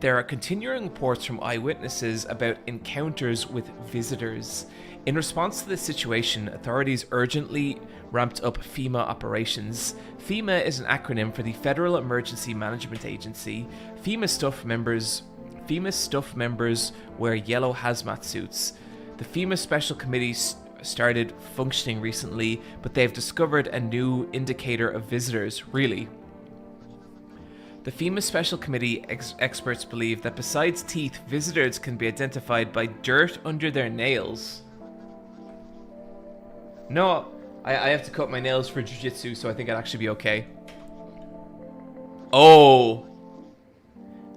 are continuing reports from eyewitnesses about encounters with visitors. In response to this situation, authorities urgently ramped up FEMA operations. FEMA is an acronym for the Federal Emergency Management Agency. FEMA staff members wear yellow hazmat suits. The FEMA Special Committee started functioning recently, but they've discovered a new indicator of visitors, really. The FEMA Special Committee experts believe that besides teeth, visitors can be identified by dirt under their nails. No, I have to cut my nails for Jiu-jitsu, so I think I'd actually be okay. Oh!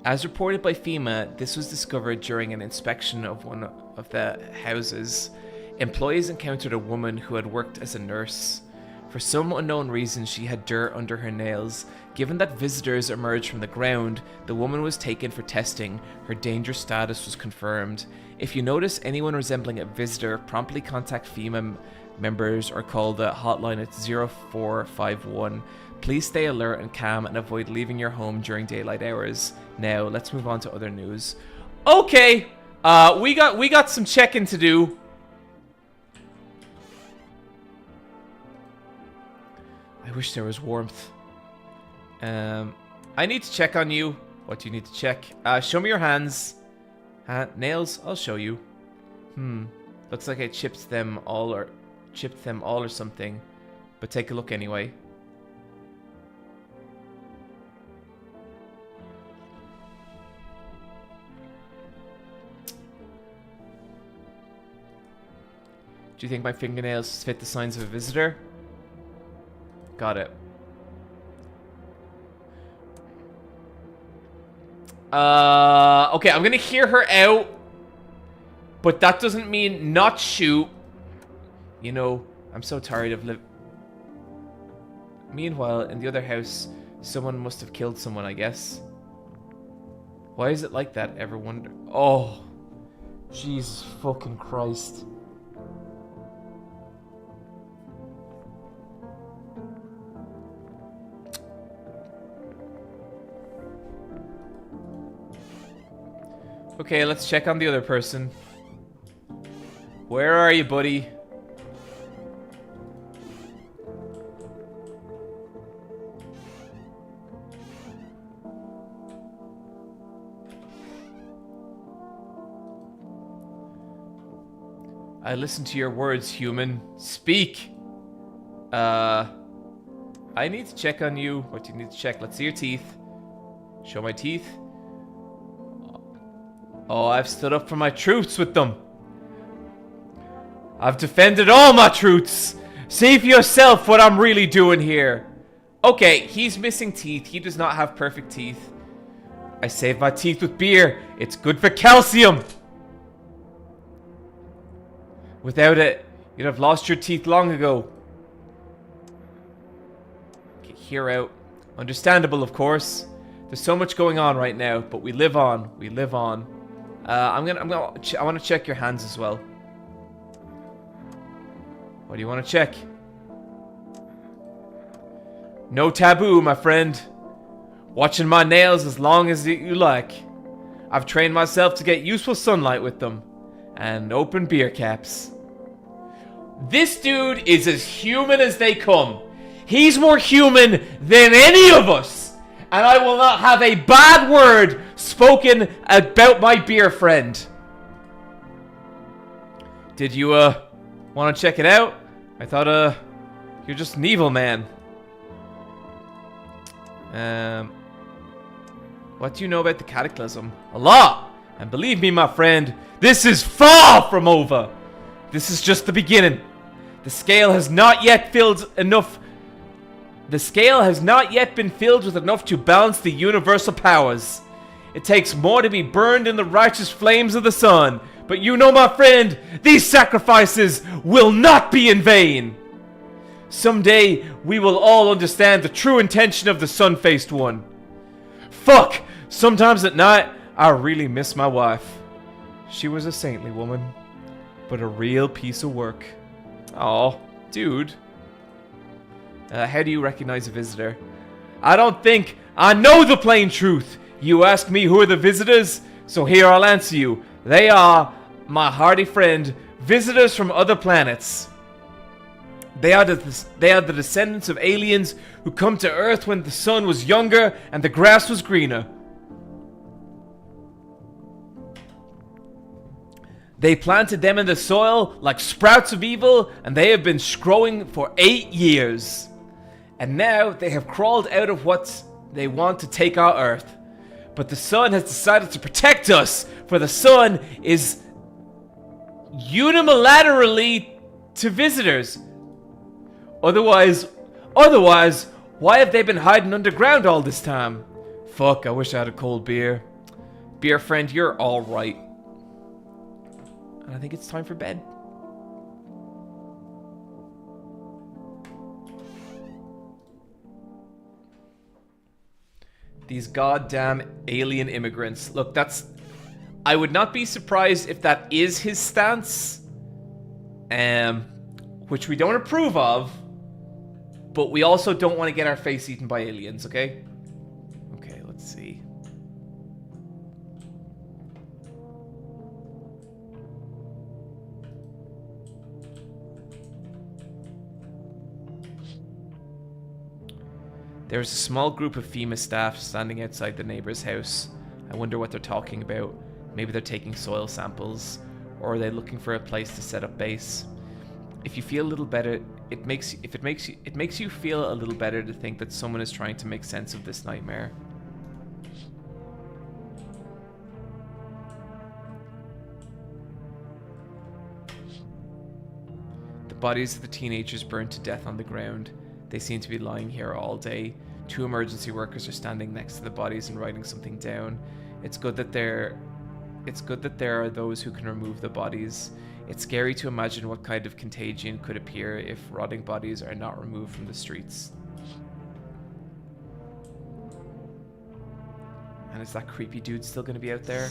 As reported by FEMA, this was discovered during an inspection of one of the houses. Employees encountered a woman who had worked as a nurse. For some unknown reason, she had dirt under her nails. Given that visitors emerged from the ground, the woman was taken for testing. Her danger status was confirmed. If you notice anyone resembling a visitor, promptly contact FEMA members or call the hotline at 0451. Please stay alert and calm and avoid leaving your home during daylight hours. Now, let's move on to other news. Okay, we got some checking to do. I wish there was warmth. I need to check on you. What do you need to check? Show me your hands. Nails? I'll show you. Looks like I chipped them all or something. But take a look anyway. Do you think my fingernails fit the signs of a visitor? Got it. Okay, I'm gonna hear her out. But that doesn't mean not shoot. You know, I'm so tired of living. Meanwhile, in the other house, someone must have killed someone, I guess. Why is it like that? Ever wonder? Oh, Jesus fucking Christ. Okay, let's check on the other person. Where are you, buddy? I listen to your words, human. Speak. I need to check on you. What do you need to check? Let's see your teeth. Show my teeth. Oh, I've stood up for my truths with them. I've defended all my truths. See for yourself what I'm really doing here. Okay, he's missing teeth. He does not have perfect teeth. I save my teeth with beer. It's good for calcium. Without it, you'd have lost your teeth long ago. Okay, hear out. Understandable, of course. There's so much going on right now, but we live on. We live on. I want to check your hands as well. What do you want to check? No taboo, my friend. Watching my nails as long as you like. I've trained myself to get useful sunlight with them. And open beer caps. This dude is as human as they come. He's more human than any of us. And I will not have a bad word spoken about my beer friend. Did you, want to check it out? I thought, you're just an evil man. What do you know about the Cataclysm? A lot! And believe me, my friend, this is far from over. This is just the beginning. The scale has not yet filled enough. The scale has not yet been filled with enough to balance the universal powers. It takes more to be burned in the righteous flames of the sun. But you know, my friend, these sacrifices will not be in vain. Someday, we will all understand the true intention of the sun-faced one. Fuck! Sometimes at night, I really miss my wife. She was a saintly woman, but a real piece of work. Aw, dude. How do you recognize a visitor? I don't think I know the plain truth. You ask me who are the visitors, so here I'll answer you. They are, my hardy friend, visitors from other planets. They are the descendants of aliens who come to Earth when the sun was younger and the grass was greener. They planted them in the soil like sprouts of evil, and they have been growing for 8 years. And now they have crawled out of what they want to take our Earth. But the sun has decided to protect us, for the sun is unilaterally to visitors. Otherwise, why have they been hiding underground all this time? Fuck, I wish I had a cold beer. Beer friend, you're alright. And I think it's time for bed. These goddamn alien immigrants. Look, that's... I would not be surprised if that is his stance. Which we don't approve of. But we also don't want to get our face eaten by aliens, okay? Okay, let's see. There's a small group of FEMA staff standing outside the neighbor's house. I wonder what they're talking about. Maybe they're taking soil samples, or are they looking for a place to set up base? If you feel a little better, it makes you feel a little better to think that someone is trying to make sense of this nightmare. The bodies of the teenagers burned to death on the ground. They seem to be lying here all day. 2 emergency workers are standing next to the bodies and writing something down. It's good that there are those who can remove the bodies. It's scary to imagine what kind of contagion could appear if rotting bodies are not removed from the streets. And is that creepy dude still going to be out there?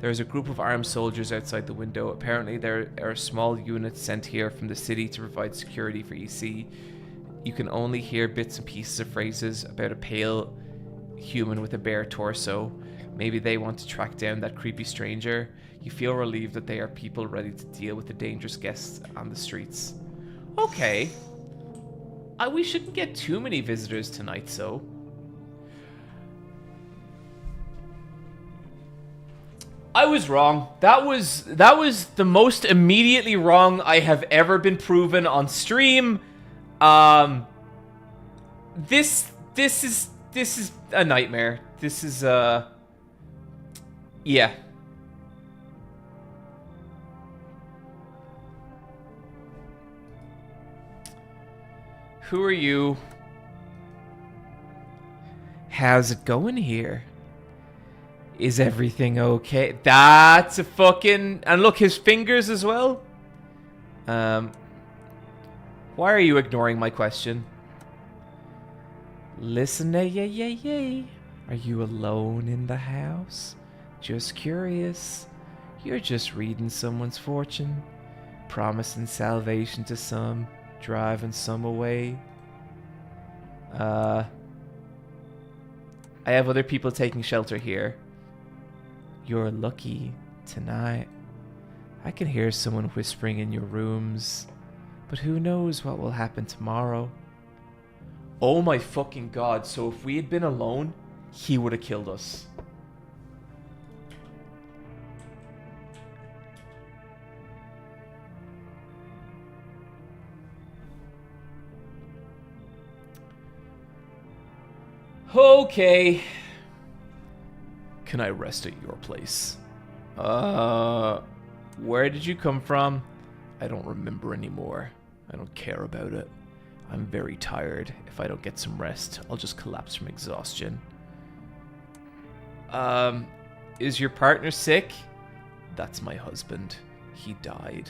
There is a group of armed soldiers outside the window. Apparently there are small units sent here from the city to provide security for EC. You can only hear bits and pieces of phrases about a pale human with a bare torso. Maybe they want to track down that creepy stranger. You feel relieved that they are people ready to deal with the dangerous guests on the streets. Okay. We shouldn't get too many visitors tonight, so. I was wrong. That was the most immediately wrong I have ever been proven on stream. This is a nightmare. This is yeah. Who are you? How's it going here? Is everything okay? That's a fucking... And look, his fingers as well. Why are you ignoring my question? Listen, yay. Are you alone in the house? Just curious. You're just reading someone's fortune. Promising salvation to some. Driving some away. I have other people taking shelter here. You're lucky tonight. I can hear someone whispering in your rooms. But who knows what will happen tomorrow? Oh my fucking god, so if we had been alone, he would have killed us. Okay. Can I rest at your place? Where did you come from? I don't remember anymore. I don't care about it. I'm very tired. If I don't get some rest, I'll just collapse from exhaustion. Is your partner sick? That's my husband. He died.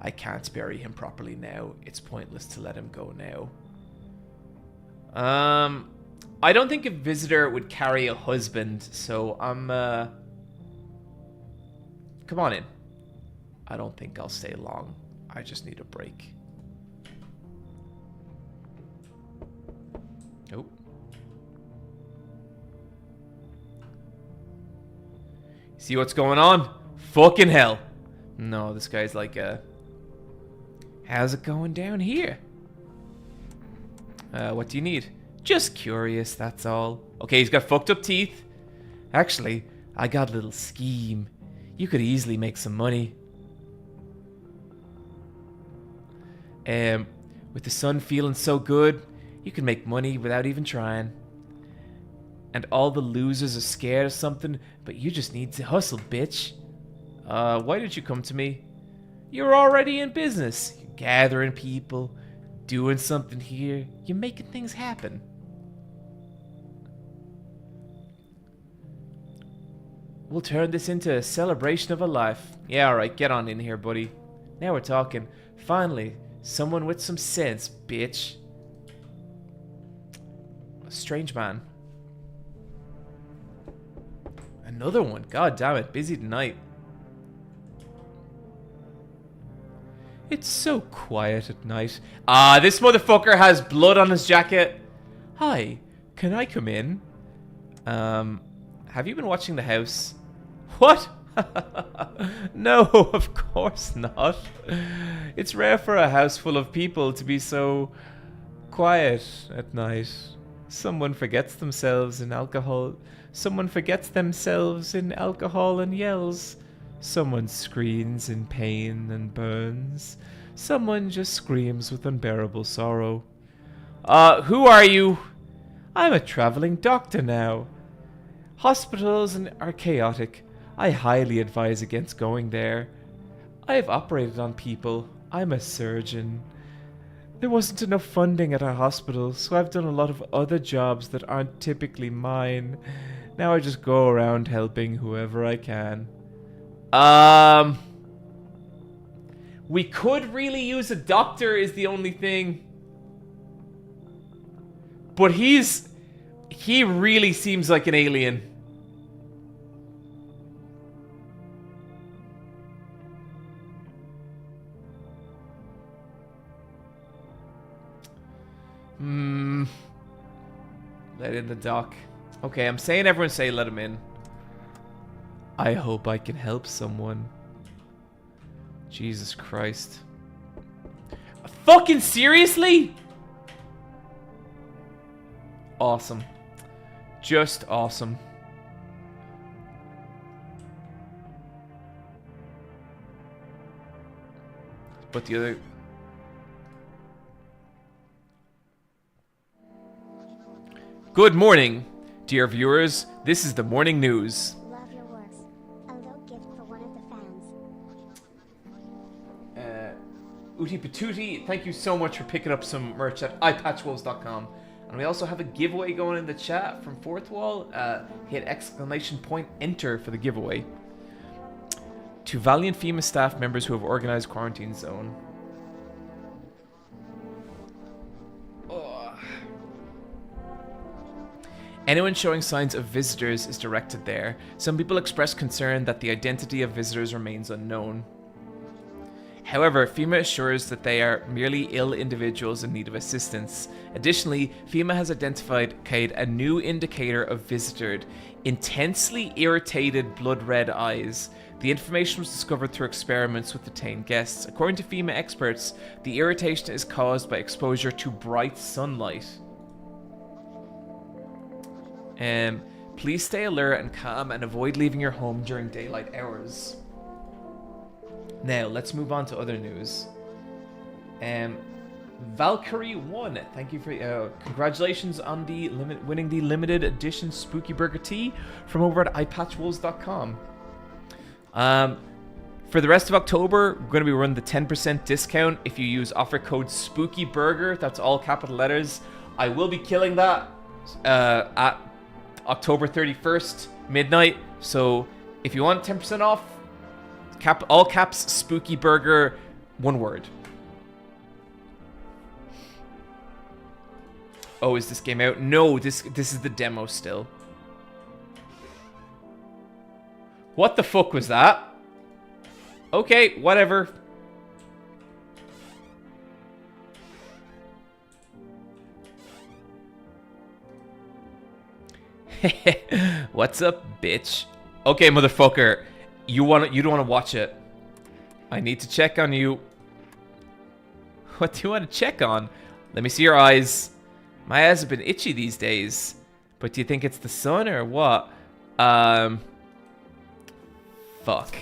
I can't bury him properly now. It's pointless to let him go now. I don't think a visitor would carry a husband, so I'm, come on in. I don't think I'll stay long. I just need a break. Oh. See what's going on? Fucking hell. No, this guy's like, how's it going down here? What do you need? Just curious, that's all. Okay, he's got fucked up teeth. Actually, I got a little scheme. You could easily make some money. With the sun feeling so good, you can make money without even trying. And all the losers are scared of something, but you just need to hustle, bitch. Why did you come to me? You're already in business. You're gathering people, doing something here. You're making things happen. We'll turn this into a celebration of a life. Yeah, alright, get on in here, buddy. Now we're talking. Finally, someone with some sense, bitch. A strange man. Another one. God damn it, busy tonight. It's so quiet at night. Ah, this motherfucker has blood on his jacket. Hi, can I come in? Have you been watching The House? What? No, of course not. It's rare for a house full of people to be so quiet at night. Someone forgets themselves in alcohol. Someone forgets themselves in alcohol and yells. Someone screams in pain and burns. Someone just screams with unbearable sorrow. Who are you? I'm a traveling doctor now. Hospitals are chaotic. I highly advise against going there. I have operated on people. I'm a surgeon. There wasn't enough funding at our hospital, so I've done a lot of other jobs that aren't typically mine. Now I just go around helping whoever I can. We could really use a doctor is the only thing. But he really seems like an alien. Let in the doc. Okay, I'm saying everyone say let him in. I hope I can help someone. Jesus Christ. Fucking seriously? Awesome. Just awesome. But the other... Good morning, dear viewers. This is the morning news. Love your works. A little gift for one of the fans. Uti Patuti, thank you so much for picking up some merch at ipatchwolves.com. And we also have a giveaway going in the chat from Fourth Wall. Hit exclamation point enter for the giveaway. To Valiant FEMA staff members who have organized quarantine zone. Ugh. Anyone showing signs of visitors is directed there. Some people express concern that the identity of visitors remains unknown. However, FEMA assures that they are merely ill individuals in need of assistance. Additionally, FEMA has identified a new indicator of visited, intensely irritated blood red eyes. The information was discovered through experiments with detained guests. According to FEMA experts, the irritation is caused by exposure to bright sunlight. Please stay alert and calm and avoid leaving your home during daylight hours. Now, let's move on to other news. Valkyrie 1, thank you for congratulations on the winning the limited edition Spooky Burger Tea from over at iPatchWolves.com. For the rest of October, we're going to be running the 10% discount if you use offer code SPOOKYBURGER. That's all capital letters. I will be killing that at October 31st, midnight. So if you want 10% off, all caps Spooky Burger, one word. Oh, is this game out? No, this is the demo still. What the fuck was that? Okay, whatever. What's up, bitch? Okay, motherfucker. You don't want to watch it. I need to check on you. What do you want to check on? Let me see your eyes. My eyes have been itchy these days. But do you think it's the sun or what? Fuck.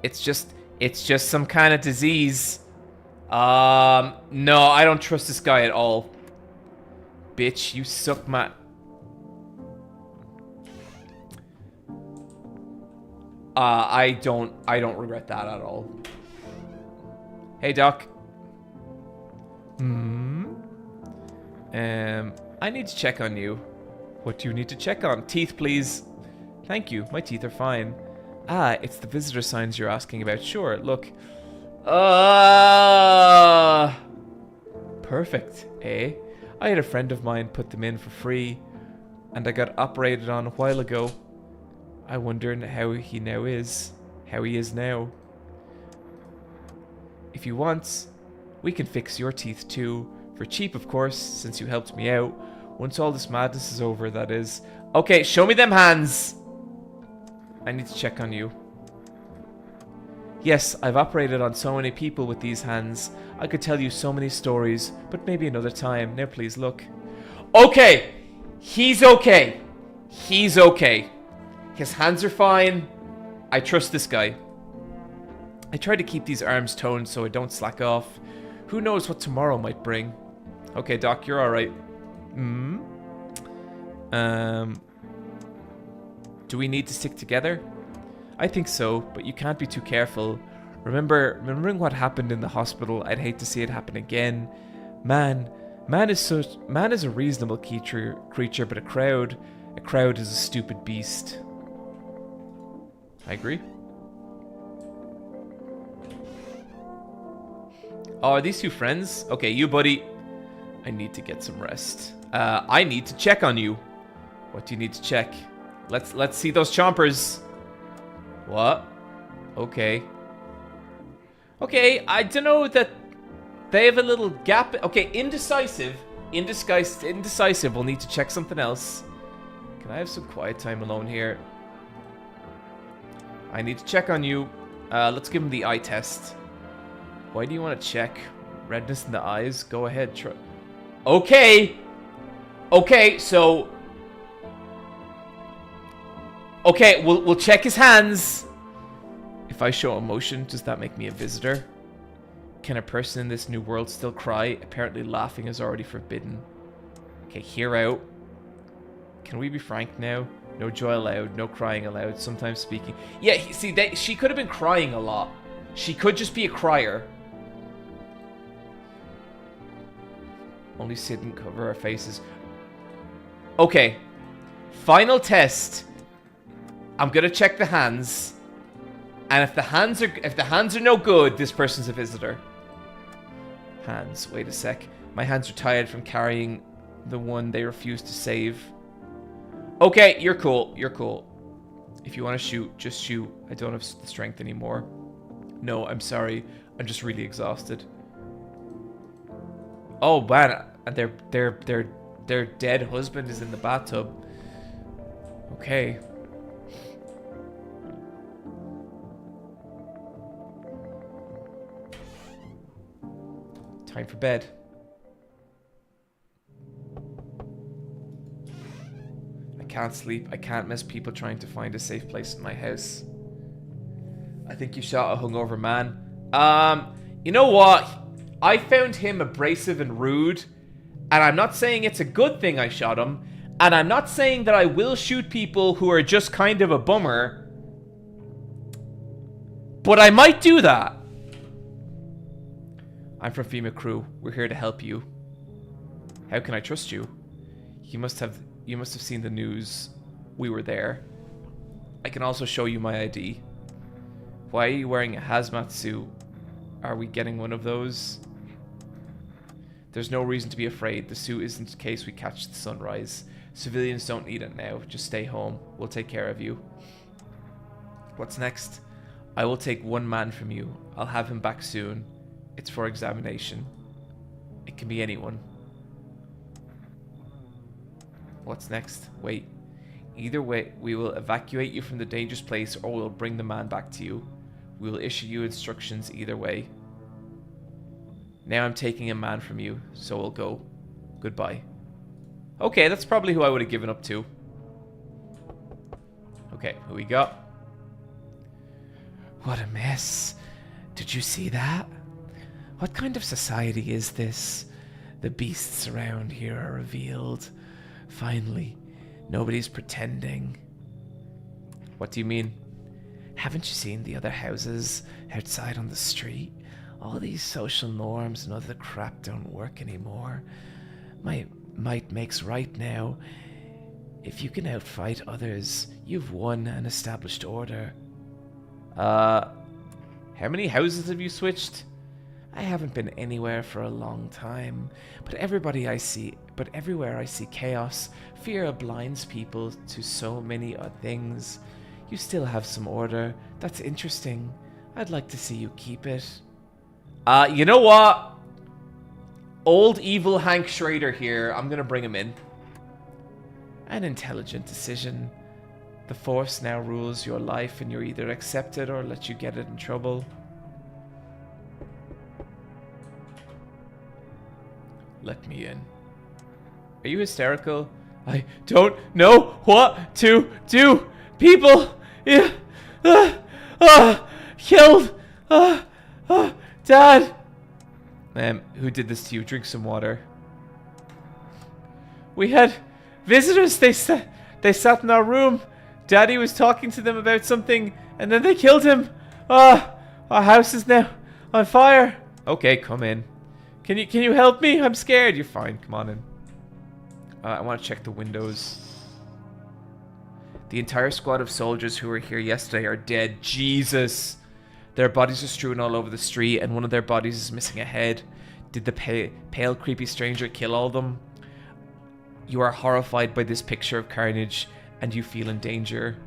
It's just some kind of disease. No, I don't trust this guy at all. Bitch, you suck my... I don't regret that at all. Hey, Doc. I need to check on you. What do you need to check on? Teeth, please. Thank you. My teeth are fine. Ah, it's the visitor signs you're asking about. Sure, look. Perfect, eh? I had a friend of mine put them in for free, and I got operated on a while ago. I wonder how he is now. If you want, we can fix your teeth too. For cheap, of course, since you helped me out. Once all this madness is over, that is. Okay, show me them hands! I need to check on you. Yes, I've operated on so many people with these hands. I could tell you so many stories, but maybe another time. Now please look. Okay! He's okay. He's okay. His hands are fine. I trust this guy. I try to keep these arms toned so I don't slack off. Who knows what tomorrow might bring. Okay, Doc, you're alright. Do we need to stick together? I think so, but you can't be too careful. Remembering what happened in the hospital, I'd hate to see it happen again. Man is a reasonable creature, but a crowd is a stupid beast. I agree. Oh, are these two friends? Okay, you buddy. I need to get some rest. I need to check on you. What do you need to check? Let's see those chompers. What? Okay. Okay, I don't know that they have a little gap. Okay, indecisive. Indecisive. We'll need to check something else. Can I have some quiet time alone here? I need to check on you. Let's give him the eye test. Why do you want to check? Redness in the eyes? Go ahead. Okay. Okay, so... Okay, we'll check his hands. If I show emotion, does that make me a visitor? Can a person in this new world still cry? Apparently laughing is already forbidden. Okay, hear out. Can we be frank now? No joy allowed, no crying allowed, sometimes speaking. Yeah, see, she could have been crying a lot. She could just be a crier. Only sit and cover our faces. Okay. Final test. I'm gonna check the hands. And if the hands are no good, this person's a visitor. Hands. Wait a sec. My hands are tired from carrying the one they refuse to save. Okay, you're cool. You're cool. If you want to shoot, just shoot. I don't have the strength anymore. No, I'm sorry. I'm just really exhausted. Oh man, and their dead husband is in the bathtub. Okay. Time for bed. I can't sleep. I can't miss people trying to find a safe place in my house. I think you shot a hungover man. You know what? I found him abrasive and rude, and I'm not saying it's a good thing I shot him, and I'm not saying that I will shoot people who are just kind of a bummer, but I might do that. I'm from FEMA crew. We're here to help you. How can I trust you? You must have seen the news. We were there. I can also show you my ID. Why are you wearing a hazmat suit? Are we getting one of those? There's no reason to be afraid. The suit isn't in case we catch the sunrise. Civilians don't need it now. Just stay home. We'll take care of you. What's next? I will take one man from you. I'll have him back soon. It's for examination. It can be anyone. What's next? Wait. Either way, we will evacuate you from the dangerous place or we'll bring the man back to you. We will issue you instructions either way. Now I'm taking a man from you, so we'll go. Goodbye. Okay, that's probably who I would have given up to. Okay, who we got? What a mess. Did you see that? What kind of society is this? The beasts around here are revealed. Finally, nobody's pretending. What do you mean? Haven't you seen the other houses outside on the street? All these social norms and other crap don't work anymore. My might makes right now. If you can outfight others, you've won an established order. How many houses have you switched? I haven't been anywhere for a long time, but everywhere I see chaos. Fear blinds people to so many things. You still have some order. That's interesting. I'd like to see you keep it. You know what? Old evil Hank Schrader here. I'm gonna bring him in. An intelligent decision. The Force now rules your life and you're either accept it or let you get it in trouble. Let me in. Are you hysterical? I don't know what to do. People, killed. Dad. Who did this to you? Drink some water. We had visitors. They sat in our room. Daddy was talking to them about something, and then they killed him. Our house is now on fire. Okay, come in. Can you help me? I'm scared. You're fine. Come on in. I want to check the windows. The entire squad of soldiers who were here yesterday are dead. Jesus. Their bodies are strewn all over the street, and one of their bodies is missing a head. Did the pale, creepy stranger kill all of them? You are horrified by this picture of carnage, and you feel in danger.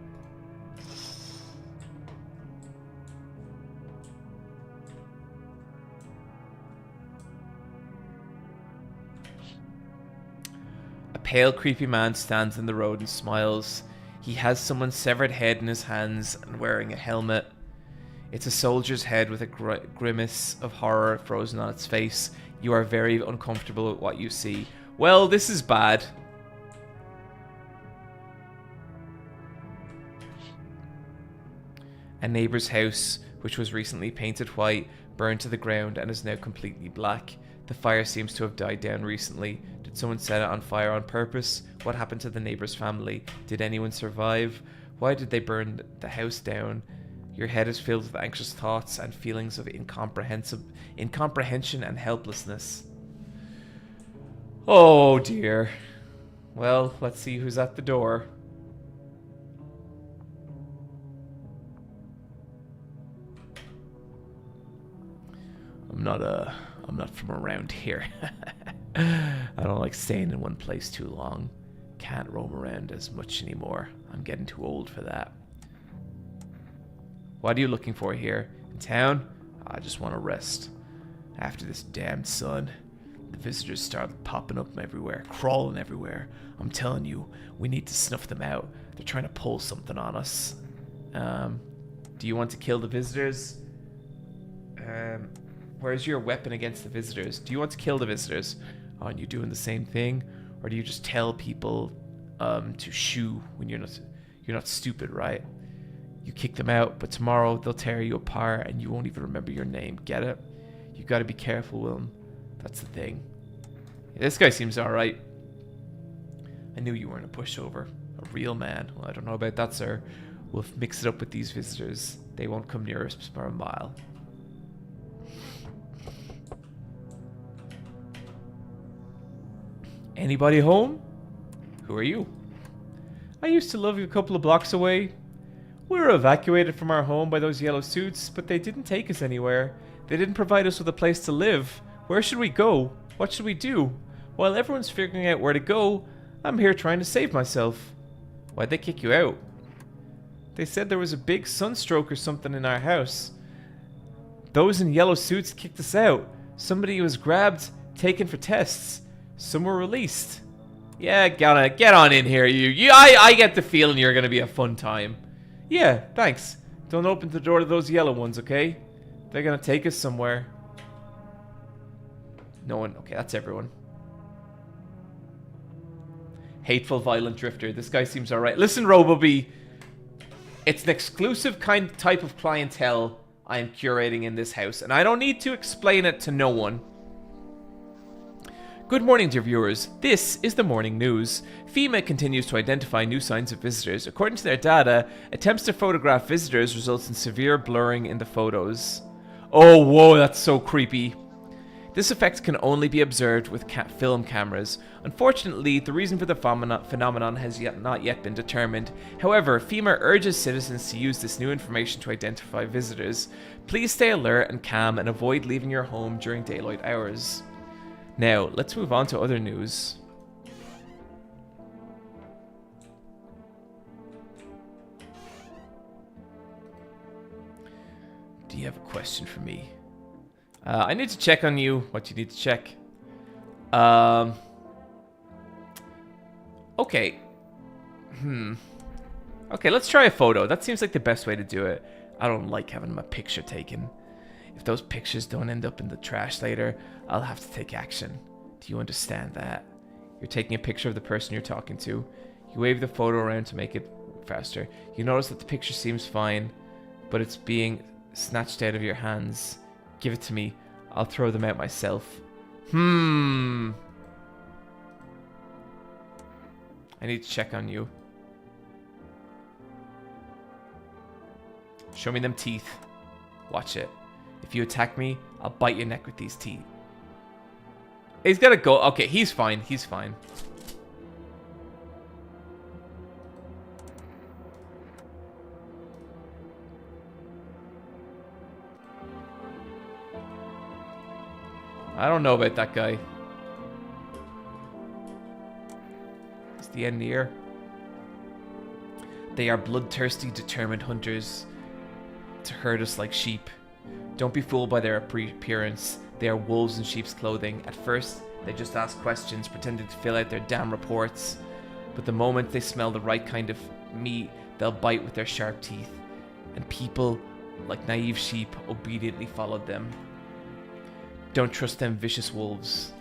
A pale, creepy man stands in the road and smiles. He has someone's severed head in his hands and wearing a helmet. It's a soldier's head with a grimace of horror frozen on its face. You are very uncomfortable with what you see. Well, this is bad. A neighbor's house, which was recently painted white, burned to the ground and is now completely black. The fire seems to have died down recently. Did someone set it on fire on purpose? What happened to the neighbor's family? Did anyone survive? Why did they burn the house down? Your head is filled with anxious thoughts and feelings of incomprehension and helplessness. Oh dear. Well, let's see who's at the door. I'm not from around here. I don't like staying in one place too long. Can't roam around as much anymore. I'm getting too old for that. What are you looking for here? In town? I just want to rest. After this damned sun, the visitors started popping up everywhere, crawling everywhere. I'm telling you, we need to snuff them out. They're trying to pull something on us. Do you want to kill the visitors? Where's your weapon against the visitors? Do you want to kill the visitors? Aren't you doing the same thing? Or do you just tell people to shoo when you're not stupid, right? You kick them out, but tomorrow they'll tear you apart and you won't even remember your name. Get it? You gotta be careful, Willem. That's the thing. Yeah, this guy seems alright. I knew you weren't a pushover. A real man. Well, I don't know about that, sir. We'll mix it up with these visitors. They won't come near us for a mile. Anybody home? Who are you? I used to live a couple of blocks away. We were evacuated from our home by those yellow suits, but they didn't take us anywhere. They didn't provide us with a place to live. Where should we go? What should we do? While everyone's figuring out where to go, I'm here trying to save myself. Why'd they kick you out? They said there was a big sunstroke or something in our house. Those in yellow suits kicked us out. Somebody was grabbed, taken for tests. Some were released. Yeah, get on in here, I get the feeling you're gonna be a fun time. Yeah, thanks. Don't open the door to those yellow ones, okay? They're gonna take us somewhere. No one. Okay, that's everyone. Hateful, violent drifter. This guy seems alright. Listen, RoboBee. It's an exclusive type of clientele I am curating in this house, and I don't need to explain it to no one. Good morning, dear viewers. This is the morning news. FEMA continues to identify new signs of visitors. According to their data, attempts to photograph visitors results in severe blurring in the photos. Oh, whoa, that's so creepy. This effect can only be observed with film cameras. Unfortunately, the reason for the phenomenon has not yet been determined. However, FEMA urges citizens to use this new information to identify visitors. Please stay alert and calm and avoid leaving your home during daylight hours. Now, let's move on to other news. Do you have a question for me? I need to check on you. What do you need to check? Okay. Okay, let's try a photo. That seems like the best way to do it. I don't like having my picture taken. If those pictures don't end up in the trash later, I'll have to take action. Do you understand that? You're taking a picture of the person you're talking to. You wave the photo around to make it faster. You notice that the picture seems fine, but it's being snatched out of your hands. Give it to me. I'll throw them out myself. I need to check on you. Show me them teeth. Watch it. If you attack me, I'll bite your neck with these teeth. He's gotta go. Okay, he's fine. He's fine. I don't know about that guy. Is the end near? They are bloodthirsty, determined hunters to herd us like sheep. Don't be fooled by their appearance. They are wolves in sheep's clothing. At first, they just ask questions, pretending to fill out their damn reports. But the moment they smell the right kind of meat, they'll bite with their sharp teeth. And people, like naive sheep, obediently followed them. Don't trust them vicious wolves.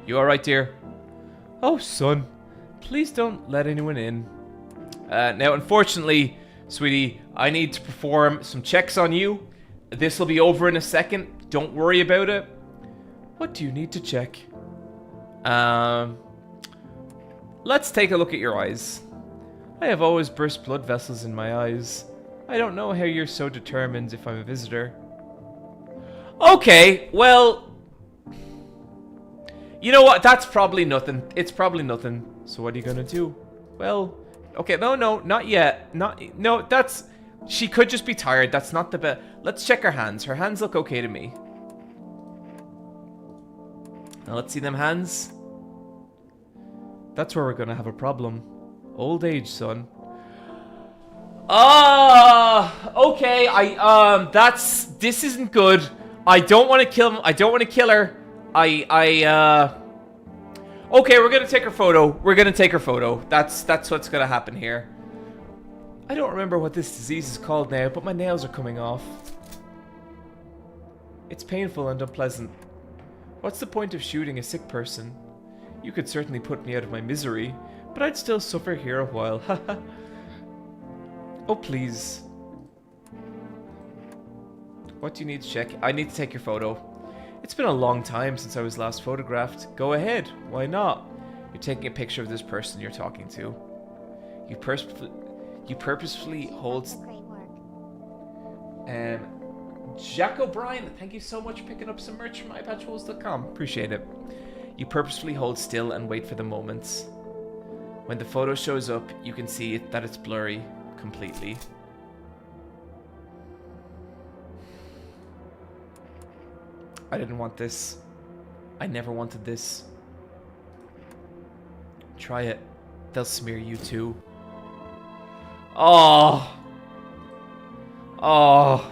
You alright, dear? Oh, son. Please don't let anyone in. Now, unfortunately, sweetie, I need to perform some checks on you. This will be over in a second. Don't worry about it. What do you need to check? Let's take a look at your eyes. I have always burst blood vessels in my eyes. I don't know how you're so determined if I'm a visitor. Okay, well... You know what? That's probably nothing. It's probably nothing. So what are you gonna do? Well... Okay, no, not yet. No, that's... She could just be tired. That's not the best. Let's check her hands. Her hands look okay to me. Now let's see them hands. That's where we're gonna have a problem. Old age, son. Okay, this isn't good. I don't want to kill him. I don't want to kill her. Okay, we're gonna take her photo. We're gonna take her photo. That's what's gonna happen here. I don't remember what this disease is called now, but my nails are coming off. It's painful and unpleasant. What's the point of shooting a sick person? You could certainly put me out of my misery, but I'd still suffer here a while. Haha. Oh, please. What do you need to check? I need to take your photo. It's been a long time since I was last photographed. Go ahead. Why not? You're taking a picture of this person you're talking to. You purposefully hold... Great work. Jack O'Brien, thank you so much for picking up some merch from iPatchholes.com. Appreciate it. You purposefully hold still and wait for the moments. When the photo shows up, you can see that it's blurry completely. I didn't want this. I never wanted this. Try it. They'll smear you too. Oh. Oh.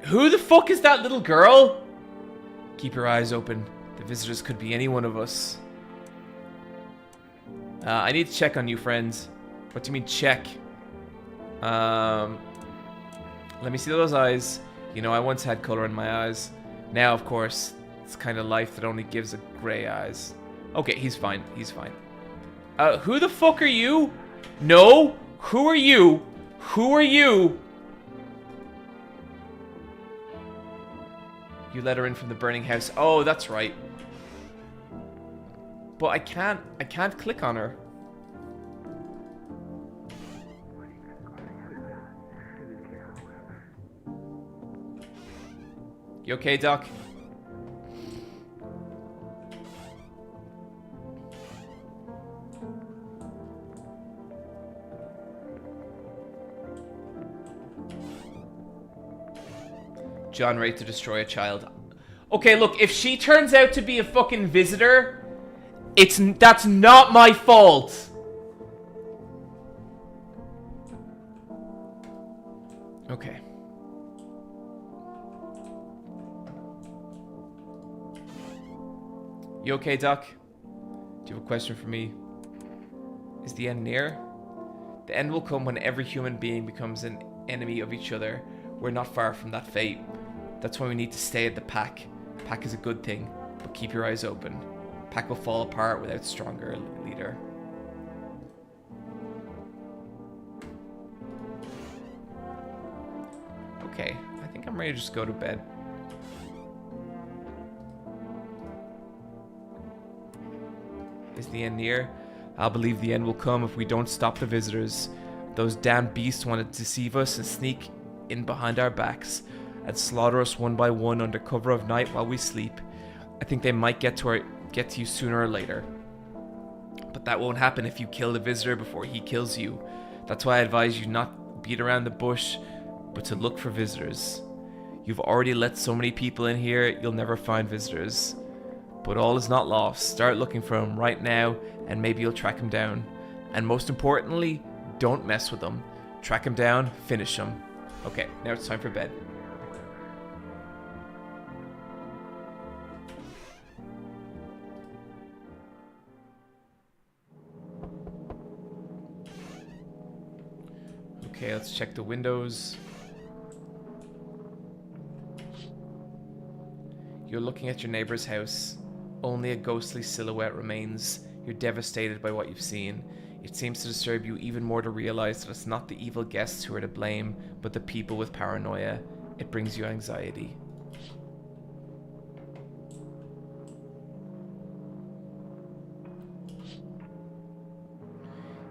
Who the fuck is that little girl? Keep your eyes open. The visitors could be any one of us. I need to check on you, friends. What do you mean, check? Let me see those eyes. You know, I once had color in my eyes. Now, of course, it's kind of life that only gives a gray eyes. Okay, he's fine. He's fine. Who the fuck are you? No. Who are you? Who are you? You let her in from the burning house. Oh, that's right. But I can't click on her. You okay, Doc? John ready to destroy a child. Okay, look, if she turns out to be a fucking visitor, that's not my fault. Okay. You okay, Doc? Do you have a question for me? Is the end near? The end will come when every human being becomes an enemy of each other. We're not far from that fate. That's why we need to stay at the pack. Pack is a good thing, but keep your eyes open. Pack will fall apart without a stronger leader. Okay, I think I'm ready to just go to bed. Is the end near? I'll believe the end will come if we don't stop the visitors. Those damn beasts want to deceive us and sneak in behind our backs and slaughter us one by one under cover of night while we sleep. I think they might get to you sooner or later. But that won't happen if you kill the visitor before he kills you. That's why I advise you not beat around the bush, but to look for visitors. You've already let so many people in here, you'll never find visitors. But all is not lost. Start looking for him right now, and maybe you'll track him down. And most importantly, don't mess with him. Track him down, finish him. Okay, now it's time for bed. Okay, let's check the windows. You're looking at your neighbor's house. Only a ghostly silhouette remains. You're devastated by what you've seen. It seems to disturb you even more to realize that it's not the evil guests who are to blame, but the people with paranoia. It brings you anxiety.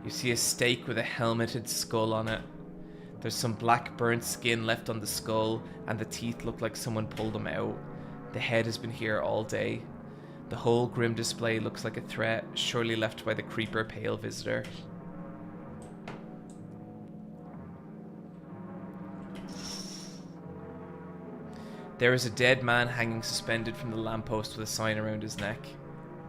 You see a stake with a helmeted skull on it. There's some black burnt skin left on the skull, and the teeth look like someone pulled them out. The head has been here all day. The whole grim display looks like a threat, surely left by the creeper pale visitor. There is a dead man hanging suspended from the lamppost with a sign around his neck.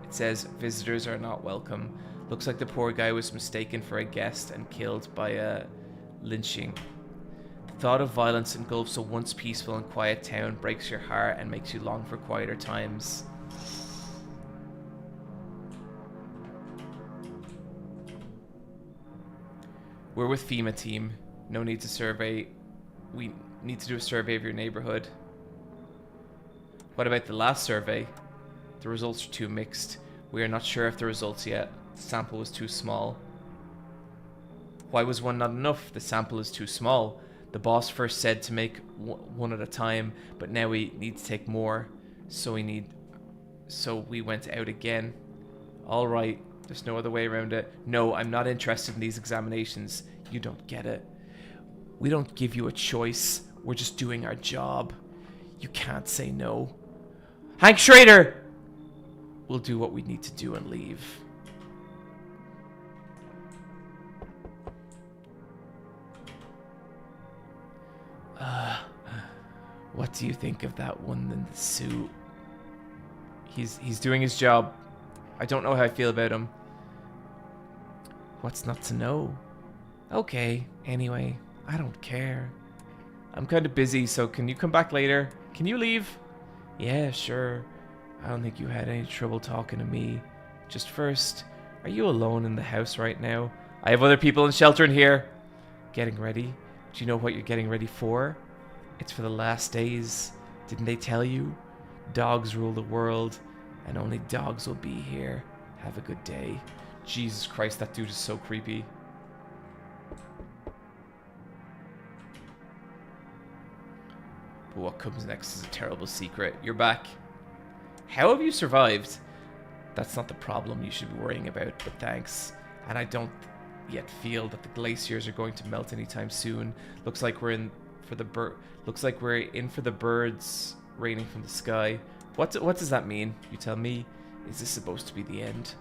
It says, "Visitors are not welcome." Looks like the poor guy was mistaken for a guest and killed by a lynching. The thought of violence engulfs a once peaceful and quiet town, breaks your heart and makes you long for quieter times. We're with FEMA team. No need to survey. We need to do a survey of your neighborhood. What about the last survey? The results are too mixed. We are not sure of the results yet. The sample was too small. Why was one not enough? The sample is too small. The boss first said to make one at a time, but now we need to take more. So we went out again. All right, there's no other way around it. No, I'm not interested in these examinations. You don't get it. We don't give you a choice. We're just doing our job. You can't say no. Hank Schrader! We'll do what we need to do and leave. What do you think of that one in the suit? He's doing his job. I don't know how I feel about him. What's not to know? Okay, anyway, I don't care. I'm kind of busy, so can you come back later? Can you leave? Yeah, sure. I don't think you had any trouble talking to me. Just first, are you alone in the house right now? I have other people in shelter in here. Getting ready? Do you know what you're getting ready for? It's for the last days. Didn't they tell you? Dogs rule the world, and only dogs will be here. Have a good day. Jesus Christ, that dude is so creepy. But what comes next is a terrible secret. You're back. How have you survived? That's not the problem you should be worrying about, but thanks. And I don't yet feel that the glaciers are going to melt anytime soon. Looks like we're in for the birds raining from the sky. What does that mean? You tell me. Is this supposed to be the end?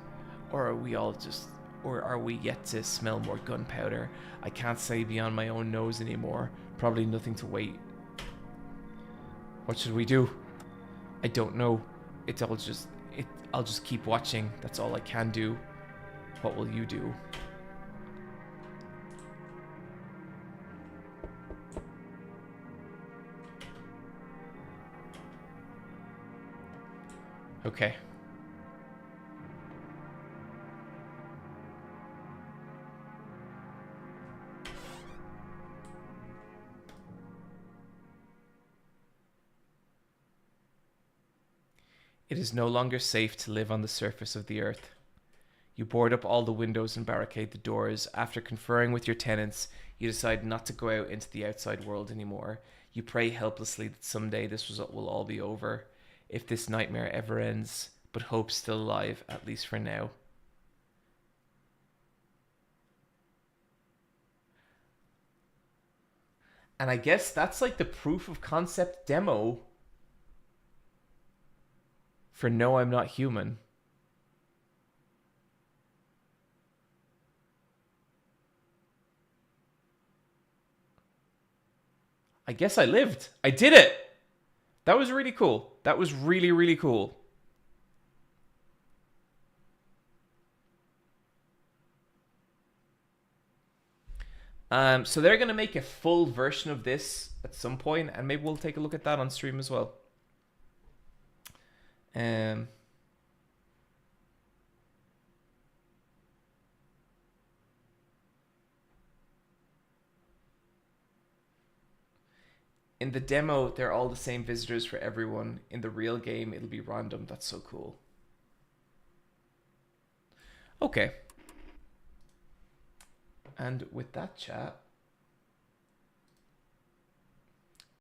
Or are we yet to smell more gunpowder? I can't say beyond my own nose anymore. Probably nothing to wait. What should we do? I don't know. I'll just keep watching. That's all I can do. What will you do? Okay. It is no longer safe to live on the surface of the earth. You board up all the windows and barricade the doors. After conferring with your tenants, you decide not to go out into the outside world anymore. You pray helplessly that someday this will all be over, if this nightmare ever ends, but hope's still alive, at least for now. And I guess that's like the proof of concept demo for No, I'm Not Human. I guess I lived. I did it! That was really cool. That was really, really cool. So they're going to make a full version of this at some point, and maybe we'll take a look at that on stream as well. In the demo, they're all the same visitors for everyone. In the real game, it'll be random. That's so cool. Okay. And with that chat,